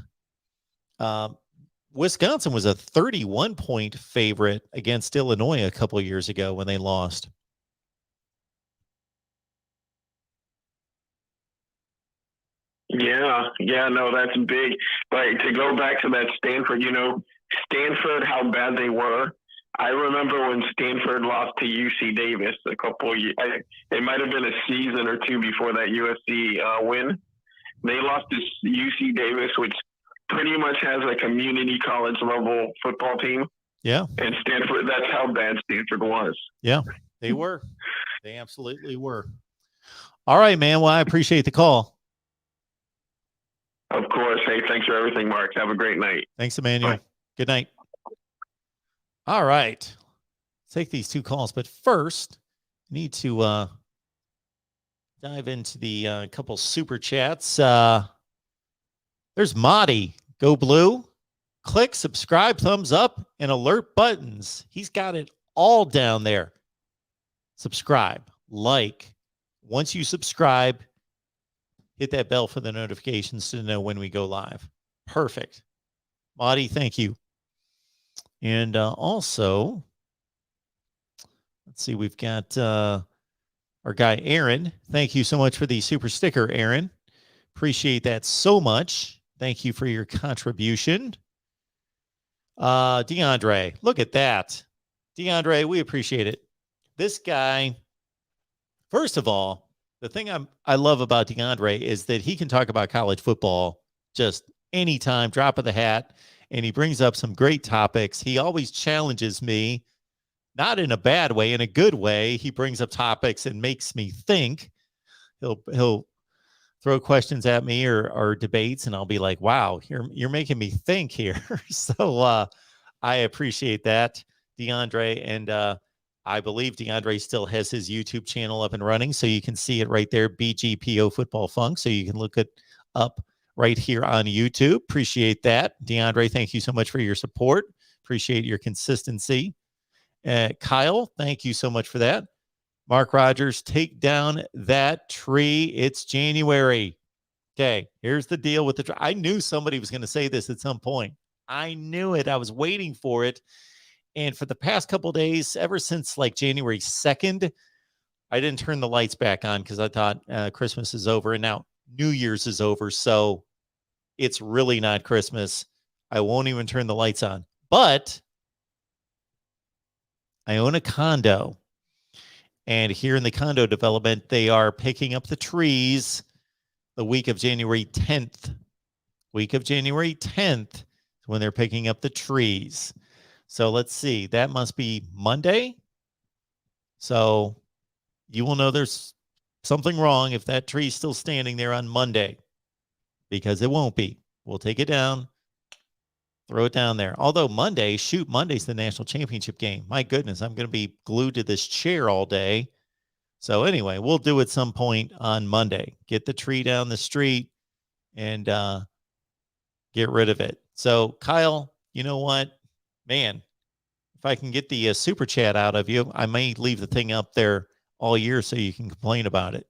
Wisconsin was a 31-point favorite against Illinois a couple of years ago when they lost. Yeah, no, that's big. But to go back to that Stanford, Stanford, how bad they were. I remember when Stanford lost to UC Davis a couple of years. It might have been a season or 2 before that USC win. They lost to UC Davis, which pretty much has a community college level football team. Yeah. And Stanford, that's how bad Stanford was. Yeah, they were. They absolutely were. All right, man. Well, I appreciate the call. Of course. Hey, thanks for everything, Mark. Have a great night. Thanks, Emmanuel. Bye. Good night. All right. Let's take these 2 calls. But first, I need to dive into the couple super chats. There's Marty. Go Blue. Click, subscribe, thumbs up, and alert buttons. He's got it all down there. Subscribe, like. Once you subscribe, hit that bell for the notifications to know when we go live. Perfect. Marty, thank you. And also, let's see, we've got our guy, Aaron. Thank you so much for the super sticker, Aaron. Appreciate that so much. Thank you for your contribution. DeAndre, look at that. DeAndre, we appreciate it. This guy, first of all, the thing I love about DeAndre is that he can talk about college football just anytime, drop of the hat, and he brings up some great topics. He always challenges me, not in a bad way, in a good way. He brings up topics and makes me think. He'll throw questions at me or debates, and I'll be like, wow, you're making me think here. So I appreciate that, DeAndre. And I believe DeAndre still has his YouTube channel up and running, so you can see it right there, BGPO Football Funk. So you can look it up right here on YouTube. Appreciate that. DeAndre, thank you so much for your support. Appreciate your consistency. Kyle, thank you so much for that. Mark Rogers, take down that tree. It's January. Okay, here's the deal with the tree. I knew somebody was going to say this at some point. I knew it. I was waiting for it. And for the past couple of days, ever since like January 2nd, I didn't turn the lights back on because I thought Christmas is over. And now New Year's is over. So it's really not Christmas. I won't even turn the lights on. But I own a condo. And here in the condo development, they are picking up the trees the week of January 10th. Week of January 10th is when they're picking up the trees. So let's see. That must be Monday. So you will know there's something wrong if that tree is still standing there on Monday, because it won't be. We'll take it down, throw it down there. Although Monday's the national championship game. My goodness, I'm going to be glued to this chair all day. So anyway, we'll do it some point on Monday. Get the tree down the street and get rid of it. So Kyle, you know what, man, if I can get the super chat out of you, I may leave the thing up there all year so you can complain about it.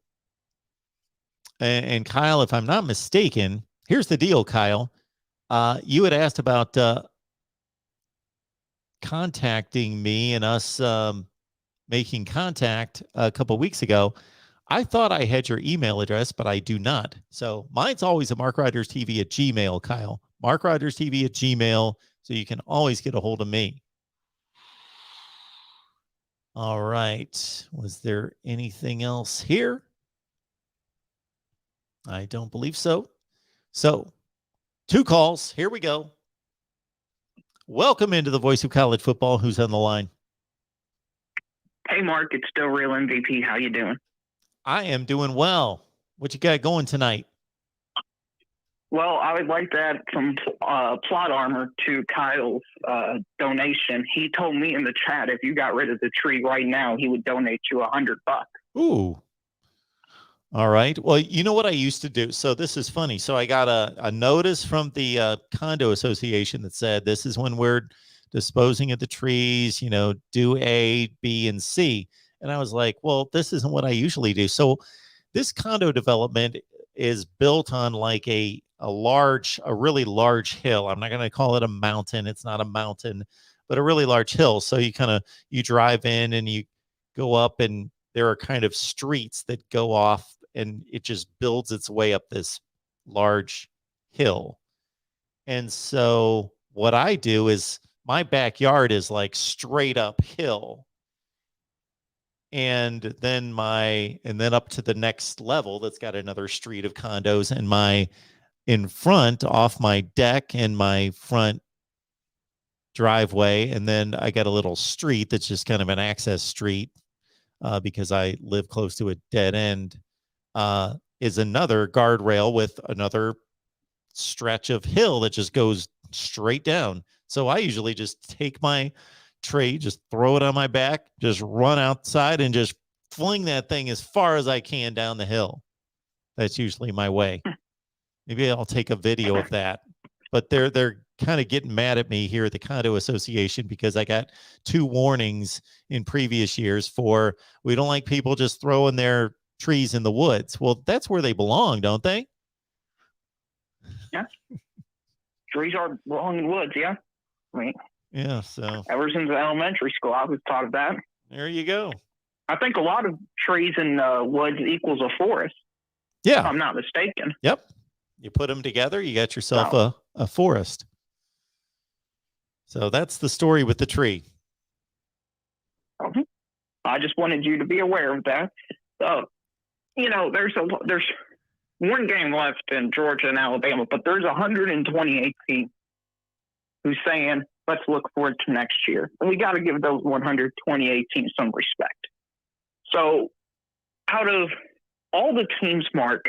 And Kyle, if I'm not mistaken, here's the deal, Kyle. You had asked about contacting me and us making contact a couple weeks ago. I thought I had your email address, but I do not. So mine's always a MarkRogersTV at Gmail, Kyle. MarkRogersTV at Gmail, so you can always get a hold of me. All right. Was there anything else here? I don't believe so. So 2 calls. Here we go. Welcome into the Voice of College Football. Who's on the line? Hey, Mark. It's still Real MVP. How you doing? I am doing well. What you got going tonight? Well, I would like to add some plot armor to Kyle's donation. He told me in the chat if you got rid of the tree right now, he would donate you $100. Ooh. All right. Well, you know what I used to do? So this is funny. So I got a notice from the condo association that said, this is when we're disposing of the trees, you know, do A, B, and C. And I was like, well, this isn't what I usually do. So this condo development is built on like a really large hill. I'm not going to call it a mountain. It's not a mountain, but a really large hill. So you drive in and you go up, and there are kind of streets that go off, and it just builds its way up this large hill. And so what I do is my backyard is like straight up hill. And then up to the next level, that's got another street of condos, and in front off my deck and my front driveway. And then I got a little street that's just kind of an access street because I live close to a dead end, is another guardrail with another stretch of hill that just goes straight down. So I usually just take my tree, just throw it on my back, just run outside and just fling that thing as far as I can down the hill. That's usually my way. Maybe I'll take a video of that. But they're kind of getting mad at me here at the Condo Association because I got 2 warnings in previous years for we don't like people just throwing their trees in the woods. Well, that's where they belong, don't they? Yeah. Trees are belong in woods, yeah. I mean, yeah, so ever since elementary school, I was taught of that. There you go. I think a lot of trees in woods equals a forest. Yeah. If I'm not mistaken. Yep. You put them together, you got yourself a forest. So that's the story with the tree. Okay. I just wanted you to be aware of that. So, there's one game left in Georgia and Alabama, but there's 128 teams who's saying, let's look forward to next year. And we got to give those 128 teams some respect. So out of all the teams, Mark,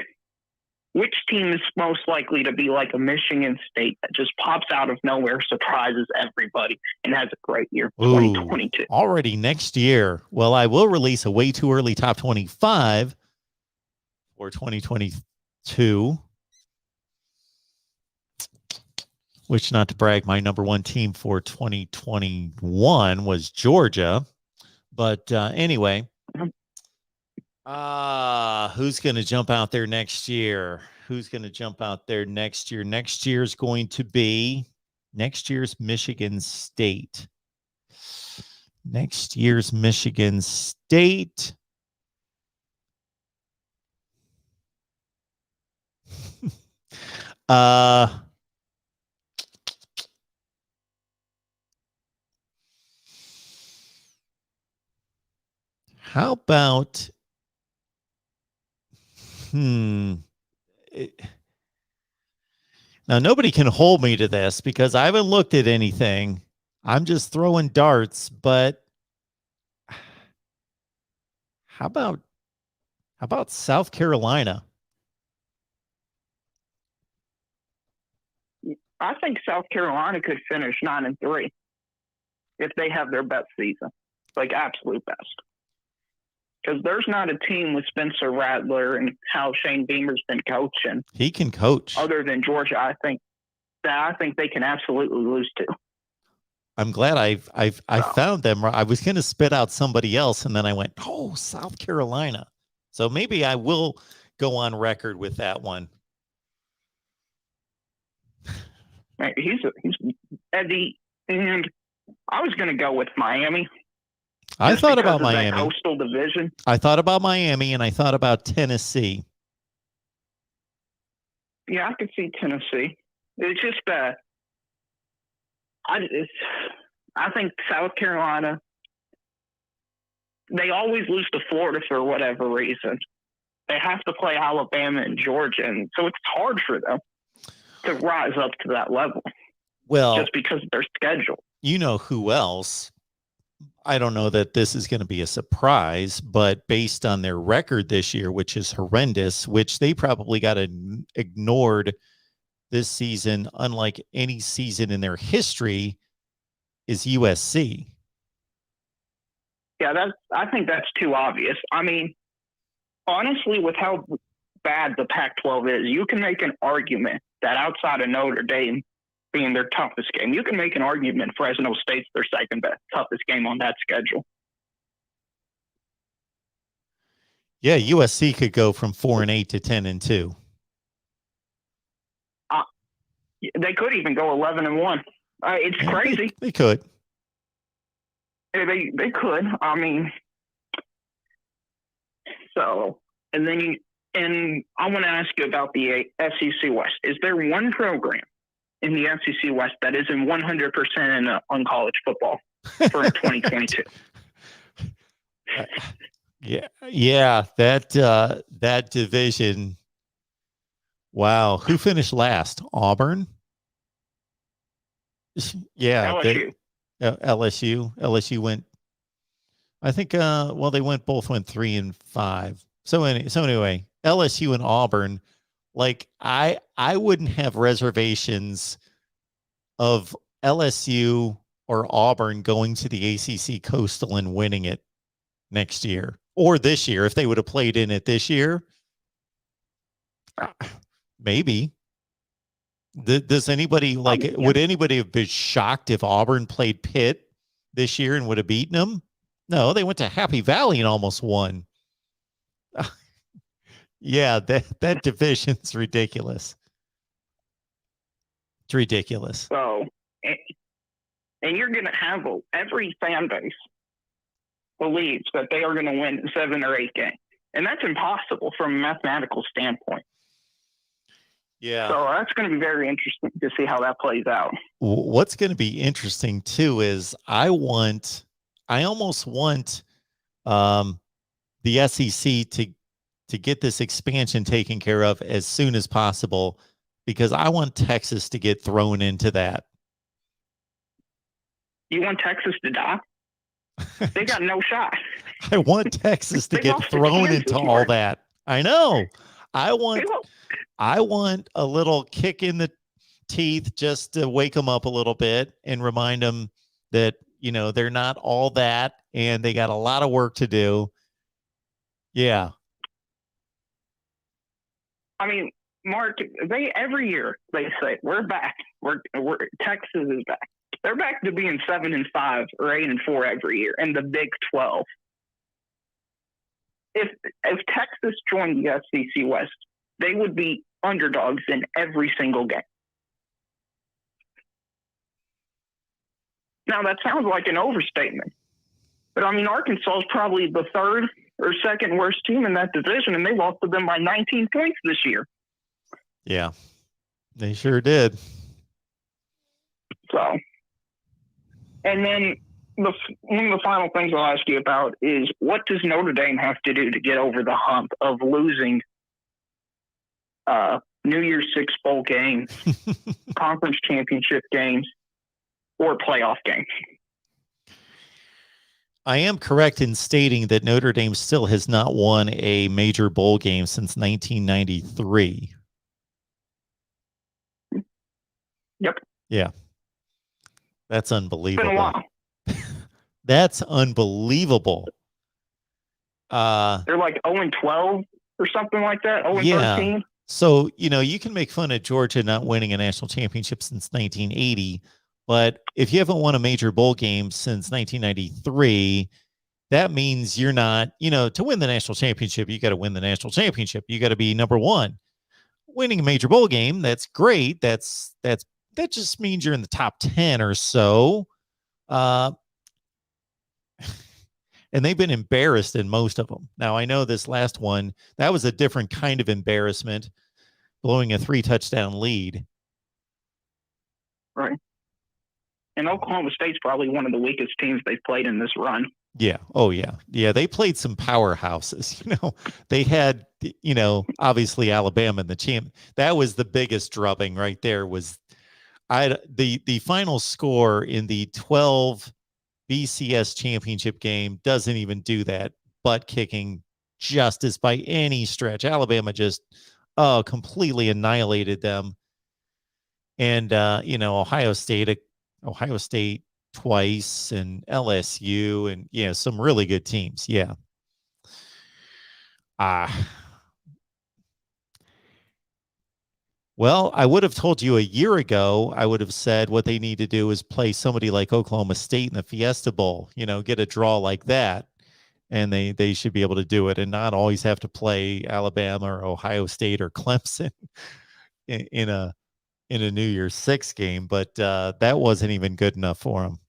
which team is most likely to be like a Michigan State that just pops out of nowhere, surprises everybody, and has a great year, 2022? Already next year. Well, I will release a way too early top 25 for 2022, which, not to brag, my number 1 team for 2021 was Georgia. But anyway, who's going to jump out there next year? Who's going to jump out there next year? Next year's going to be next year's Michigan State. Next year's Michigan State. How about now, nobody can hold me to this because I haven't looked at anything. I'm just throwing darts, but how about South Carolina? I think South Carolina could finish 9-3 if they have their best season, like absolute best. Because there's not a team with Spencer Rattler and how Shane Beamer's been coaching. He can coach. Other than Georgia, I think they can absolutely lose to. I'm glad I found them. I was going to spit out somebody else, and then I went, oh, South Carolina. So maybe I will go on record with that one. He's Eddie, and I was going to go with Miami. I thought about Miami. That coastal division. I thought about Miami, and I thought about Tennessee. Yeah, I could see Tennessee. It's just I think South Carolina, they always lose to Florida for whatever reason. They have to play Alabama and Georgia, and so it's hard for them to rise up to that level. Well, just because of their schedule. You know who else? I don't know that this is going to be a surprise, but based on their record this year, which is horrendous, which they probably got ignored this season, unlike any season in their history, is USC. Yeah, I think that's too obvious. I mean, honestly, with how bad the Pac-12 is, you can make an argument that outside of Notre Dame being their toughest game, you can make an argument Fresno State's their second best, toughest game on that schedule. Yeah, USC could go from 4-8 to 10-2. They could even go 11-1. It's crazy. They could. They could. I mean, so, and I want to ask you about the SEC West. Is there one program in the SEC West that isn't 100% on college football for 2022? Yeah, that division. Wow, who finished last? Auburn. Yeah, LSU. LSU went. I think. Well, they both went 3-5. So anyway, LSU and Auburn. Like I wouldn't have reservations of LSU or Auburn going to the ACC Coastal and winning it next year or this year if they would have played in it this year. Maybe. Does anybody would anybody have been shocked if Auburn played Pitt this year and would have beaten them? No, they went to Happy Valley and almost won. Yeah, that division's ridiculous. It's ridiculous. So, and you're going to have every fan base believes that they are going to win 7 or 8 games. And that's impossible from a mathematical standpoint. Yeah. So that's going to be very interesting to see how that plays out. What's going to be interesting too is I almost want the SEC to get this expansion taken care of as soon as possible, because I want Texas to get thrown into that. You want Texas to die? They got no shot. I want Texas to get thrown into all that. I know. I want a little kick in the teeth just to wake them up a little bit and remind them that, they're not all that and they got a lot of work to do. Yeah. I mean, Mark, every year they say we're back. We're Texas is back. They're back to being 7-5 or 8-4 every year in the Big 12. If Texas joined the SEC West, they would be underdogs in every single game. Now that sounds like an overstatement, but I mean Arkansas is probably the 3rd or 2nd worst team in that division, and they lost to them by 19 points this year. Yeah, they sure did. So, and then one of the final things I'll ask you about is, what does Notre Dame have to do to get over the hump of losing New Year's Six bowl games, conference championship games, or playoff games? I am correct in stating that Notre Dame still has not won a major bowl game since 1993. Yep. Yeah. That's unbelievable. It's been a while. That's unbelievable. They're like 0-12 or something like that. 0-13. Yeah. So, you can make fun of Georgia not winning a national championship since 1980, but if you haven't won a major bowl game since 1993, that means you're not, to win the national championship, you got to win the national championship. You got to be number one. Winning a major bowl game, that's great. That just means you're in the top 10 or so. And they've been embarrassed in most of them. Now, I know this last one, that was a different kind of embarrassment, blowing a 3-touchdown lead. Right. And Oklahoma State's probably one of the weakest teams they've played in this run. Yeah. Oh, yeah. Yeah, they played some powerhouses. They had, obviously Alabama in the champ. That was the biggest drubbing right there. Was the final score in the 12 BCS championship game doesn't even do that butt kicking justice by any stretch. Alabama just completely annihilated them. And Ohio State twice, and LSU, and some really good teams. Yeah. Well, I would have told you a year ago, I would have said what they need to do is play somebody like Oklahoma State in the Fiesta Bowl, get a draw like that. And they should be able to do it and not always have to play Alabama or Ohio State or Clemson in a New Year's Six game. But that wasn't even good enough for them.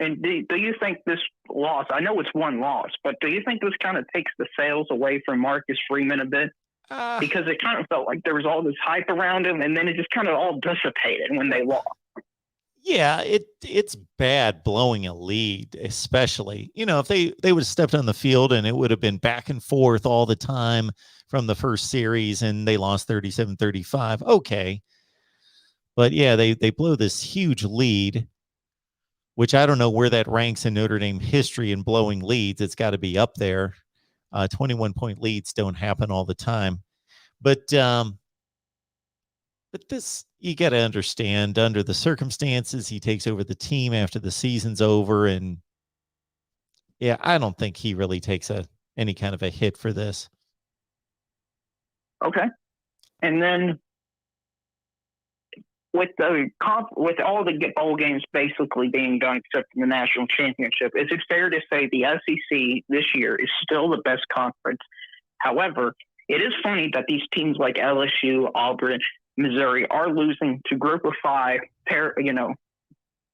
And do you think this loss, I know it's one loss, but do you think this kind of takes the sails away from Marcus Freeman a bit? Because it kind of felt like there was all this hype around him, and then it just kind of all dissipated when they lost. Yeah, it's bad blowing a lead, especially. If they would have stepped on the field and it would have been back and forth all the time from the first series and they lost 37-35, okay. But yeah, they blow this huge lead, which I don't know where that ranks in Notre Dame history in blowing leads. It's got to be up there. 21-point leads don't happen all the time. But this, you got to understand, under the circumstances, he takes over the team after the season's over. And yeah, I don't think he really takes any kind of a hit for this. Okay. And then with all the bowl games basically being done except for the national championship, is it fair to say the SEC this year is still the best conference? However, it is funny that these teams like LSU, Auburn, Missouri are losing to Group of Five,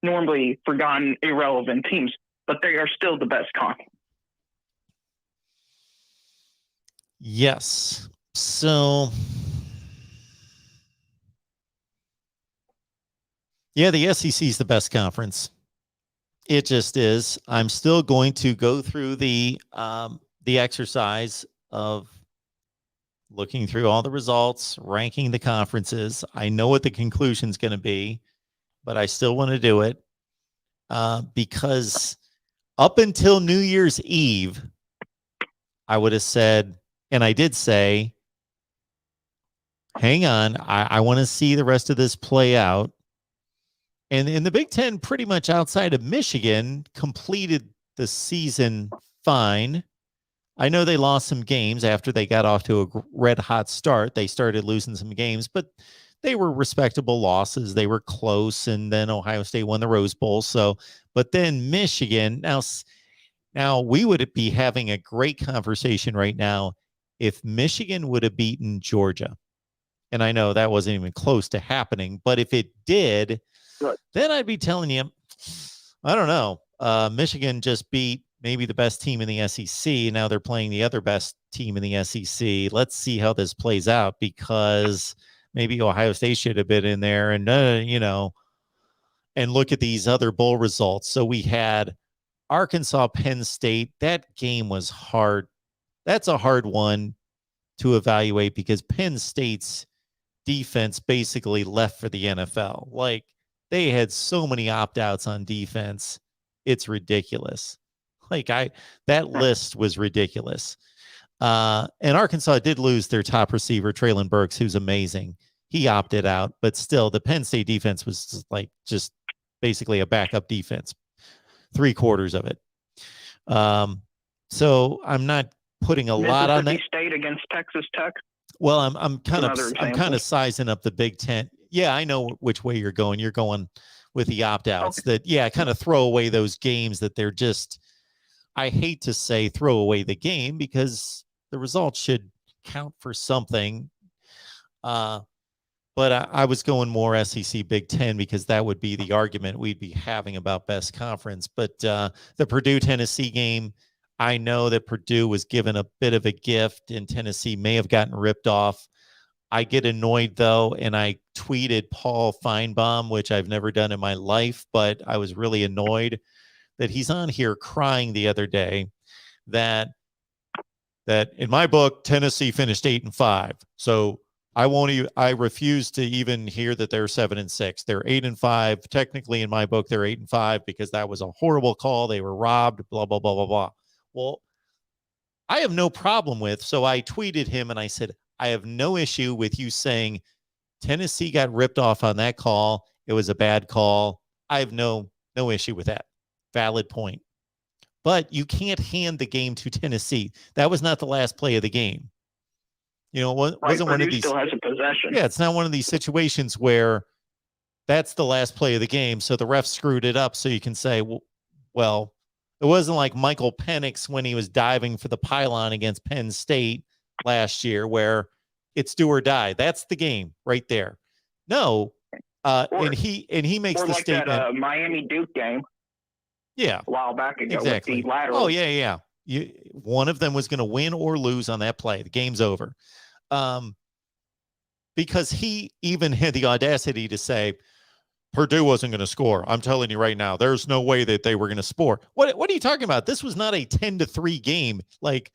normally forgotten, irrelevant teams, but they are still the best conference. Yes. So, yeah, the SEC is the best conference. It just is. I'm still going to go through the exercise of looking through all the results, ranking the conferences. I know what the conclusion is going to be, but I still want to do it because up until New Year's Eve, I would have said, and I did say, hang on, I want to see the rest of this play out. And in the Big Ten, pretty much outside of Michigan, completed the season fine. I know they lost some games after they got off to a red hot start. They started losing some games, but they were respectable losses. They were close, and then Ohio State won the Rose Bowl. So, but then Michigan, now we would be having a great conversation right now if Michigan would have beaten Georgia. And I know that wasn't even close to happening, but if it did, then I'd be telling you, I don't know. Michigan just beat maybe the best team in the SEC. Now they're playing the other best team in the SEC. Let's see how this plays out, because maybe Ohio State should have been in there, and and look at these other bowl results. So we had Arkansas, Penn State. That game was hard. That's a hard one to evaluate because Penn State's defense basically left for the NFL. Like, they had so many opt-outs on defense. It's ridiculous. That list was ridiculous. And Arkansas did lose their top receiver, Traylon Burks, who's amazing. He opted out, but still the Penn State defense was just basically a backup defense, 3/4 of it. So I'm not putting a lot on that. Mississippi State against Texas Tech. Well, I'm kind of sizing up the Big Ten. Yeah, I know which way you're going. You're going with the opt-outs that, kind of throw away those games that they're just, I hate to say throw away the game because the results should count for something. But I was going more SEC Big Ten because that would be the argument we'd be having about best conference. But the Purdue-Tennessee game, I know that Purdue was given a bit of a gift and Tennessee may have gotten ripped off. I get annoyed, though, and I tweeted Paul Feinbaum, which I've never done in my life, but I was really annoyed that he's on here crying the other day that in my book, Tennessee finished 8-5. So I refuse to even hear that they're 7-6. They're 8-5. Technically, in my book, they're 8-5 because that was a horrible call. They were robbed, blah, blah, blah, blah, blah. Well, I have no problem with, so I tweeted him and I said, I have no issue with you saying Tennessee got ripped off on that call. It was a bad call. I have no issue with that. Valid point. But you can't hand the game to Tennessee. That was not the last play of the game. It wasn't one of these. Still has a possession. Yeah, it's not one of these situations where that's the last play of the game, so the ref screwed it up. So you can say, well, it wasn't like Michael Penix when he was diving for the pylon against Penn State last year, where it's do or die. That's the game right there. No, and he makes the statement. That Miami Duke game. Yeah, a while back ago. Exactly. With the lateral. Oh yeah. One of them was going to win or lose on that play. The game's over. Because he even had the audacity to say Purdue wasn't going to score. I'm telling you right now, there's no way that they were going to score. What are you talking about? This was not a 10-3 game. Like,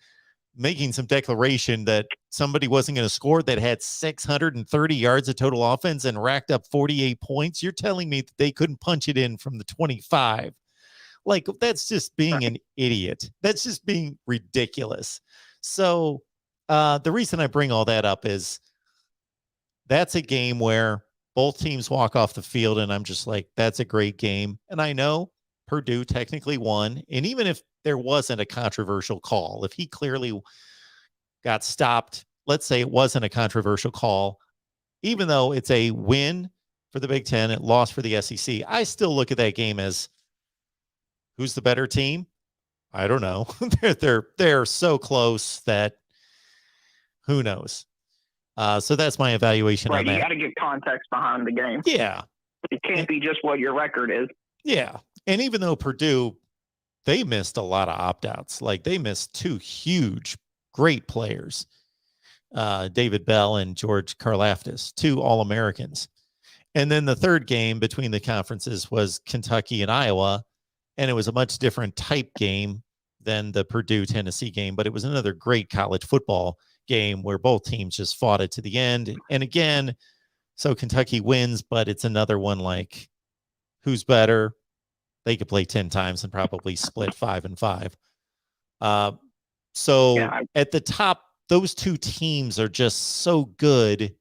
making some declaration that somebody wasn't going to score that had 630 yards of total offense and racked up 48 points. You're telling me that they couldn't punch it in from the 25. Like, that's just being an idiot. That's just being ridiculous. So the reason I bring all that up is that's a game where both teams walk off the field and I'm just like, that's a great game. And I know Purdue technically won. And even if there wasn't a controversial call, if he clearly got stopped, let's say it wasn't a controversial call, even though it's a win for the Big Ten. It lost for the SEC. I still look at that game as who's the better team? I don't know. they're so close that who knows? So that's my evaluation Right, on that. you got to get context behind the game. Yeah. It can't be just what your record is. Yeah. And even though Purdue, they missed a lot of opt-outs. Like they missed two huge, great players, David Bell and George Karlaftis, two All-Americans. And then the third game between the conferences was Kentucky and Iowa, and it was a much different type game than the Purdue-Tennessee game, but it was another great college football game where both teams just fought it to the end. And again, so Kentucky wins, but it's another one like who's better? They could play 10 times and probably split 5-5. At the top, those two teams are just so good.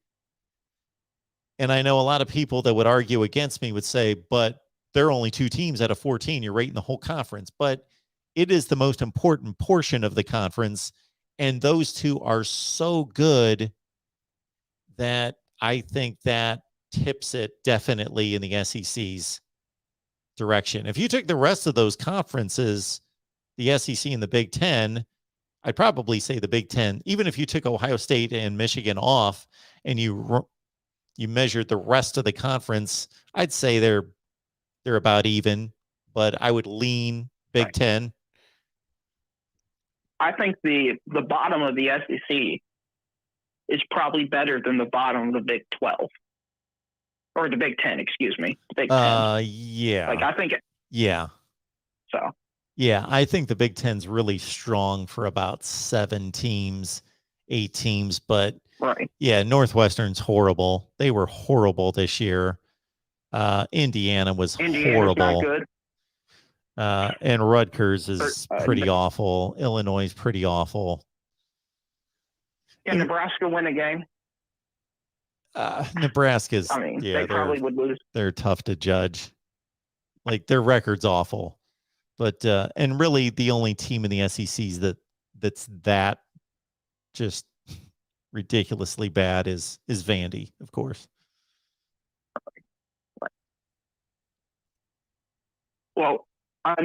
And I know a lot of people that would argue against me would say, but there are only two teams out of 14. You're rating the whole conference. But it is the most important portion of the conference. And those two are so good that I think that tips it definitely in the SEC's direction. If you took the rest of those conferences, the SEC and the Big Ten, I'd probably say the Big Ten, even if you took Ohio State and Michigan off and you measured the rest of the conference, I'd say they're about even, but I would lean Big Ten. I think the bottom of the SEC is probably better than the bottom of the Big 12. Or the Big 10, excuse me. Big 10. Yeah. Like, I think it. Yeah. So. Yeah, I think the Big Ten's really strong for about 7 teams, 8 teams, but right. Yeah, Northwestern's horrible. They were horrible this year. Indiana's horrible. Not good. And Rutgers is pretty awful. Illinois is pretty awful. Can Nebraska win a game? Nebraska's, they probably would lose. They're tough to judge. Like their record's awful. But and really the only team in the SECs that's just ridiculously bad is Vandy, of course. Well, I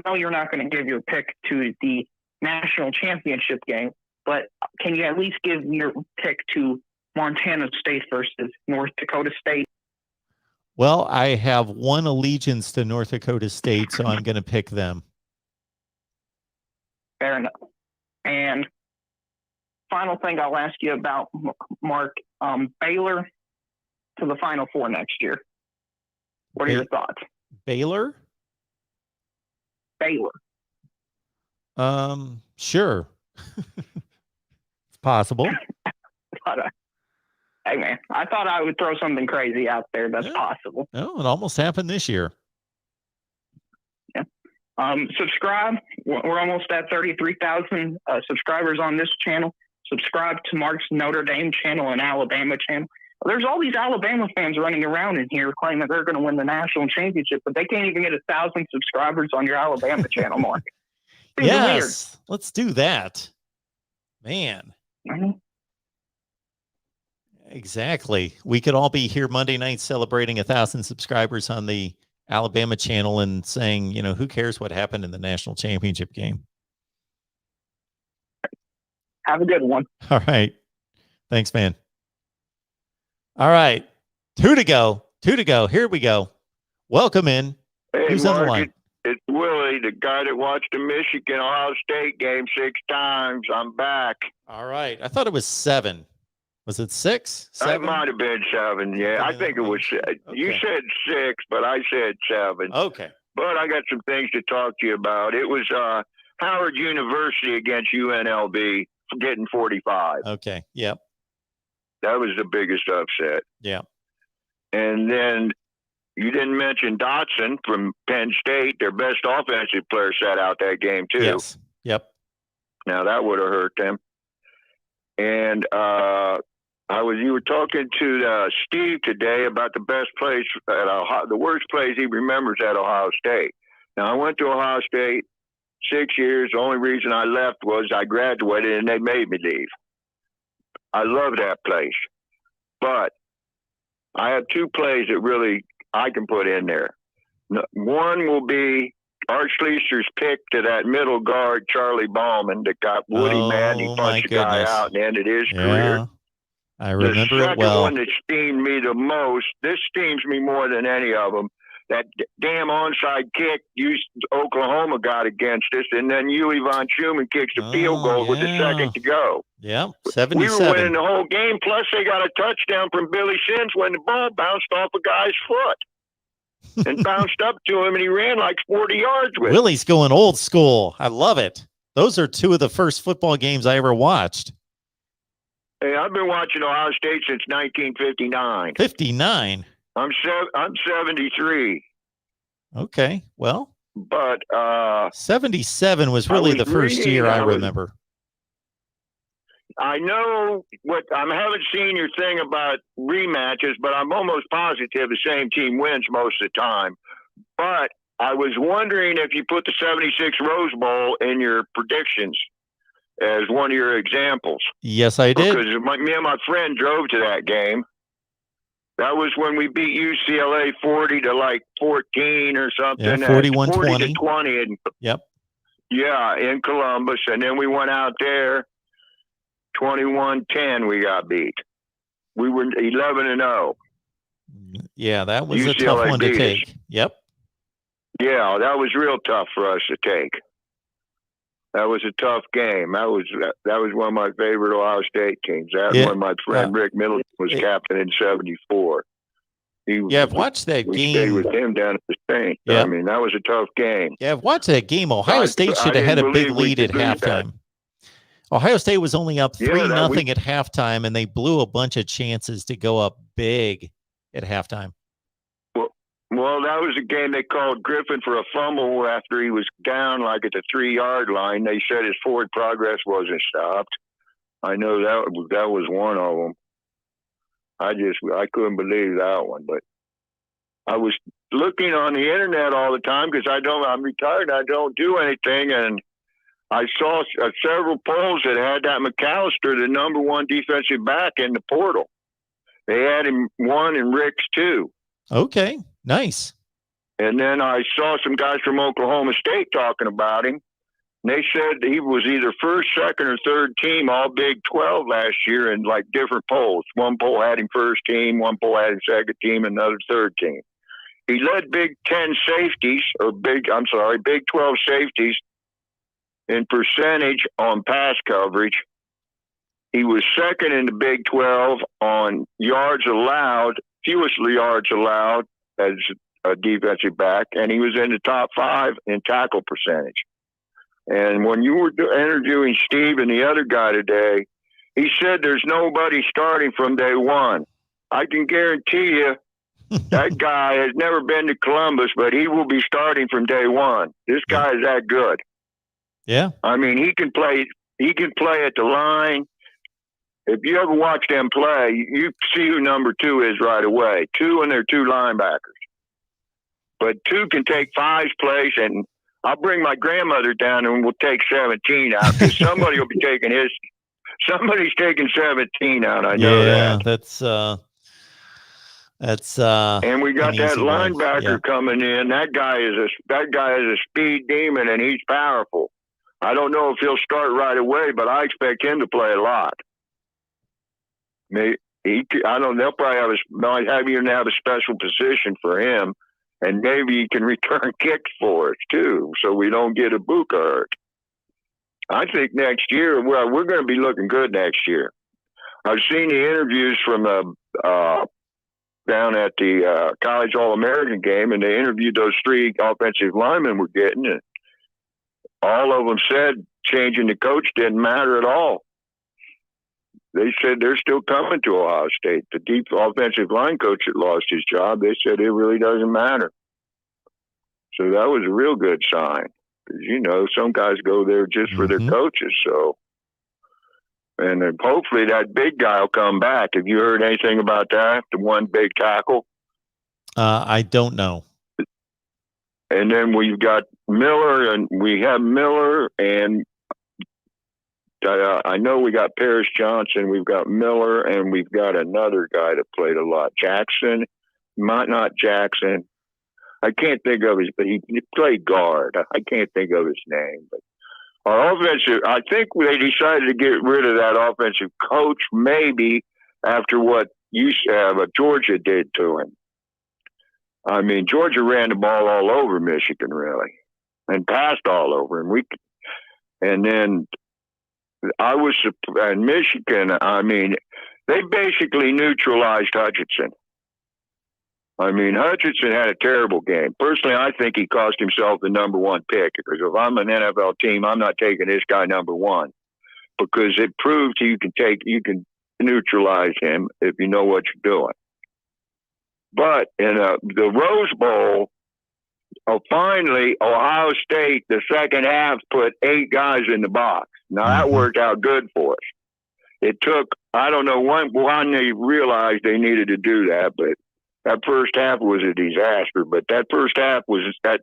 know you're not going to give your pick to the national championship game, but can you at least give your pick to Montana State versus North Dakota State? Well, I have one allegiance to North Dakota State, so I'm going to pick them. Fair enough. And final thing I'll ask you about, Mark, Baylor to the Final Four next year. What are your thoughts? Baylor? Baylor. Sure. It's possible. Hey, man, I thought I would throw something crazy out there. That's possible. No, it almost happened this year. Yeah. Subscribe. We're almost at 33,000 subscribers on this channel. Subscribe to Mark's Notre Dame channel and Alabama channel. There's all these Alabama fans running around in here claiming that they're going to win the national championship, but they can't even get 1,000 subscribers on your Alabama channel, Mark. Yes, weird. Let's do that. Man. Mm-hmm. Exactly. We could all be here Monday night celebrating 1,000 subscribers on the Alabama channel and saying, who cares what happened in the national championship game? Have a good one. All right. Thanks, man. All right. Two to go. Here we go. Welcome in. Hey, who's Mark, on the line? It's Willie, the guy that watched the Michigan Ohio State game 6 times. I'm back. All right. I thought it was 7. Was it 6? 7? It might have been 7. Yeah, I think it was. Okay. You said 6, but I said 7. Okay. But I got some things to talk to you about. It was Howard University against UNLV getting 45. Okay. Yep. That was the biggest upset. Yeah. And then you didn't mention Dotson from Penn State. Their best offensive player sat out that game too. Yes. Yep. Now that would have hurt them. And you were talking to Steve today about the best place at Ohio, the worst place he remembers at Ohio State. Now I went to Ohio State 6 years. The only reason I left was I graduated and they made me leave. I love that place, but I have two plays that really I can put in there. One will be Art Schleicher's pick to that middle guard, Charlie Ballman, that got Woody mad and he punched a guy out and ended his career. I remember it well. The second one that steamed me the most, this steams me more than any of them, that damn onside kick Oklahoma got against us, and then Huey Von Schumann kicks a field goal with a second to go. Yeah, 77. We were winning the whole game, plus they got a touchdown from Billy Sims when the ball bounced off a guy's foot and bounced up to him, and he ran like 40 yards with it. Willie's going old school. I love it. Those are two of the first football games I ever watched. Hey, I've been watching Ohio State since 1959. 59? I'm 73. Okay, well. But 77 was really the first year I remember. I know I haven't seen your thing about rematches, but I'm almost positive the same team wins most of the time. But I was wondering if you put the 76 Rose Bowl in your predictions as one of your examples. Yes, I did. Because me and my friend drove to that game. That was when we beat UCLA 40 to like 14 or something. Yeah, 41-20. 40 to 20. Yep. Yeah, in Columbus. And then we went out there 21-10 we got beat. We were 11-0. Yeah, that was UCLA a tough one to beat take. us. Yep. Yeah, that was real tough for us to take. That was a tough game. That was one of my favorite Ohio State teams. That when my friend Rick Middleton was captain in '74. I've watched that we game. Stayed with him down at the Saint. Yep. I mean, that was a tough game. Yeah, I've watched that game. Ohio State should have had a big lead at halftime. Ohio State was only up 3-0 at halftime, and they blew a bunch of chances to go up big at halftime. Well, that was a game they called Griffin for a fumble after he was down like at the 3-yard line. They said his forward progress wasn't stopped. I know that was one of them. I couldn't believe that one, but I was looking on the internet all the time because I'm retired. I don't do anything, and I saw several polls that had that McAllister, the number one defensive back, in the portal. They had him 1 and Ricks 2. Okay, nice. And then I saw some guys from Oklahoma State talking about him. And they said he was either first, second, or third team all Big 12 last year in like different polls. One poll had him first team, one poll had him second team, another third team. He led Big 12 safeties in percentage on pass coverage. He was second in the Big 12 on yards allowed, fewest yards allowed as a defensive back, and he was in the top 5 in tackle percentage. And when you were interviewing Steve and the other guy today, he said there's nobody starting from day one. I can guarantee you that guy has never been to Columbus, but he will be starting from day one. This guy is that good. Yeah. I mean, he can play at the line. If you ever watch them play, you see who number 2 is right away. 2 and their 2 linebackers. But 2 can take 5's place, and I'll bring my grandmother down and we'll take 17 out because somebody will be taking somebody's taking 17 out. I know that. That's and we got that linebacker coming in. That guy is a speed demon, and he's powerful. I don't know if he'll start right away, but I expect him to play a lot. I don't know. They'll probably might even have a special position for him, and maybe he can return kicks for us too, so we don't get a Buka hurt. I think next year, we're going to be looking good next year. I've seen the interviews from down at the College All-American game, and they interviewed those 3 offensive linemen we're getting, and all of them said changing the coach didn't matter at all. They said they're still coming to Ohio State. The deep offensive line coach that lost his job, they said it really doesn't matter. So that was a real good sign. Because, some guys go there just for their coaches. So, and then hopefully that big guy will come back. Have you heard anything about that? The one big tackle? I don't know. And then we've got Miller, and we have Miller and I know we got Paris Johnson, we've got Miller, and we've got another guy that played a lot. Jackson, not Jackson. I can't think of his, but he played guard. I can't think of his name. But our offensive, I think they decided to get rid of that offensive coach maybe after what Georgia did to him. I mean, Georgia ran the ball all over Michigan, really, and passed all over him. And then in Michigan, I mean, they basically neutralized Hutchinson. I mean, Hutchinson had a terrible game. Personally, I think he cost himself the number one pick, because if I'm an NFL team, I'm not taking this guy number one, because it proves you can neutralize him if you know what you're doing. But in the Rose Bowl, finally, Ohio State, the second half, put 8 guys in the box. Now, that worked out good for us. It took, I don't know when they realized they needed to do that, but that first half was a disaster. But that first half was that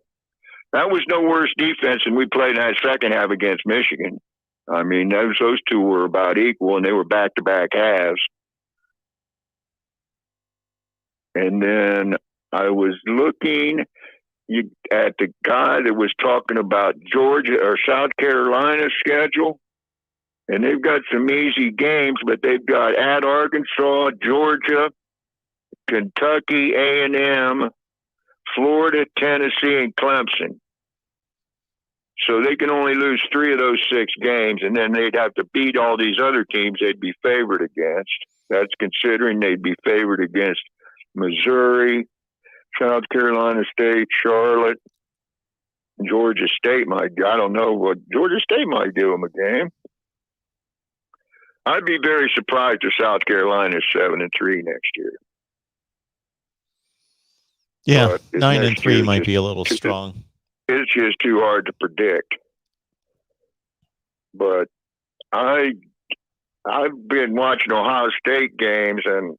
was no worse defense than we played in that second half against Michigan. I mean, those two were about equal, and they were back-to-back halves. And then I was looking at the guy that was talking about Georgia or South Carolina's schedule, and they've got some easy games, but they've got at Arkansas, Georgia, Kentucky, A&M, Florida, Tennessee, and Clemson. So they can only lose 3 of those 6 games, and then they'd have to beat all these other teams they'd be favored against. That's considering they'd be favored against Missouri, South Carolina State, Charlotte, Georgia State might. I don't know what Georgia State might do them a game. I'd be very surprised if South Carolina is 7-3 next year. Yeah, 9-3 might be a little strong. It's just too hard to predict. But I've been watching Ohio State games, and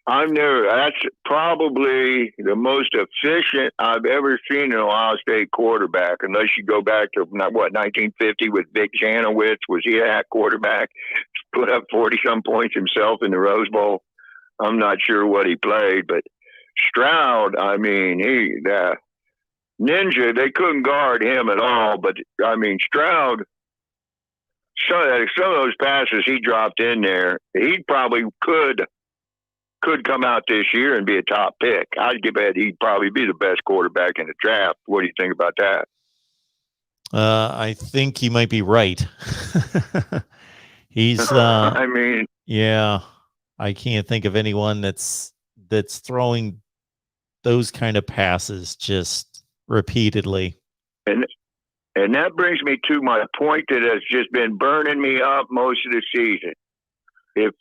that's probably the most efficient I've ever seen an Ohio State quarterback, unless you go back to 1950 with Vic Janowitz. Was he that quarterback? Put up 40-some points himself in the Rose Bowl. I'm not sure what he played, but Stroud, I mean, Ninja, they couldn't guard him at all. But I mean, Stroud, some of those passes he dropped in there, he probably could come out this year and be a top pick. I'd bet he'd probably be the best quarterback in the draft. What do you think about that? I think you might be right. He's, I mean, yeah, I can't think of anyone that's throwing those kind of passes just repeatedly. And that brings me to my point that has just been burning me up most of the season. If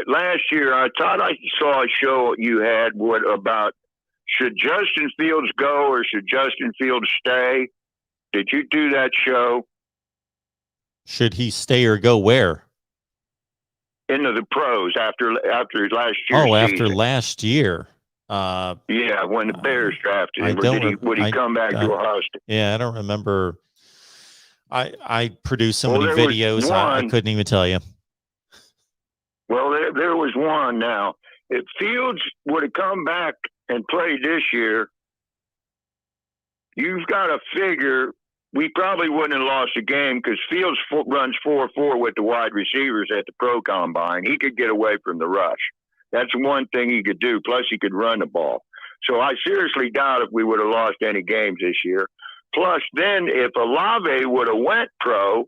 last year, I thought I saw a show you had about should Justin Fields go or should Justin Fields stay? Did you do that show? Should he stay or go where? Into the pros after last year. Oh, after last year. Yeah, when the Bears drafted him. Would he come back to Ohio State? Yeah, I don't remember. I produced so many videos, I couldn't even tell you. Well, there was one now. If Fields would have come back and played this year, you've got to figure we probably wouldn't have lost the game, because Fields runs 4.4 with the wide receivers at the pro combine. He could get away from the rush. That's one thing he could do. Plus, he could run the ball. So I seriously doubt if we would have lost any games this year. Plus, then if Olave would have went pro,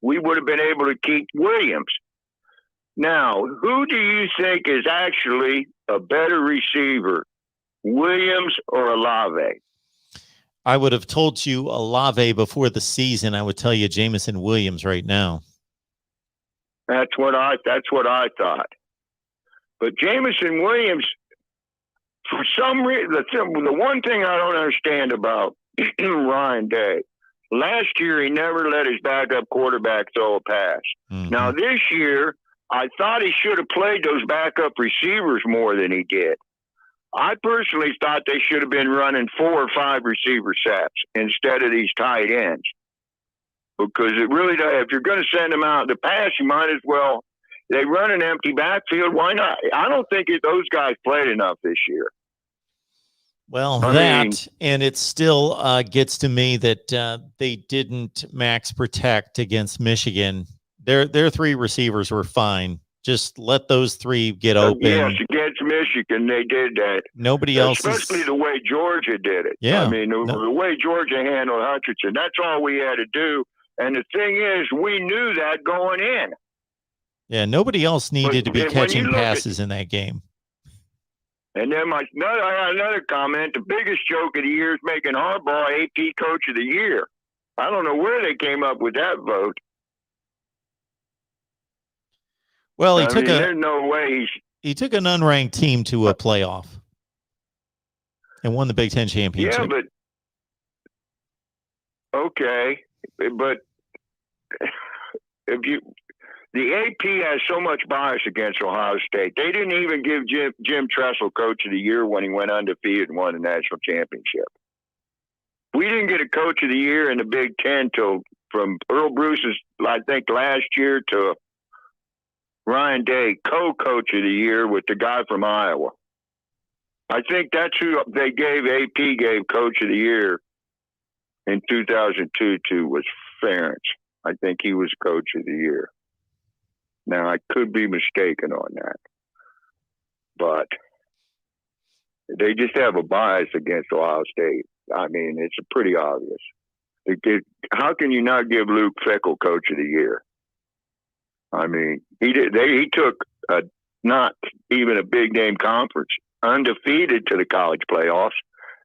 we would have been able to keep Williams. Now, who do you think is actually a better receiver, Williams or Olave? I would have told you Olave before the season. I would tell you Jameson Williams right now. That's what I thought. But Jameson Williams, for some reason, the one thing I don't understand about Ryan Day, last year he never let his backup quarterback throw a pass. Mm-hmm. Now this year, I thought he should have played those backup receivers more than he did. I personally thought they should have been running 4 or 5 receiver sets instead of these tight ends. because it really does. If you're going to send them out to pass, you might as well. They run an empty backfield. Why not? I don't think those guys played enough this year. Well, I mean, and it still gets to me that they didn't max protect against Michigan. Their three receivers were fine. Just let those three get open. Yes, against Michigan, they did that. Nobody else, especially the way Georgia did it. Yeah, I mean, the way Georgia handled Hutchinson. That's all we had to do. And the thing is, we knew that going in. Yeah, nobody else needed to be catching passes in that game. And then I had another comment. The biggest joke of the year is making Harbaugh AP Coach of the Year. I don't know where they came up with that vote. Well, there's no way he took an unranked team to a playoff and won the Big Ten championship. Yeah, but okay, but the AP has so much bias against Ohio State. They didn't even give Jim Tressel Coach of the Year when he went undefeated and won the national championship. We didn't get a Coach of the Year in the Big Ten from Earl Bruce's, I think, last year to Ryan Day, co-Coach of the Year with the guy from Iowa. I think that's who they gave Coach of the Year in 2002 to was Ferentz. I think he was Coach of the Year. Now, I could be mistaken on that. But they just have a bias against Ohio State. I mean, it's pretty obvious. How can you not give Luke Fickell Coach of the Year? I mean, he took not even a big name conference, undefeated to the college playoffs,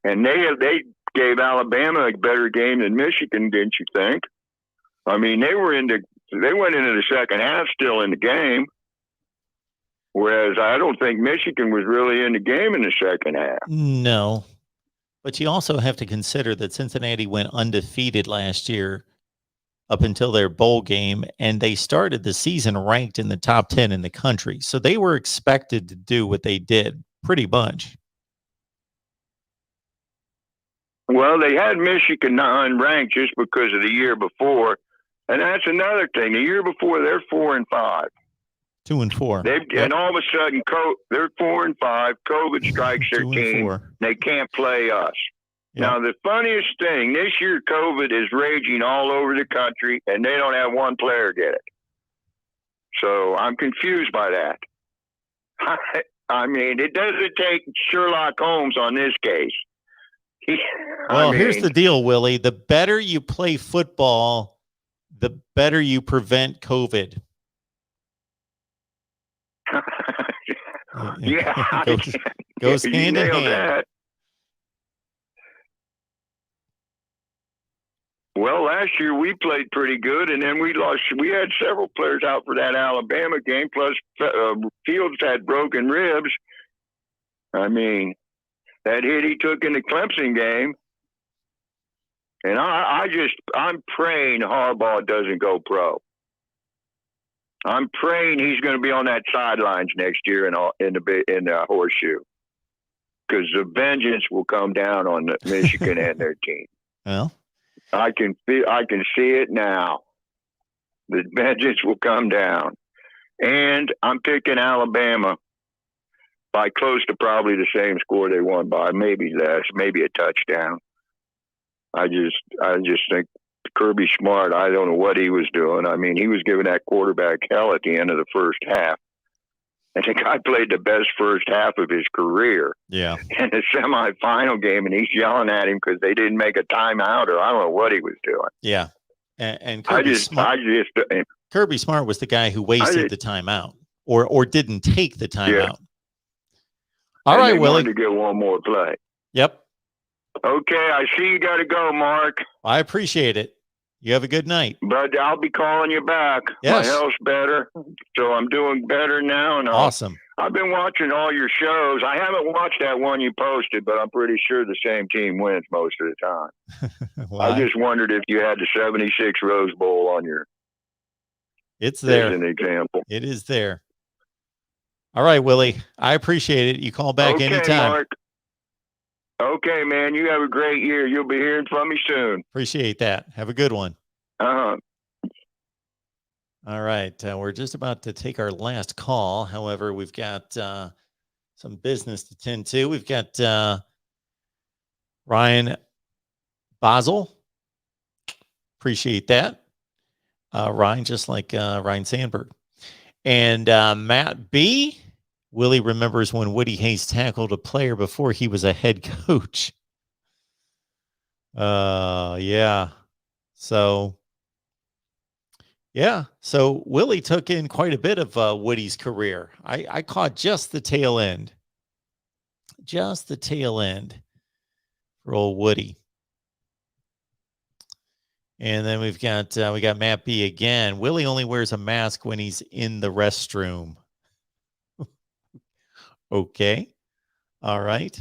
and they gave Alabama a better game than Michigan, didn't you think? I mean, they went into the second half still in the game, whereas I don't think Michigan was really in the game in the second half. No, but you also have to consider that Cincinnati went undefeated last year up until their bowl game, and they started the season ranked in the top 10 in the country. So they were expected to do what they did pretty much. Well, they had Michigan unranked just because of the year before. And that's another thing. The year before, they're 4-5. 2-4. And all of a sudden, they're 4-5. COVID strikes their team. They can't play us. Yep. Now, the funniest thing, this year COVID is raging all over the country, and they don't have one player get it. So I'm confused by that. I mean, it doesn't take Sherlock Holmes on this case. Here's the deal, Willie. The better you play football, the better you prevent COVID. Yeah. Goes hand in hand. That. Well, last year we played pretty good, and then we lost. We had several players out for that Alabama game, plus Fields had broken ribs. I mean, that hit he took in the Clemson game. And I'm praying Harbaugh doesn't go pro. I'm praying he's going to be on that sidelines next year in the horseshoe, because the vengeance will come down on Michigan and their team. Well, I can see it now. The vengeance will come down, and I'm picking Alabama by close to probably the same score they won by, maybe less, maybe a touchdown. I just think Kirby Smart, I don't know what he was doing. I mean, he was giving that quarterback hell at the end of the first half. I think I played the best first half of his career. Yeah. In the semifinal game, and he's yelling at him because they didn't make a timeout, or I don't know what he was doing. Yeah. And Kirby Smart was the guy who wasted the timeout or didn't take the timeout. Yeah. All right, Willie. To get one more play. Yep. Okay, I see you got to go, Mark. I appreciate it. You have a good night. But I'll be calling you back. Yes. My health's better, so I'm doing better now. And awesome. I've been watching all your shows. I haven't watched that one you posted, but I'm pretty sure the same team wins most of the time. I just wondered if you had the 76 Rose Bowl on your... It's there. As an example. It is there. All right, Willie. I appreciate it. You call back anytime. Mark. Okay, man. You have a great year. You'll be hearing from me soon. Appreciate that. Have a good one. Uh-huh. All right. We're just about to take our last call. However, we've got some business to tend to. We've got Ryan Basel. Appreciate that. Ryan, just like Ryan Sandberg. And Matt B. Willie remembers when Woody Hayes tackled a player before he was a head coach. Yeah. So Willie took in quite a bit of Woody's career. I caught just the tail end. Just the tail end for old Woody. And then we got Matt B again. Willie only wears a mask when he's in the restroom. Okay. All right.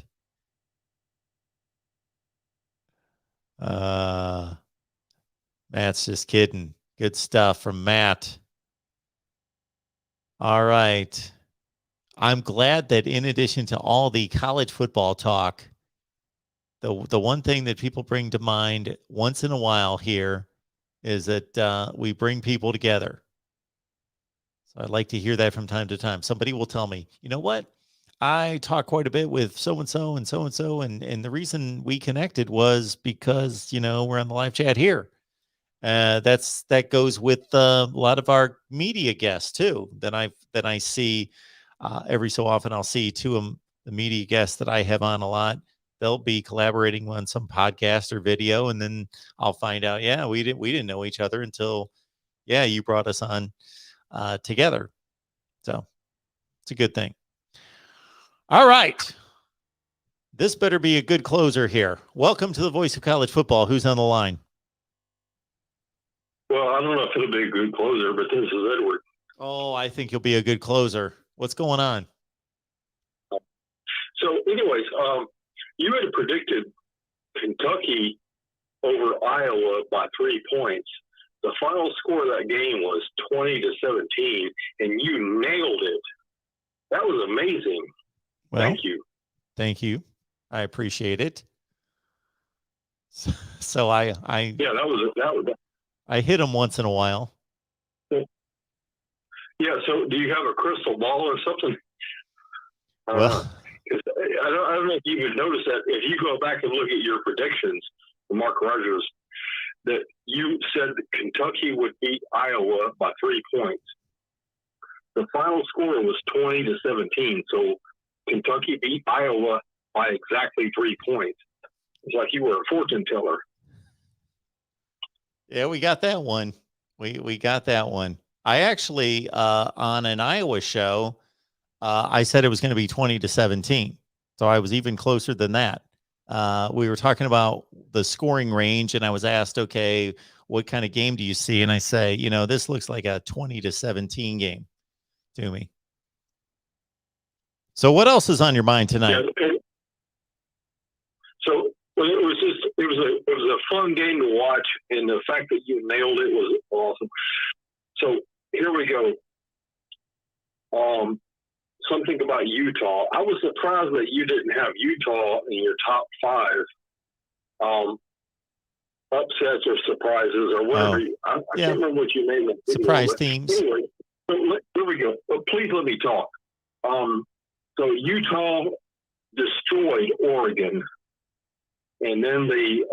Matt's just kidding. Good stuff from Matt. All right. I'm glad that in addition to all the college football talk, the one thing that people bring to mind once in a while here is that we bring people together. So I'd like to hear that from time to time. Somebody will tell me, you know what? I talk quite a bit with so-and-so and so-and-so, and the reason we connected was because, we're on the live chat here. That goes with a lot of our media guests too. That I see every so often. I'll see two of the media guests that I have on a lot. They'll be collaborating on some podcast or video, and then I'll find out, yeah, we didn't know each other until, yeah, you brought us on together. So it's a good thing. All right. This better be a good closer here. Welcome to the Voice of College Football. Who's on the line? Well, I don't know if it'll be a good closer, but this is Edward. Oh, I think you'll be a good closer. What's going on? So, anyways, you had predicted Kentucky over Iowa by 3 points. The final score of that game was 20-17, and you nailed it. That was amazing. Well, thank you. Thank you. I appreciate it. So I that was I hit them once in a while. Yeah. So, do you have a crystal ball or something? Well, I don't know if you would notice that if you go back and look at your predictions for Mark Rogers, that you said that Kentucky would beat Iowa by 3 points. The final score was 20-17. So Kentucky beat Iowa by exactly 3 points. It's like you were a fortune teller. Yeah, we got that one. We got that one. I actually on an Iowa show, I said it was going to be 20-17. So I was even closer than that. We were talking about the scoring range, and I was asked, okay, what kind of game do you see? And I say, this looks like a 20-17 game to me. So what else is on your mind tonight? Yeah, so it was a fun game to watch, and the fact that you nailed it was awesome. So here we go. Something about Utah. I was surprised that you didn't have Utah in your top 5 upsets or surprises or whatever. I can't remember what you named it. Surprise teams. Anyway, here we go. But please let me talk. So Utah destroyed Oregon, and then they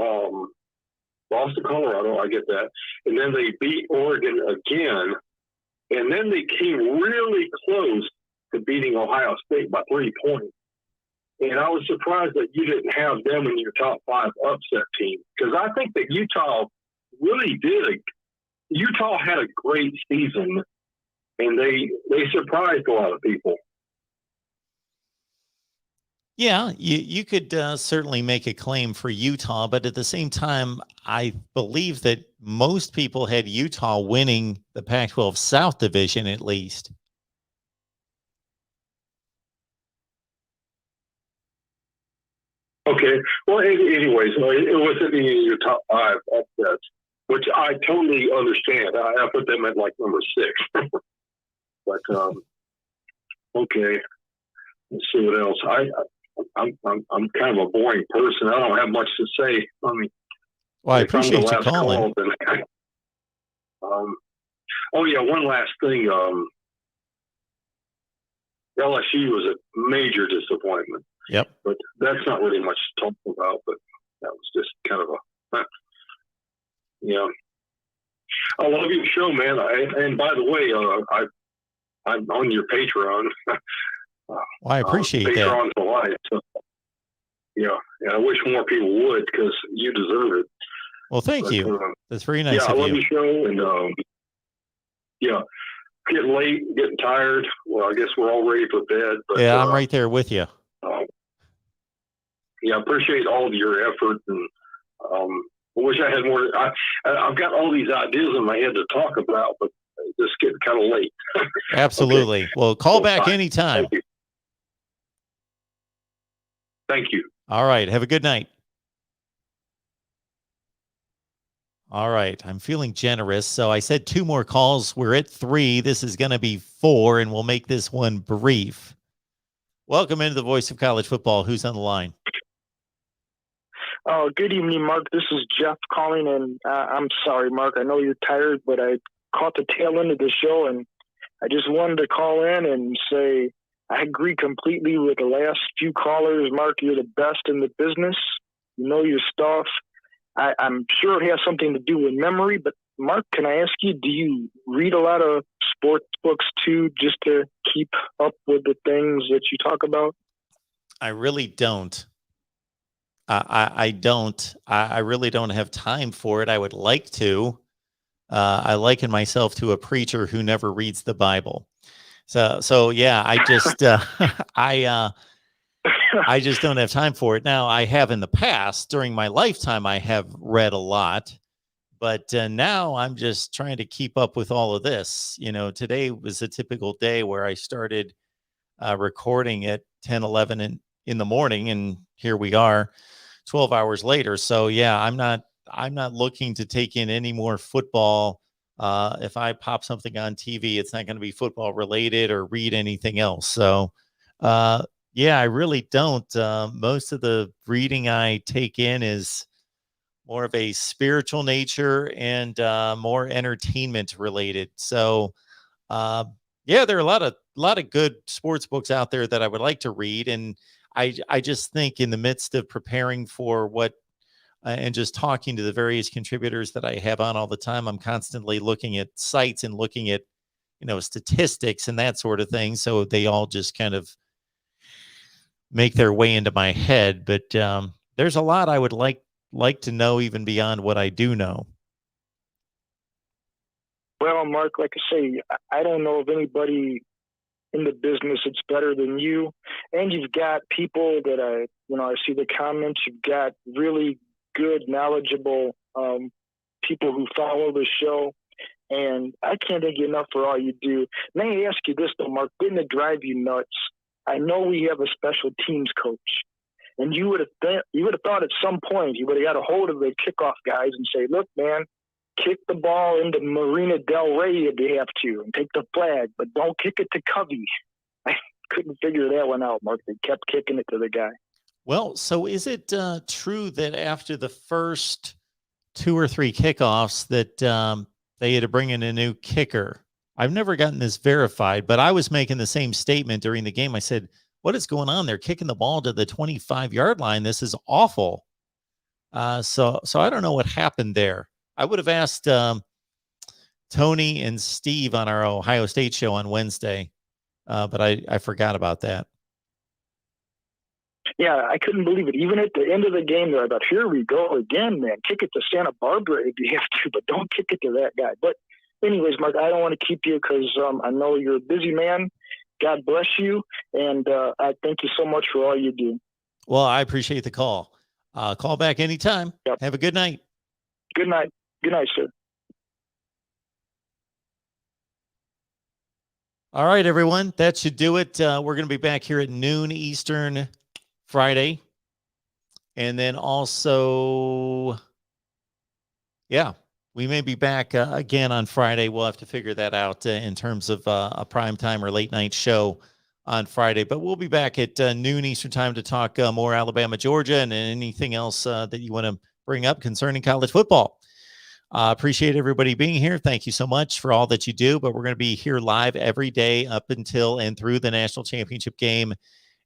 lost to Colorado. I get that. And then they beat Oregon again, and then they came really close to beating Ohio State by 3 points. And I was surprised that you didn't have them in your top 5 upset team, because I think that Utah really Utah had a great season, and they surprised a lot of people. Yeah, you could certainly make a claim for Utah, but at the same time, I believe that most people had Utah winning the Pac-12 South Division at least. Okay. Well, anyways, it wasn't in your top 5 upsets, which I totally understand. I put them at like number 6. But okay, let's see what else. I'm kind of a boring person. I don't have much to say. I mean, well, I appreciate you calling. Oh yeah, one last thing. LSU was a major disappointment. Yep. But that's not really much to talk about. But that was just kind of a, I love your show, man. And by the way, I'm on your Patreon. Well, I appreciate that. Patreon for life. So, and I wish more people would because you deserve it. Well, thank you. That's very nice of you. I love your show, and getting late, getting tired. Well, I guess we're all ready for bed. But, yeah, I'm right there with you. I appreciate all of your effort, and I wish I had more. I've got all these ideas in my head to talk about, but it's just getting kind of late. Absolutely. Okay. Well, call back anytime. Thank you. Thank you. All right. Have a good night. All right. I'm feeling generous. So I said 2 more calls. We're at 3. This is going to be 4, and we'll make this one brief. Welcome into the Voice of College Football. Who's on the line? Oh, good evening, Mark. This is Jeff calling, and I'm sorry, Mark. I know you're tired, but I caught the tail end of the show, and I just wanted to call in and say I agree completely with the last few callers. Mark, you're the best in the business. You know your stuff. I'm sure it has something to do with memory, but Mark, can I ask you, do you read a lot of sports books too, just to keep up with the things that you talk about? I really don't. I don't. I really don't have time for it. I would like to. I liken myself to a preacher who never reads the Bible. So yeah, I just I just don't have time for it. Now, I have in the past, during my lifetime, I have read a lot, but now I'm just trying to keep up with all of this. Today was a typical day where I started recording at 10, 11 in the morning, and here we are 12 hours later. So yeah, I'm not looking to take in any more football. If I pop something on TV, it's not going to be football related or read anything else. So, yeah, I really don't. Most of the reading I take in is more of a spiritual nature and more entertainment related. So, yeah, there are a lot of good sports books out there that I would like to read, and I just think in the midst of preparing for what and just talking to the various contributors that I have on all the time, I'm constantly looking at sites and looking at statistics and that sort of thing. So they all just kind of make their way into my head. But there's a lot I would like to know even beyond what I do know. Well, Mark, like I say, I don't know of anybody in the business that's better than you. And you've got people that I see the comments. You've got really good, knowledgeable people who follow the show. And I can't thank you enough for all you do. May I ask you this, though, Mark? Didn't it drive you nuts? I know we have a special teams coach, and you would have thought at some point you would have got a hold of the kickoff guys and say, "Look, man, kick the ball into Marina Del Rey if you have to, and take the flag, but don't kick it to Covey." I couldn't figure that one out, Mark. They kept kicking it to the guy. Well, so is it true that after the first 2 or 3 kickoffs that they had to bring in a new kicker? I've never gotten this verified, but I was making the same statement during the game. I said, what is going on? They're kicking the ball to the 25-yard line. This is awful. So I don't know what happened there. I would have asked Tony and Steve on our Ohio State show on Wednesday, but I forgot about that. Yeah, I couldn't believe it. Even at the end of the game, I thought, here we go again, man. Kick it to Santa Barbara if you have to, but don't kick it to that guy. But anyways, Mark, I don't want to keep you because I know you're a busy man. God bless you, and I thank you so much for all you do. Well, I appreciate the call. Call back anytime. Yep. Have a good night. Good night. Good night, sir. All right, everyone. That should do it. We're going to be back here at noon Eastern Friday. And then also, yeah, we may be back again on Friday. We'll have to figure that out in terms of a primetime or late night show on Friday. But we'll be back at noon Eastern time to talk more Alabama, Georgia, and anything else that you want to bring up concerning college football. Appreciate everybody being here. Thank you so much for all that you do. But we're going to be here live every day up until and through the national championship game,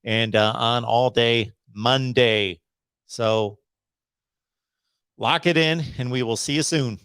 and on all day Monday. So lock it in, and we will see you soon.